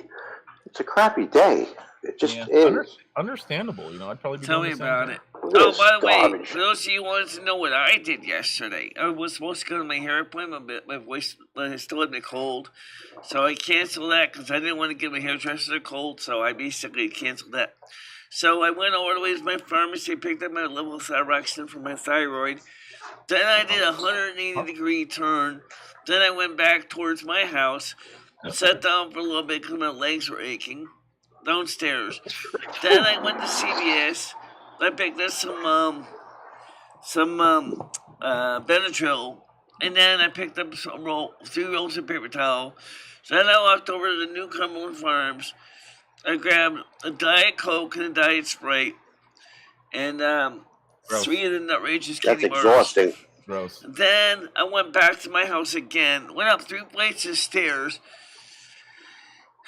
day. It just is. Understandable, you know. I'd probably be Tell doing me the same about thing. it. Oh, by the way, for those of you who wanted to know what I did yesterday, I was supposed to go to my hair appointment, but my voice still had me cold, so I canceled that because I didn't want to give my hairdresser a cold, so I basically canceled that. So I went all the way to my pharmacy, picked up my levothyroxine for my thyroid. Then I did a 180-degree turn. Then I went back towards my house, sat down for a little bit because my legs were aching. Downstairs. Then I went to CVS. I picked up some Benadryl, and then I picked up 3 rolls of paper towel. So then I walked over to the New Cumberland Farms. I grabbed a Diet Coke and a Diet Sprite, and 3 of the Nutrageous candy bars. That's exhausting. Gross. Then I went back to my house again. Went up 3 flights of stairs.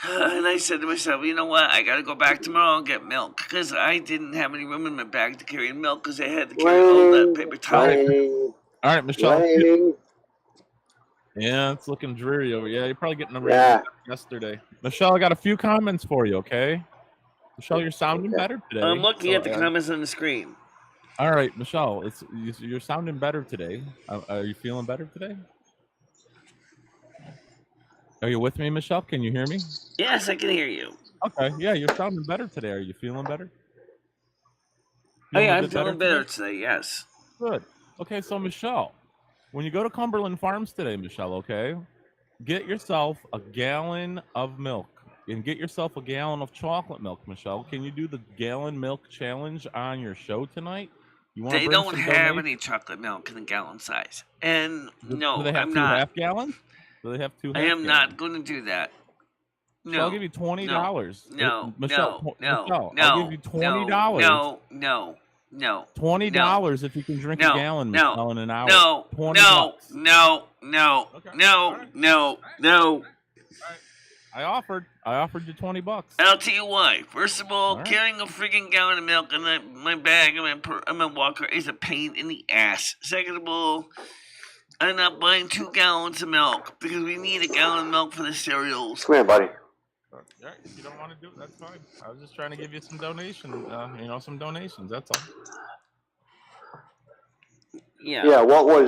And I said to myself, you know what? I got to go back tomorrow and get milk because I didn't have any room in my bag to carry milk because I had to carry all that paper towel. All right, Michelle. Yeah, it's looking dreary over. Yeah, you're probably getting a rain yesterday. Michelle, I got a few comments for you. Okay, Michelle, you're sounding better today. I'm looking at the comments on the screen. All right, Michelle, you're sounding better today. Are you feeling better today? Are you with me, Michelle? Can you hear me? Yes, I can hear you. Okay, yeah, you're sounding better today. Are you feeling better? I'm feeling better today, yes. Good. Okay, so Michelle, when you go to Cumberland Farms today, Michelle, okay, get yourself a gallon of milk and get yourself a gallon of chocolate milk, Michelle. Can you do the gallon milk challenge on your show tonight? They don't have any chocolate milk in the gallon size. And no, do they have I'm two not. half gallons? Do they have 2 half I am gallons? not going to do that. No. So I'll give you $20. No. Michelle, No. I'll give you $20. No. $20 if you can drink a gallon, Michelle, in an hour. No. $20. No. I offered you $20. I'll tell you why. First of all, carrying a freaking gallon of milk in my bag in my walker is a pain in the ass. Second of all, I'm not buying 2 gallons of milk because we need a gallon of milk for the cereals. Come here, buddy. Yeah, if you don't want to do it, that's fine. I was just trying to give you some donations. Some donations. That's all. Yeah. Yeah. What were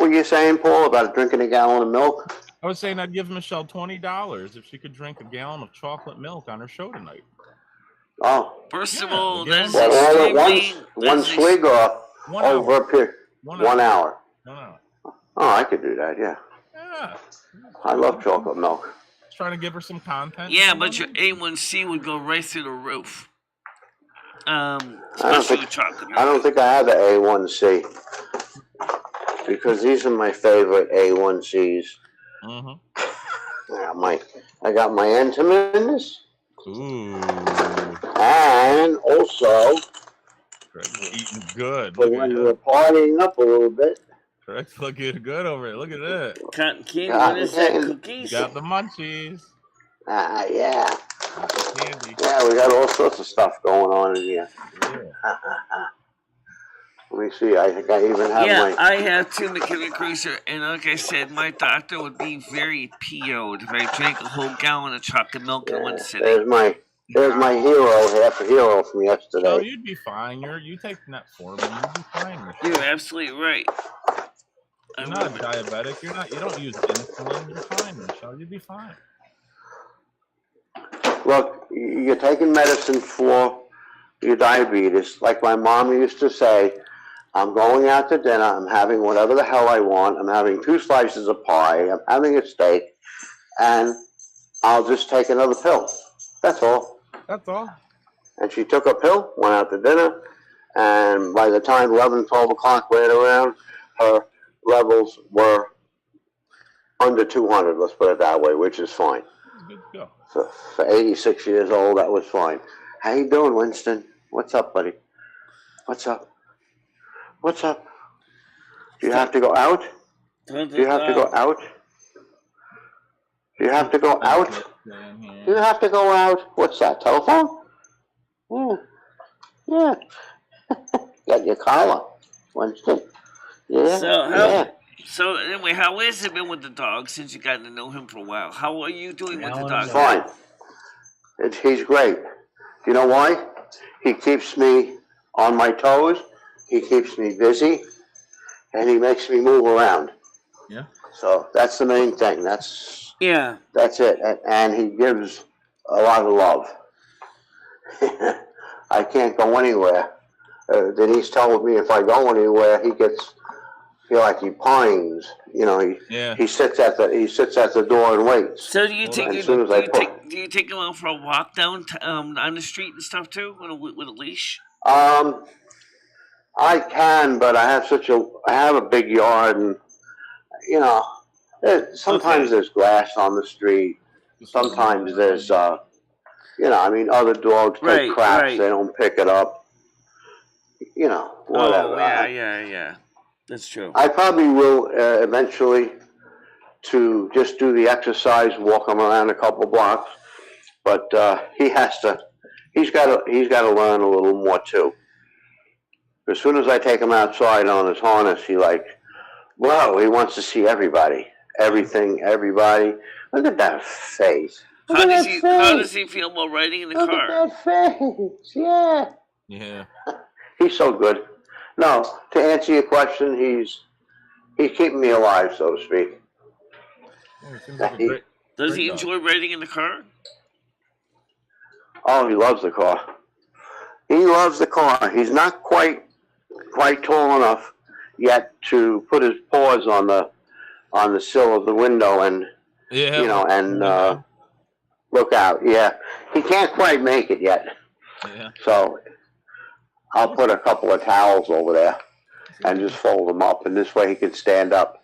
you saying, Paul, about drinking a gallon of milk? I was saying I'd give Michelle $20 if she could drink a gallon of chocolate milk on her show tonight. Oh. First of all, that's all at once, one swig or over a period? 1 hour. 1 hour. Oh, I could do that. Yeah. Yeah. I love chocolate milk. Trying to give her some content. Yeah, but your A1C would go right through the roof. I don't think I have the A1C because these are my favorite A1Cs. I got my Entenmann's. Ooh. And also, Greg's eating good. But when we're partying up a little bit. Greg's looking good over it. Look at that. Cotton candy. What is that? Cookies? Got the munchies. Yeah. Yeah, we got all sorts of stuff going on in here. Yeah. Let me see. I think I even have I have 2 McKinley Cruiser, and like I said, my doctor would be very PO'd if I drank a whole gallon of chocolate milk in one sitting. There's my hero, half a hero from yesterday. No, you'd be fine. You take metformin. You'd be fine. Michelle. You're absolutely right. You're not a diabetic. You don't use insulin. You're fine, Michelle. You'd be fine. Look, you're taking medicine for your diabetes. Like my mom used to say, I'm going out to dinner. I'm having whatever the hell I want. I'm having 2 slices of pie. I'm having a steak. And I'll just take another pill. That's all. That's all. And she took a pill, went out to dinner, and by the time 11, 12 o'clock ran around, her levels were under 200, let's put it that way, which is fine. Good to go. For 86 years old, that was fine. How you doing, Winston? What's up, buddy? What's up? What's up? Do you have to go out? Do you have to go out? Do you have to go out? Do you have to go out? What's that, telephone? Yeah. Yeah. Got your collar, Winston. Yeah. So anyway, how has it been with the dog since you gotten to know him for a while? How are you doing with the dog? Fine. He's great. You know why? He keeps me on my toes. He keeps me busy, and he makes me move around. Yeah. So that's the main thing. That's it. And he gives a lot of love. I can't go anywhere. Denise told me if I go anywhere, he feel like he pines. You know, he sits at the door and waits. So do you take him out for a walk down on the street and stuff too with a leash? I can, but I have a big yard, and you know, sometimes there's grass on the street. Sometimes there's you know, I mean, other dogs take craps, they don't pick it up. You know, whatever. Oh, yeah. That's true. I probably will eventually to just do the exercise, walk him around a couple blocks, but he's got to learn a little more too. As soon as I take him outside on his harness, he wants to see everybody, everything, everybody. Look at that face. How does he feel about riding in the car? Look at that face. Yeah. Yeah. He's so good. No, to answer your question, he's keeping me alive, so to speak. Does he enjoy riding in the car? Oh, he loves the car. He loves the car. He's not quite tall enough yet to put his paws on the sill of the window and look out. Yeah, he can't quite make it yet. Yeah. So I'll put a couple of towels over there and just fold them up, and this way he can stand up.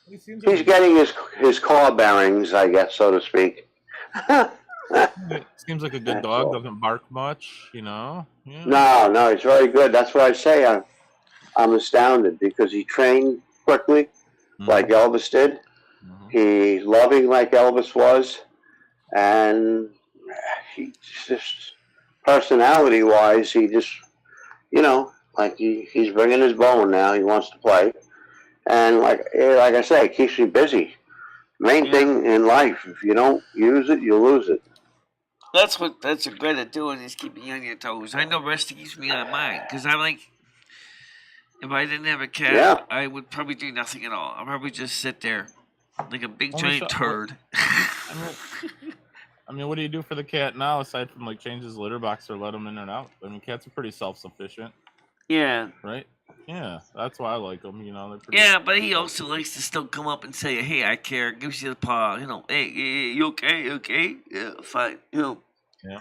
He's getting his car bearings, I guess, so to speak. Seems like a good dog. Doesn't bark much, you know. Yeah. No, he's very good. That's what I say. I'm astounded because he trained quickly, like Elvis did. He's loving like Elvis was, and he just personality-wise, he just, you know, like he's bringing his bone now. He wants to play, and like I say, it keeps me busy. Main thing in life, if you don't use it, you lose it. That's great at doing, is keeping you on your toes. I know Rusty keeps me on mine, because I'm like, if I didn't have a cat, I would probably do nothing at all. I'd probably just sit there like a big giant turd. I mean, what do you do for the cat now, aside from like change his litter box or let him in and out? I mean, cats are pretty self-sufficient. Yeah. Right? Yeah, that's why I like them, you know. Yeah, but he also likes to still come up and say, hey, I care, gives you the paw, you know, hey, you okay, you okay? Yeah, fine, you know. Yeah.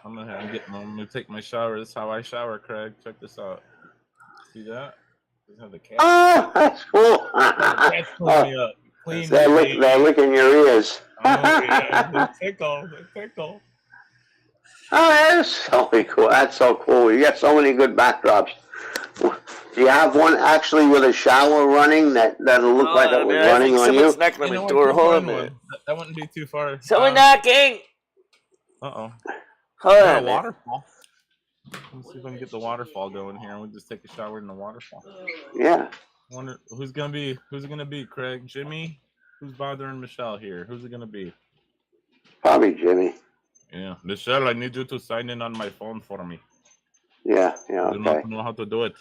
I'm gonna take my shower. This is how I shower, Craig. Check this out. See that? Have the cat. Oh, that's cool. The cat's cleaning me up. They're licking your ears. Oh, yeah. They tickle. Oh, that's so cool. That's so cool. You got so many good backdrops. Do you have one actually with a shower running that'll look like it was running on you? Someone's knocking on my door. Hold on a minute. That wouldn't be too far. Someone knocking. Uh-oh. Hold on. A waterfall. Let's see if I can get the waterfall going here. We'll just take a shower in the waterfall. Yeah. I wonder who's it gonna be, Craig? Jimmy? Who's bothering Michelle here? Who's it gonna be? Probably Jimmy. Yeah. Michelle, I need you to sign in on my phone for me. Yeah, okay. I don't know how to do it.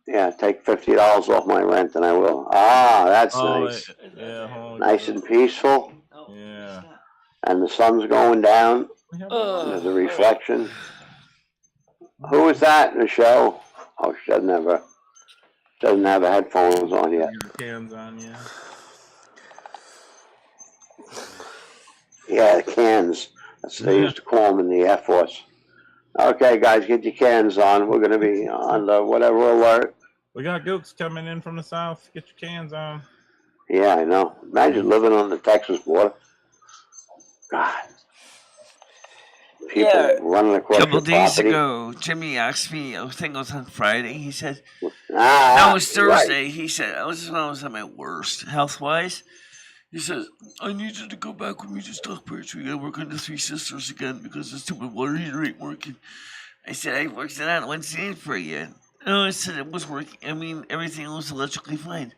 Yeah, take $50 off my rent and I will. Ah, that's nice. Yeah, nice and peaceful. Yeah. And the sun's going down. There's a reflection. Who is that, Michelle? Oh, she doesn't have her headphones on yet. Cans on, yeah. Yeah, the cans. That's what they used to call them in the Air Force. Okay, guys, get your cans on. We're going to be on the whatever alert. We got gooks coming in from the south. Get your cans on. Yeah, I know. Imagine living on the Texas border. God. People Yeah. running A across couple your days property. ago, Jimmy asked me, I think it was on Friday, he said, no, it was Right. Thursday, he said, I was at my worst, health-wise. He says, I need you to go back with me to Stockbridge. We gotta work on the Three Sisters again because the stupid water heater ain't working. I said, I worked it out Wednesday night for you. No, I said it was working. I mean, everything was electrically fine.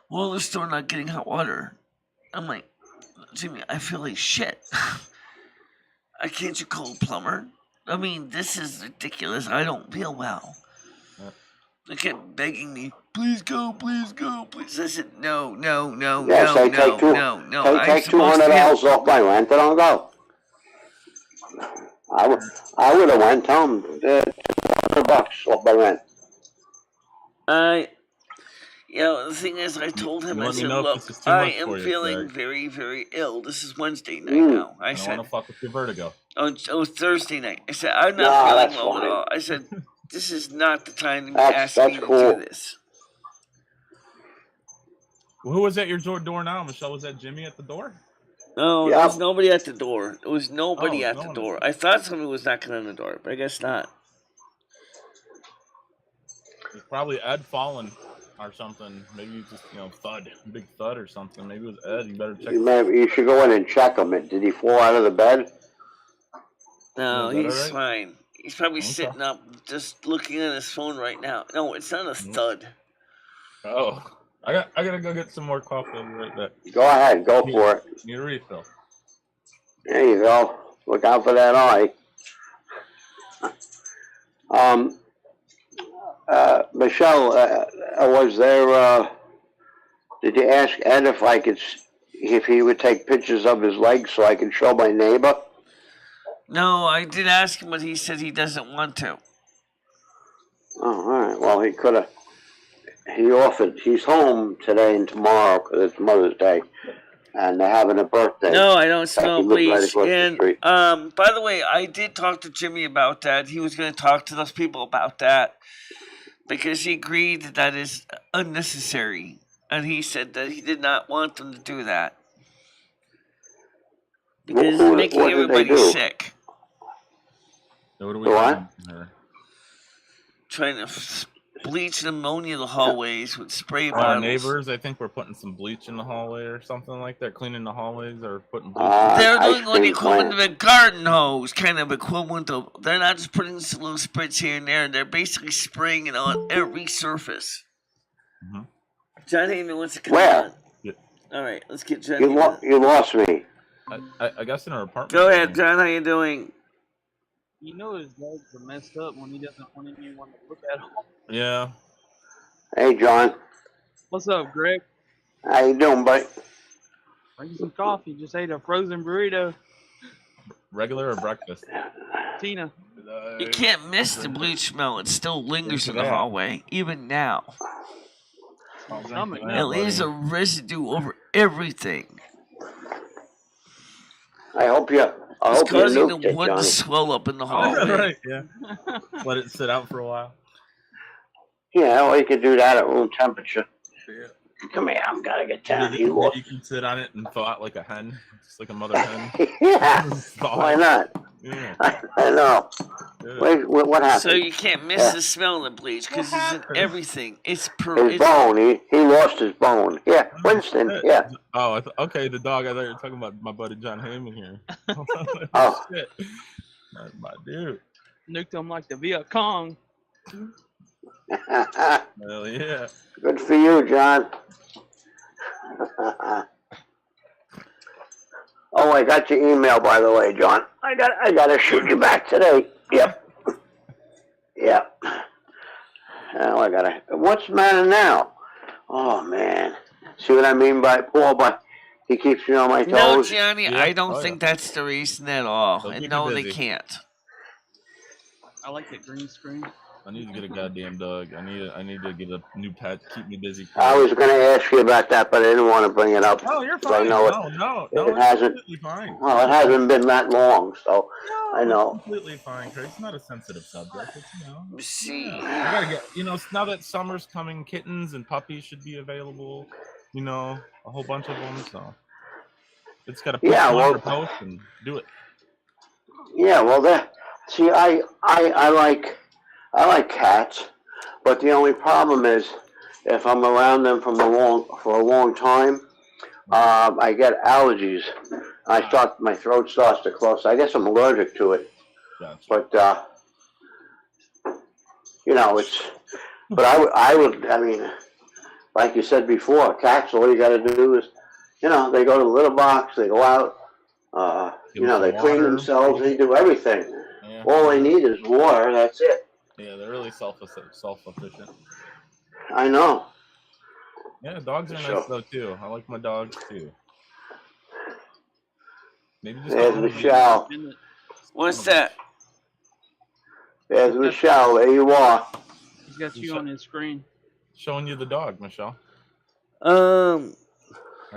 Well, they're still not getting hot water. I'm like, Jimmy, I feel like shit. I can't you call a plumber? I mean, this is ridiculous. I don't feel well. They kept begging me, please go, please go, please. I said, no, no, no, Yeah, no, say no, no, no. I'm take supposed to $200 be. off my rent and I'll go. I would have went. Tell them $200 off my rent. The thing is, I told him, You I let me said, know if look, this is too I much am for you, feeling Greg. very, very ill. This is Wednesday night now. I I don't said, want to fuck with your vertigo. oh, Thursday night. I said, I'm No, not feeling that's well at fine. all. I said, this is not the time to be That's asking me to do cool. this. Well, who was at your door now, Michelle? Was that Jimmy at the door? No, there Yep. was nobody at the door. There was nobody Oh, at no the one door. at I thought somebody was knocking on the door, but I guess not. It's probably Ed falling or something. Maybe just, thud. Big thud or something. Maybe it was Ed. You better check. You should go in and check him. Did he fall out of the bed? No, Yeah, is that he's all right? fine. He's probably Okay. sitting up, just looking at his phone right now. No, it's not a thud. Oh, I gotta go get some more coffee. I'll be right back. Go ahead. Go for it. Need a refill. There you go. Look out for that eye. Michelle, was there, did you ask Ed if he would take pictures of his legs so I could show my neighbor? No, I did ask him, but he said he doesn't want to. Oh, all right. Well, he could have. He offered. He's home today and tomorrow because it's Mother's Day, and they're having a birthday. No, I don't smell bleach. Right And by the way, I did talk to Jimmy about that. He was going to talk to those people about that because he agreed that is unnecessary, and he said that he did not want them to do that because it's making everybody sick. So what are we doing here? Trying to bleach and ammonia the hallways with spray Our bottles. neighbors, I think we're putting some bleach in the hallway or something like that, cleaning the hallways or putting bleach. They're doing what the equivalent of a garden hose, kind of equivalent of. They're not just putting some little spritz here and there. They're basically spraying it on every surface. Mm-hmm. John Heyman wants to come on. Yeah. All right, let's get John Heyman. You lost me. I guess in our apartment. Go ahead, John. How you doing? You know his legs are messed up when he doesn't want anyone to look at him. Yeah. Hey, John. What's up, Greg? How you doing, buddy? Bring some coffee. Just ate a frozen burrito. Regular or breakfast? Tina. You can't miss the bleach smell. It still lingers in the hallway, even now. It leaves a residue over everything. I hope you. It's causing the wood to swell up in the hallway. Right, yeah. Let it sit out for a while. Yeah, well, you could do that at room temperature. Yeah. Come here, I'm gotta get down. You can sit on it and thaw out like a hen, just like a mother hen. Yeah, why not? Yeah. I know. Yeah. Wait, what happened? So you can't miss the smell of the bleach because it's in everything. It's his bone. He lost his bone. Yeah, Winston. Yeah. Oh, okay. The dog. I thought you were talking about my buddy John Heyman here. Oh, shit. That's my dude. Nuked him like the Viet Cong. Hell yeah. Good for you, John. Oh, I got your email, by the way, John. I gotta shoot you back today. Yep. Yep. Now I gotta. What's the matter now? Oh man. See what I mean by Paul? But he keeps me on my toes. No, Johnny, I don't think that's the reason at all. They'll And keep no, you they busy. can't. I like that green screen. I need to get a goddamn dog. I need to get a new pet. Keep me busy. I was going to ask you about that, but I didn't want to bring it up. Oh, you're 'cause I fine. know No, it hasn't. completely fine. Well, it hasn't been that long, so I know. It's completely fine, Craig. It's not a sensitive subject. It's, See, I gotta get. Now that summer's coming, kittens and puppies should be available. you know, a whole bunch of them. So it's got to push Yeah, them under well, post and do it. yeah, well, see, I like cats, but the only problem is if I'm around them for a long time, I get allergies. My throat starts to close. I guess I'm allergic to it. Gotcha. But you know, but I mean, like you said before, cats, all you got to do is, you know, they go to the litter box, they go out, Give you them know, some they clean water. themselves, they do everything. Yeah. All they need is water, that's it. Yeah, they're really self-efficient. I know. Yeah, dogs are nice So, though too. I like my dogs too. Maybe just there's don't Michelle. What's that? There's Michelle, there you are. He's got you on his screen. Showing you the dog, Michelle.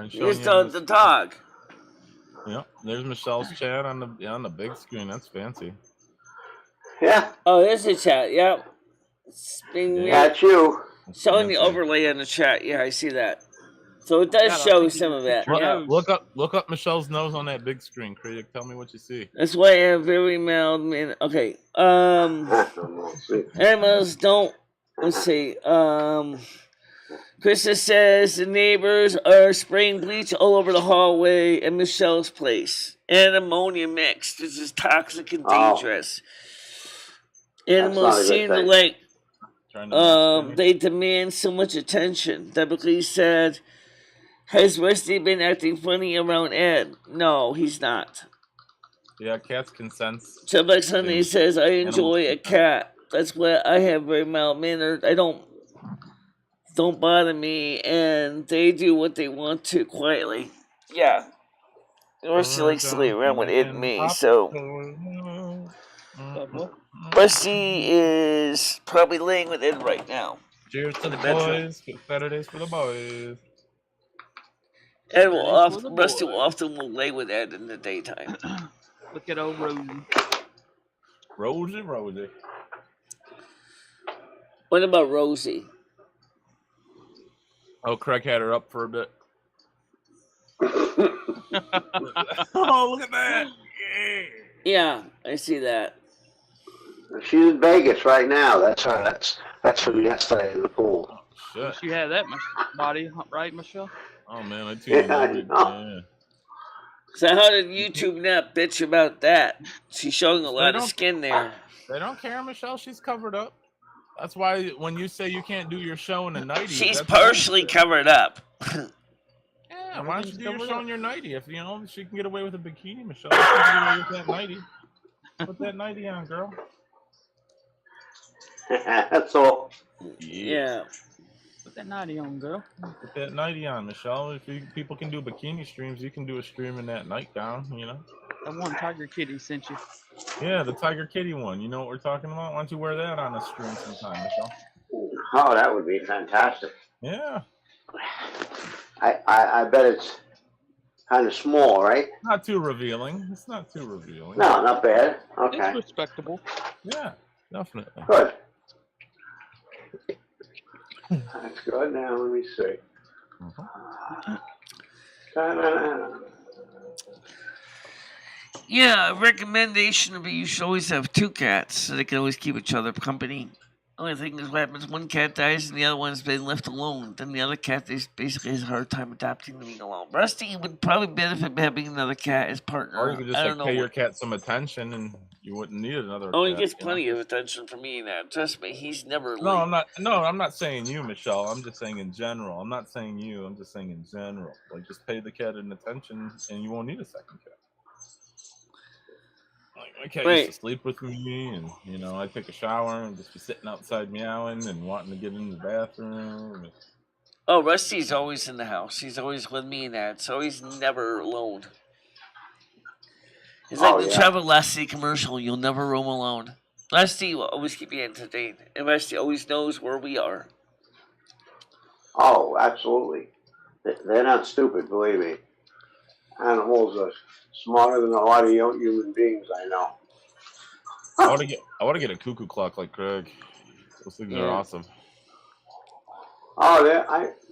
Just the dog. Yep, there's Michelle's chat on the big screen. That's fancy. Yeah. Oh, there's the chat. Yep. That's you. Showing the overlay on the chat. Yeah, I see that. So it does show some of it. Yeah. Look up Michelle's nose on that big screen, Craig. Tell me what you see. That's why I have very mild man. Okay. Animals don't. Let's see. Krista says the neighbors are spraying bleach all over the hallway at Michelle's place. And ammonia mixed. This is toxic and dangerous. Animals seem to like. They demand so much attention. Debbie said, "Has Rusty been acting funny around Ed?" No, he's not. Yeah, cats can sense. Chubbuck Sunday says, "I enjoy a cat. That's what I have very mild mannered. I don't bother me, and they do what they want to quietly." Yeah. Rusty likes to lay around with Ed and me, so Rusty is probably laying with Ed right now. Cheers to the boys. Good Saturdays for the boys. Rusty will often lay with Ed in the daytime. Look at old Rosie. Rosie. What about Rosie? Oh, Craig had her up for a bit. Oh, look at that! Yeah, I see that. She's in Vegas right now. That's her. That's from yesterday in the pool. Oh, shit. You had that body, right, Michelle? Oh man, I tuned in. Yeah. So how did YouTube not bitch about that? She's showing a lot of skin there. They don't care, Michelle. She's covered up. That's why when you say you can't do your show in a nightie, she's partially covered up. Yeah, why don't you do your show in your nightie? If you know she can get away with a bikini, Michelle, she can get away with that nightie. Put that nightie on, girl. That's all. Yeah. Put that nightie on, girl. Put that nightie on, Michelle. If people can do bikini streams, you can do a stream in that nightgown, you know? That one Tiger Kitty sent you. Yeah, the Tiger Kitty one. You know what we're talking about? Why don't you wear that on a stream sometime, Michelle? Oh, that would be fantastic. Yeah. I bet it's kind of small, right? Not too revealing. It's not too revealing. No, not bad. Okay. It's respectable. Yeah, definitely. Good. That's good. Now let me see. Yeah, a recommendation would be you should always have two cats so they can always keep each other company. Only thing is what happens, one cat dies and the other one's been left alone. Then the other cat basically has a hard time adapting to being alone. Rusty would probably benefit by having another cat as partner. Or you could just pay your cat some attention and you wouldn't need another Oh, cat, he gets plenty of attention from me now. Trust me, he's never No, I'm not saying you, Michelle. I'm just saying in general. I'm not saying you, I'm just saying in general. Like just pay the cat an attention and you won't need a second cat. Like my cat used to sleep with me, and you know I'd take a shower and just be sitting outside meowing and wanting to get in the bathroom. Oh, Rusty's always in the house. He's always with me and that, so he's never alone. It's like the Trevor Lassie commercial. You'll never roam alone. Rusty will always keep you entertained, and Rusty always knows where we are. Oh, absolutely. They're not stupid, believe me. Animals are smarter than a lot of young human beings I know. I want to get a cuckoo clock like Craig. Those things are awesome. Oh,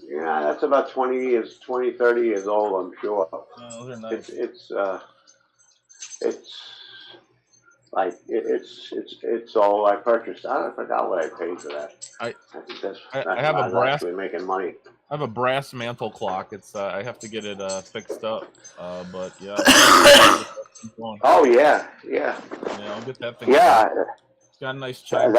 yeah, that's about 30 years old, I'm sure. Oh, those are nice. It's like it's all I purchased. I forgot what I paid for that. I think that's I have I a was brass. actually making money. I have a brass mantle clock. It's I have to get it fixed up. But yeah. Oh yeah. Yeah, I'll get that thing. Yeah. It's got a nice chime.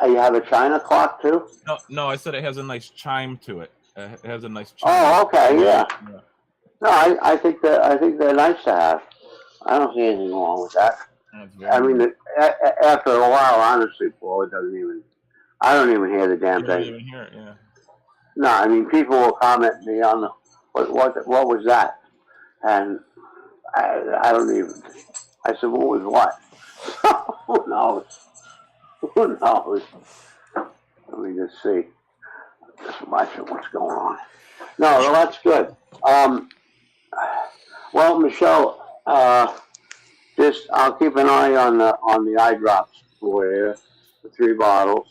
You have a China clock too? No, I said it has a nice chime to it. It has a nice chime. Oh, okay, yeah. No, I think they're nice to have. I don't see anything wrong with that. I mean, after a while, honestly, Paul, it doesn't even. I don't even hear the damn thing. You don't even hear it, yeah. No, I mean, people will comment me on the what was that, and I don't even. I said, what was what? Who knows? Who knows? Let me just see. Just watching what's going on. No, that's good. Well, Michelle, just I'll keep an eye on the eye drops for you, the 3 bottles,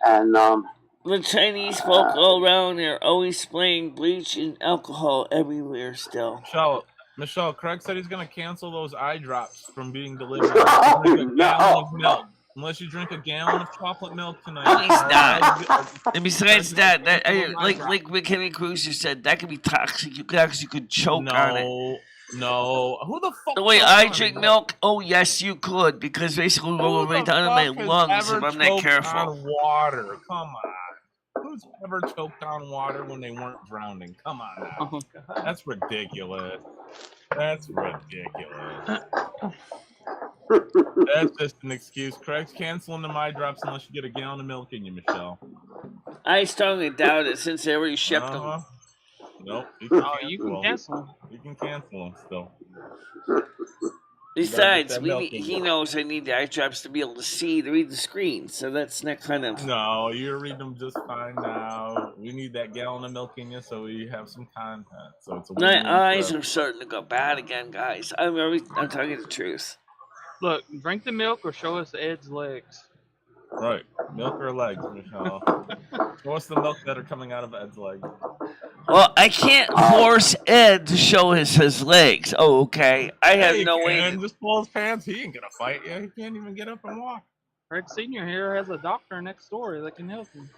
and the Chinese folk all around are always spraying bleach and alcohol everywhere. Still, Michelle, Craig said he's going to cancel those eye drops from being delivered. Unless you drink a gallon of chocolate milk tonight. No, he's not. And besides that like McKinney Cruiser said, that could be toxic. You could choke on it. No. Who the fuck? The way I drink milk, oh yes, you could, because basically roll right down in my lungs if I'm not careful. On water, come on. Who's ever choked on water when they weren't drowning? Come on now. Oh, that's ridiculous. That's ridiculous. That's just an excuse. Craig's canceling the eye drops unless you get a gallon of milk in you, Michelle. I strongly doubt it since they already shipped them. Nope. You can cancel them. You can cancel them still. Besides, he knows I need the eye drops to be able to read the screen, so that's not kind of... No, you're reading them just fine now. We need that gallon of milk in you so we have some content. So it's my eyes are starting to go bad again, guys. I'm telling you the truth. Look, drink the milk or show us Ed's legs. Right. Milk or legs, Michelle. What's the milk that are coming out of Ed's legs? Well, I can't force Ed to show his legs. Oh, okay. I have no way. Just pull his pants. He ain't gonna fight you. He can't even get up and walk. Craig Senior here has a doctor next door that can help him.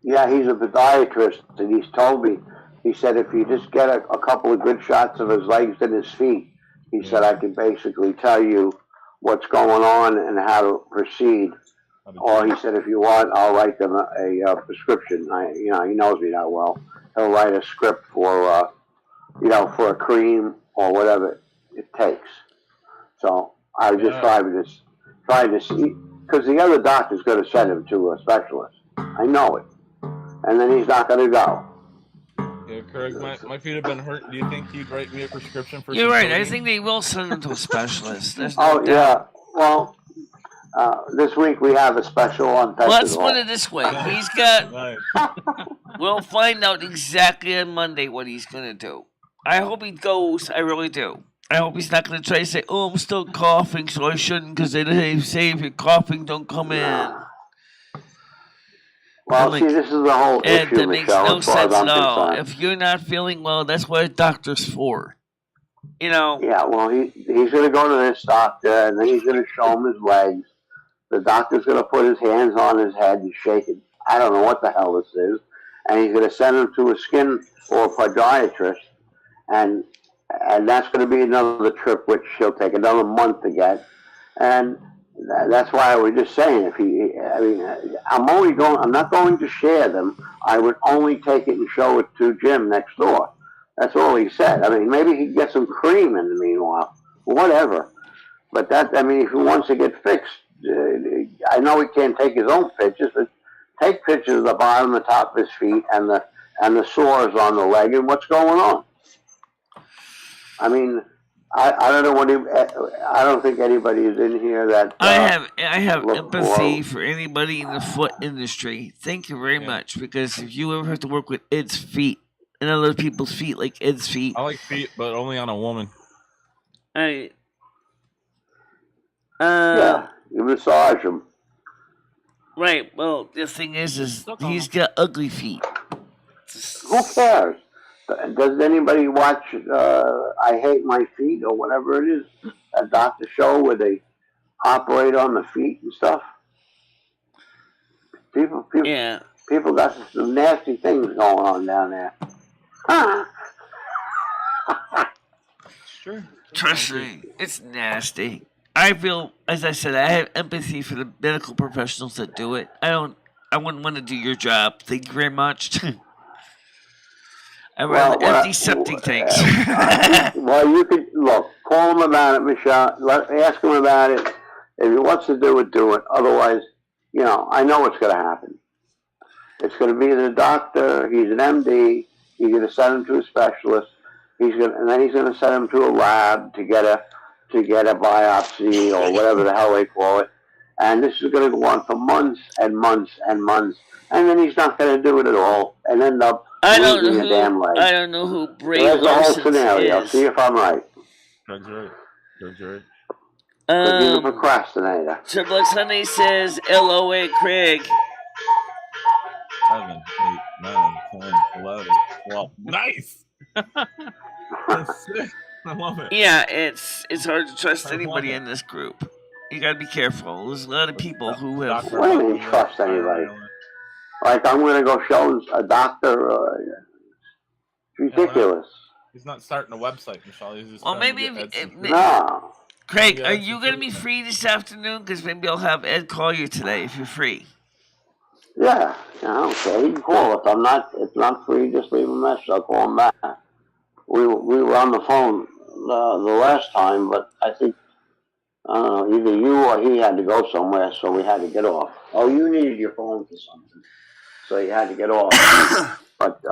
Yeah, he's a podiatrist, and he's told me. He said if you just get a couple of good shots of his legs and his feet, he said I can basically tell you what's going on and how to proceed. Or he said, if you want, I'll write them a prescription. He knows me that well. He'll write a script for, for a cream or whatever it takes. So I was just trying to see, because the other doctor's going to send him to a specialist. I know it. And then he's not going to go. Yeah, Craig, my feet have been hurt. Do you think he'd write me a prescription for? You're right. I think they will send him to a specialist. Yeah. Well, this week we have a special on Pepsi. Let's put it this way. He's got... We'll find out exactly on Monday what he's going to do. I hope he goes. I really do. I hope he's not going to try to say, oh, I'm still coughing, so I shouldn't, because they say if you're coughing, don't come in. Well, see, this is the whole issue, that makes no sense at all. If you're not feeling well, that's what a doctor's for. Yeah, well, he's going to go to this doctor, and then he's going to show him his legs. The doctor's going to put his hands on his head and shake it. I don't know what the hell this is. And he's going to send him to a skin or a podiatrist. And that's going to be another trip, which he'll take another month to get. And that's why I was just saying, I'm not going to share them. I would only take it and show it to Jim next door. That's all he said. I mean, maybe he'd get some cream in the meanwhile, whatever. But if he wants to get fixed, I know he can't take his own pictures, but take pictures of the bottom, the top of his feet, and the sores on the leg and what's going on. I mean, I don't know I don't think anybody is in here that. I have empathy for anybody in the foot industry. Thank you very much, because if you ever have to work with Ed's feet and other people's feet like Ed's feet, I like feet, but only on a woman. Yeah, you massage them. Right. Well, the thing is he's got ugly feet. Who cares? Does anybody watch I Hate My Feet or whatever it is? A doctor show where they operate on the feet and stuff? People Yeah. people got some nasty things going on down there. Sure. Trust me, it's nasty. I feel, as I said, I have empathy for the medical professionals that do it. I wouldn't want to do your job. Thank you very much. I'd rather empty septic tanks. Well, you could look, call him about it, Michelle. Ask him about it. If he wants to do it, do it. Otherwise, I know what's going to happen. It's going to be the doctor. He's an MD. He's going to send him to a specialist. And then he's going to send him to a lab to get a biopsy or whatever the hell they call it. And this is going to go on for months and months and months. And then he's not going to do it at all and end up losing a damn leg. I don't know who Bray There's the whole Larson scenario. is. See if I'm right. That's right. That's right. Because he's a procrastinator. Triple X Sunday says LOA Craig. 7, 8, 9, 10, 11, 12. Nice. That's sick. I love it. Yeah, it's hard to trust anybody in this group. You gotta be careful. There's a lot of people who have. What do you mean trust anybody? Like I'm going to go show a doctor. It's ridiculous. He's not starting a website, Michelle. He's just maybe no. Craig, are you going to be free this afternoon? Because maybe I'll have Ed call you today if you're free. Yeah, okay. You can call if I'm not free. Just leave a message. I'll call him back. We were on the phone the last time, but I think I don't know, either you or he had to go somewhere, so we had to get off. Oh, you needed your phone for something, so you had to get off. But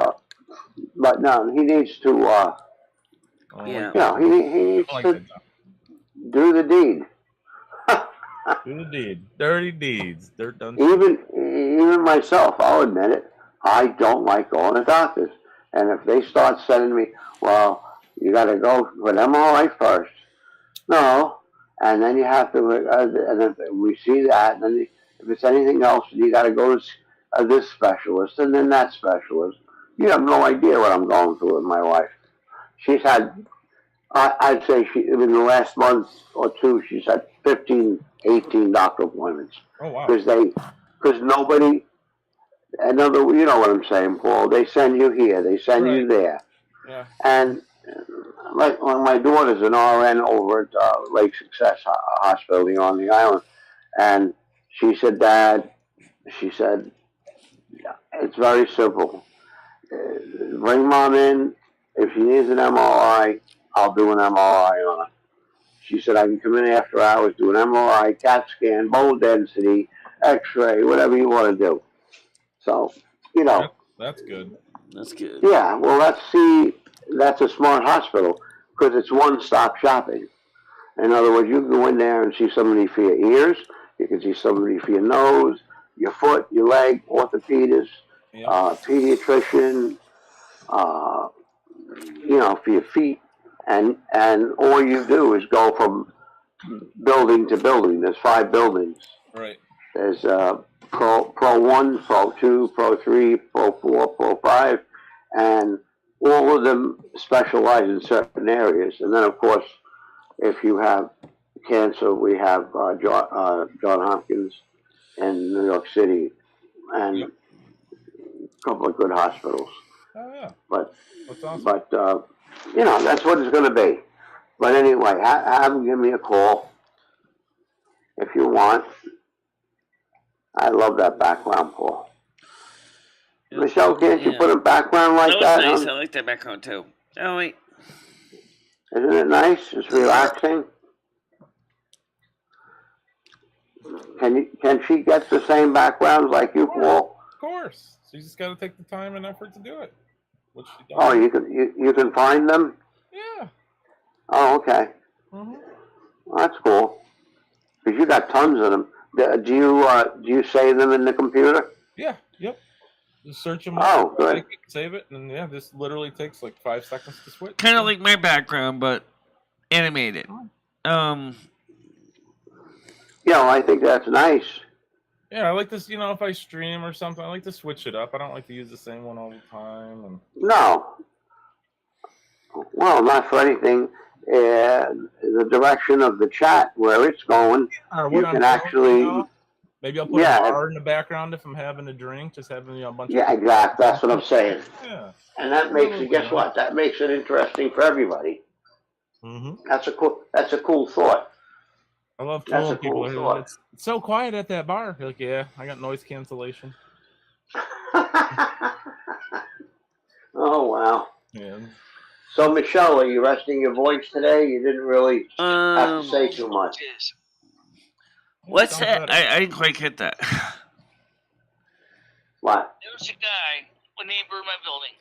no, he needs to. He needs to do the deed. Do the deed. Dirty deeds. They're done. Even myself, I'll admit it. I don't like going to doctors. And if they start sending me, well, you got to go for an MRI first. No. And then you have to, and then we see that. And then if it's anything else, you got to go to this specialist and then that specialist. You have no idea what I'm going through with my wife. She's had, I'd say in the last month or two, she's had 15, 18 doctor appointments. Oh, wow. Because nobody, you know what I'm saying, Paul. They send you here, they send you there. Yeah. And like when my daughter's an RN over at Lake Success Hospital here on the island, and she said, Dad, she said, it's very simple. Bring Mom in. If she needs an MRI, I'll do an MRI on her. She said, I can come in after hours, do an MRI, CAT scan, bone density, X-ray, whatever you want to do. So, That's good. That's good. Yeah, well, that's a smart hospital because it's one-stop shopping. In other words, you can go in there and see somebody for your ears. You can see somebody for your nose, your foot, your leg, orthopedist, pediatrician, for your feet. And all you do is go from building to building. There's 5 buildings. Right. There's Pro 1, Pro 2, Pro 3, Pro 4, Pro 5, and all of them specialize in certain areas. And then, of course, if you have cancer, we have John Hopkins in New York City and a couple of good hospitals. Oh, yeah. But, that's awesome. But that's what it's going to be. But anyway, have them give me a call if you want. I love that background, Paul. Yeah. Michelle, can't you put a background like that? That was nice. I like that background too. Oh, wait. Isn't it nice? It's relaxing. Can she get the same backgrounds like you, Paul? Of course. She's just got to take the time and effort to do it. Which she does. Oh, you can find them? Yeah. Oh, okay. Mm-hmm. Well, that's cool. Because you got tons of them. Do you save them in the computer? Yeah. Yep. Just search them. Oh, good. Save it, and this literally takes like 5 seconds to switch. Kind of like my background, but animated. I think that's nice. Yeah, I like this. You know, if I stream or something, I like to switch it up. I don't like to use the same one all the time. And No. Well, not for anything. The direction of the chat, where it's going, you can actually. Maybe I'll put a bar in the background if I'm having a drink, just having a bunch of. Yeah, exactly. That's what I'm saying. Yeah. And that makes it. Guess what? That makes it interesting for everybody. Mm-hmm. That's a cool thought. I love fooling people. Cool it's so quiet at that bar. You're like, yeah, I got noise cancellation. Oh wow. Yeah. So Michelle, are you resting your voice today? You didn't really have to say too much. What's that? I didn't quite get that. What? There's a guy, a neighbor in my building.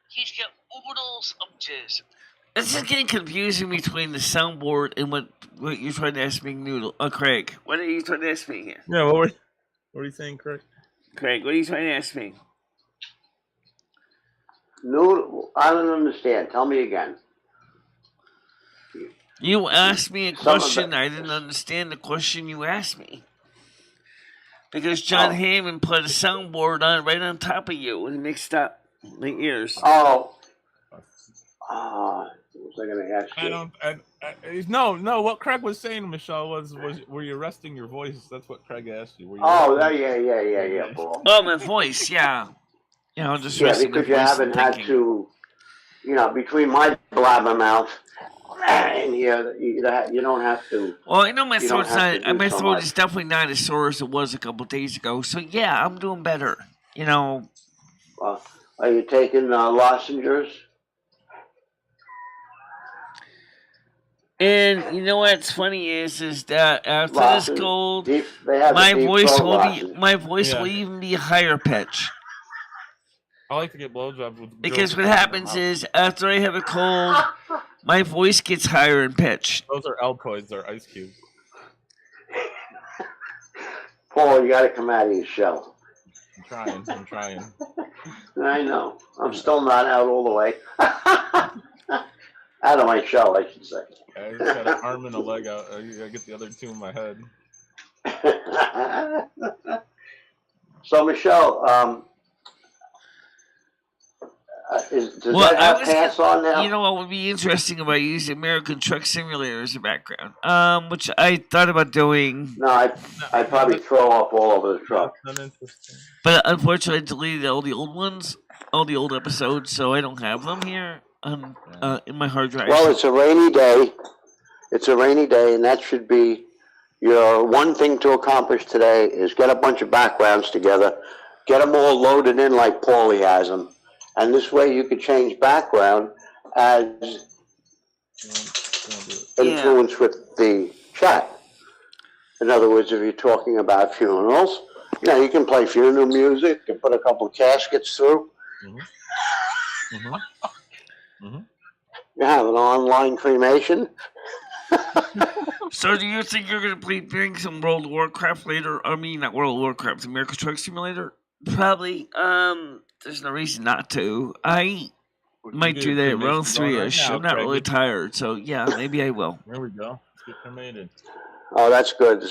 He's got oodles of jizz. This is getting confusing between the soundboard and what you're trying to ask me, Craig. What are you trying to ask me here? Yeah, what are you saying, Craig? Craig, what are you trying to ask me? Noodle, I don't understand. Tell me again. You asked me a question. I didn't understand the question you asked me. Because John Hammond put a soundboard on right on top of you and mixed up the ears. Oh. What was I going to ask you? No. What Craig was saying, Michelle, was were you resting your voice? That's what Craig asked you. Yeah, Paul. Oh, my voice, yeah. Yeah, I'll just because you haven't had to, between my blabbermouth and here, you don't have to. Well, I know my throat is definitely not as sore as it was a couple of days ago. So yeah, I'm doing better. Are you taking lozenges? And you know what's funny is that after this cold, my voice will even be higher pitch. I like to get blowjobs with. Because what happens is after I have a cold, my voice gets higher in pitch. Those are Altoids, they're ice cubes. Paul, you got to come out of your shell. I'm trying. I know. I'm still not out all the way. Out of my shell, I should say. I just got an arm and a leg out. I gotta get the other two in my head. So, Michelle, does that have pass on now? You know what would be interesting about using American Truck Simulator as a background, which I thought about doing. No, I'd probably throw up all over the truck. But unfortunately, I deleted all the old ones, all the old episodes, so I don't have them here in my hard drive. Well, it's a rainy day. And that should be your one thing to accomplish today is get a bunch of backgrounds together, get them all loaded in like Paulie has them. And this way you could change background as influence with the chat. In other words, if you're talking about funerals, you can play funeral music and put a couple of caskets through. You have an online cremation. So do you think you're going to be doing some World of Warcraft later? I mean, not World of Warcraft, American Truck Simulator? Probably. There's no reason not to. I might do that around 3-ish. I'm not really tired, so yeah, maybe I will. There we go. Let's get cremated. Oh, that's good.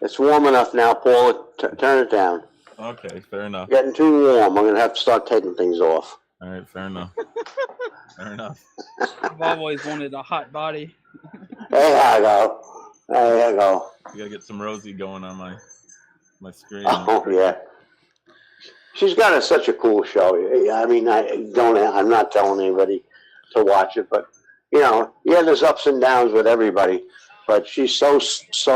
It's warm enough now, Paul. Turn it down. Okay, fair enough. Getting too warm. I'm going to have to start taking things off. All right, fair enough. I've always wanted a hot body. There you go. You gotta get some Rosie going on my screen. Oh yeah. She's got such a cool show. I mean, I'm not telling anybody to watch it, but there's ups and downs with everybody. But she's so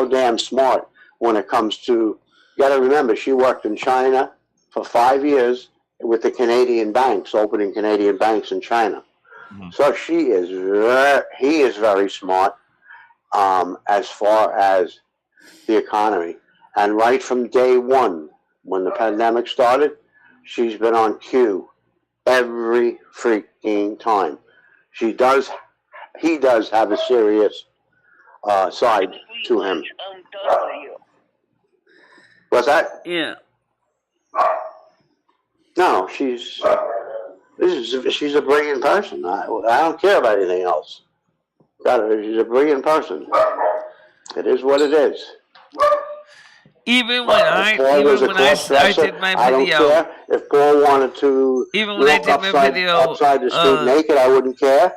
damn smart when it comes to. You got to remember, she worked in China for 5 years with the Canadian banks, opening Canadian banks in China. Mm-hmm. So he is very smart as far as the economy. And right from day one, when the pandemic started, she's been on cue every freaking time. He does have a serious side to him. What's that? Yeah. No, she's a brilliant person. I don't care about anything else. She's a brilliant person. It is what it is. Even when If Paul was a I cross-dresser, did my I don't video, care. If Paul wanted to even when I walk did my video, upside the street naked, I wouldn't care.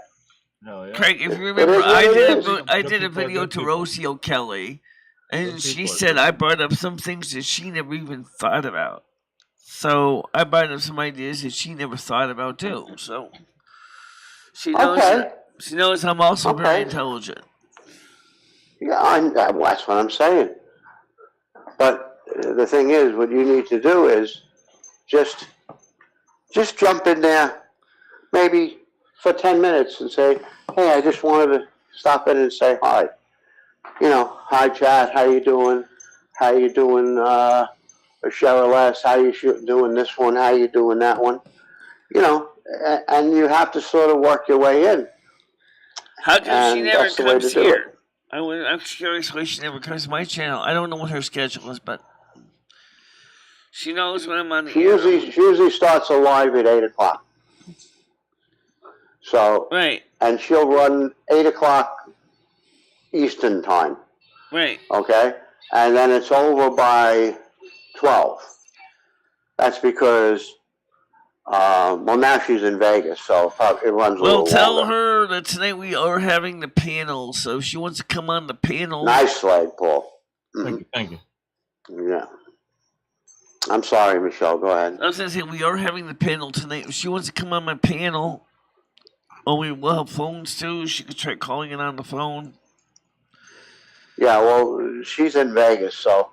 Hell yeah. Craig, if you It remember, is what it is. I Good did a people are video good to people. Rosie O'Kelly, and Good she people are said good I brought up some things that she never even thought about. So I brought up some ideas that she never thought about too. So she knows Okay. she knows I'm also very Okay. intelligent. Yeah, that's what I'm saying. But the thing is, what you need to do is just jump in there, maybe for 10 minutes and say, hey, I just wanted to stop in and say hi. You know, hi, Chad, how you doing? How you doing, Cheryl S., how you doing this one? How you doing that one? You know, and you have to sort of work your way in. How come she And never that's the way to comes do here? it. I'm curious why she never comes to my channel. I don't know what her schedule is, but she knows when I'm on the She air. usually starts a live at 8 o'clock. So, Right, and she'll run 8 o'clock Eastern time, right. okay? And then it's over by 12. That's because, well, now she's in Vegas, so it runs a Well, little tell longer. her that tonight we are having the panel, so if she wants to come on the panel. Nice leg, Paul. Thank you. Yeah. I'm sorry, Michelle. Go ahead. I was going to say, we are having the panel tonight. If she wants to come on my panel, we will have phones too. She could try calling it on the phone. Yeah, well, she's in Vegas, so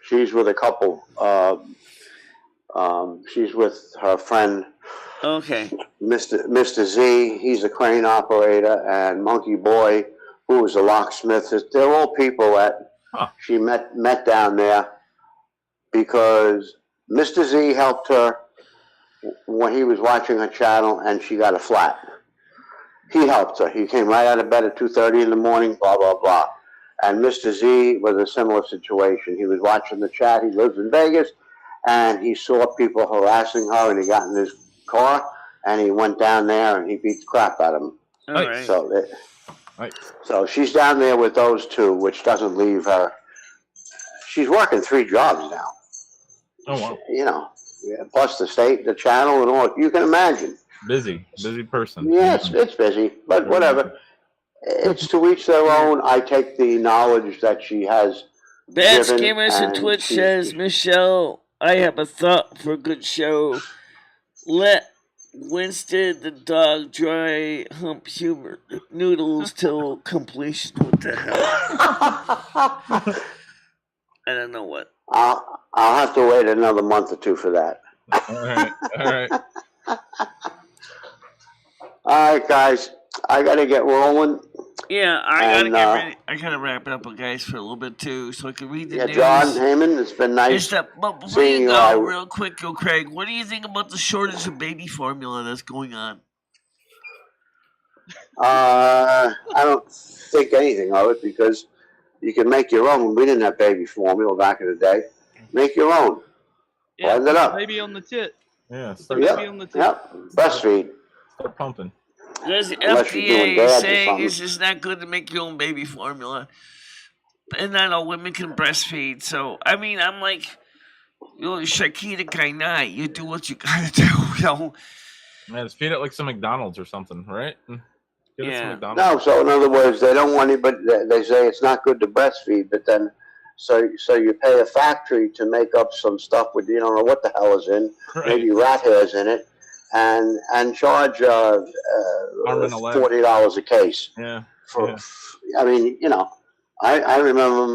she's with a couple. She's with her friend, Okay. Mr. Z. He's a crane operator, and Monkey Boy, who was a locksmith. They're all people that she met down there because Mr. Z helped her when he was watching her channel, and she got a flat. He helped her. He came right out of bed at 2:30 in the morning, blah, blah, blah. And Mr. Z was a similar situation. He was watching the chat. He lives in Vegas, and he saw people harassing her, and he got in his car, and he went down there, and he beat the crap out of them. All right. So she's down there with those two, which doesn't leave her. She's working 3 jobs now. Oh, wow. You know, plus the state, the channel, and all. You can imagine. Busy person. Yeah, it's busy, but whatever. It's to each their own. I take the knowledge that she has. Bad Scammers on Twitch says, Michelle, I have a thought for a good show. Let Winston the dog dry hump humor noodles till completion. What the hell? I don't know what. I'll have to wait another month or 2 for that. All right. All right, guys. I gotta get rolling. Yeah, I gotta I gotta wrap it up, guys, for a little bit too, so I can read the news. John Heyman, it's been nice. But before you go, real quick, Craig, what do you think about the shortage of baby formula that's going on? I don't think anything of it because you can make your own. We didn't have baby formula back in the day. Make your own. Yeah, blend it up. baby on the tit. Yeah, baby on the tit. Yep. Breastfeed. Start pumping. Because the Unless you're doing FDA dabs is or saying something. it's just not good to make your own baby formula. And not all women can breastfeed. So, I mean, I'm like, Shakira Kainai, you do what you gotta do, Man, just feed it like some McDonald's or something, right? Give it some McDonald's. No, so in other words, they don't want anybody. They say it's not good to breastfeed, but then so you pay a factory to make up some stuff with you don't know what the hell is in, maybe rat hairs in it, and charge $40 a case. Yeah. I mean, I remember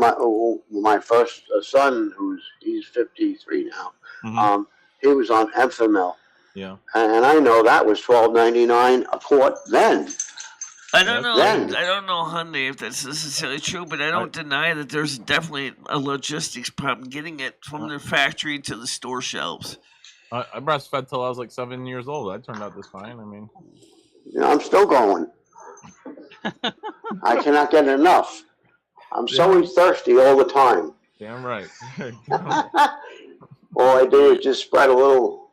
my first son, he's 53 now. Mm-hmm. He was on Enfamil. Yeah. And I know that was $12.99 a quart then. I don't know, Hyundai, if that's necessarily true, but I don't deny that there's definitely a logistics problem getting it from their factory to the store shelves. I breastfed till I was like 7 years old. I turned out just fine. I mean, I'm still going. I cannot get enough. I'm so thirsty all the time. Damn right. All I do is just spread a little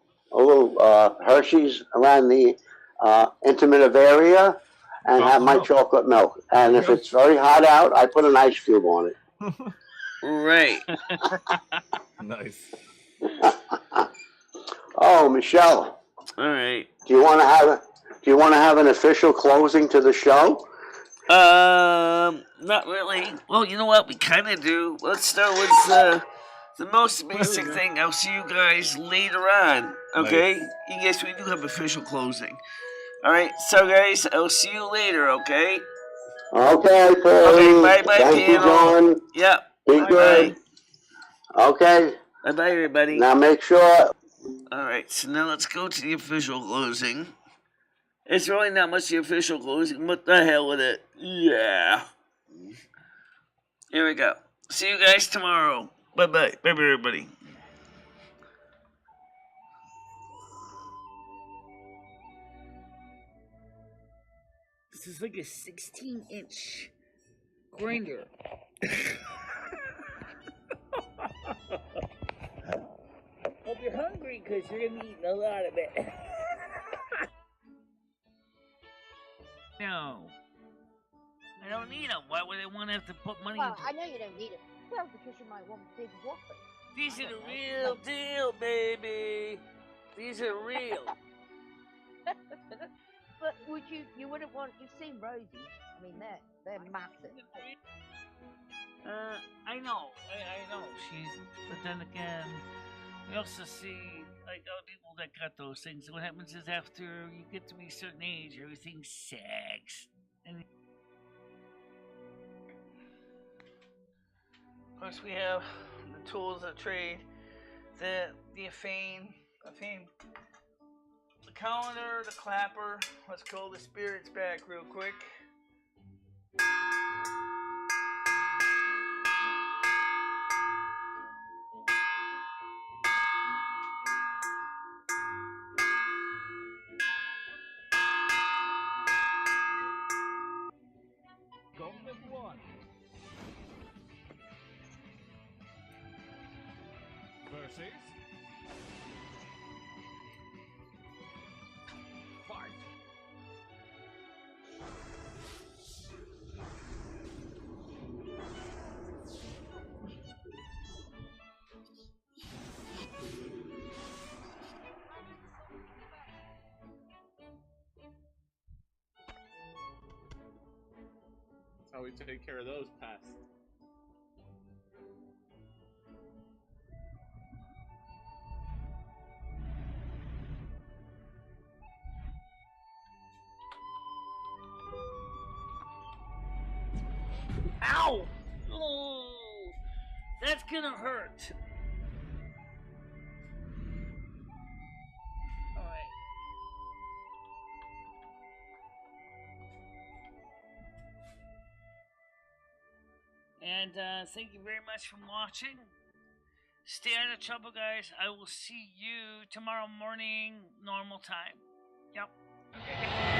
Hershey's around the intimate area and have my chocolate milk. And if it's very hot out, I put an ice cube on it. Right. Nice. Oh, Michelle, All right. do you want to have an official closing to the show? Not really. Well, you know what? We kind of do. Let's start with the most basic thing. I'll see you guys later on. Okay? Yes, we do have official closing. All right. So, guys, I'll see you later. Okay? Okay, Paul. Okay. Bye, bye, Thank you, panel. John. Yep. Be Bye. good. Okay. Bye, bye, everybody. Now make sure. All right. So now let's go to the official closing. It's really not much the official closing. What the hell with it? Yeah. Here we go. See you guys tomorrow. Bye-bye. Bye-bye, everybody. This is like a 16-inch grinder. Hope you're hungry because you're going to be eating a lot of it. No. I don't need them. Why would I want to have to put money Well, into I know you don't need it. Well, because you might want big whoppers. These are the real deal, baby. These are real. But you wouldn't want, you've seen Rosie. I mean, they're massive. I know. I know. But then again, we also see, like, other people that got those things. What happens is after you get to be a certain age, everything sags. And of course, we have the tools of trade, the Afane, the calendar, the clapper. Let's call the spirits back real quick. Golden one. Versus. Fight. That's how we take care of those pests. Ow! Oh, that's gonna hurt. Alright. And thank you very much for watching. Stay out of trouble, guys. I will see you tomorrow morning, normal time. Yep. Okay.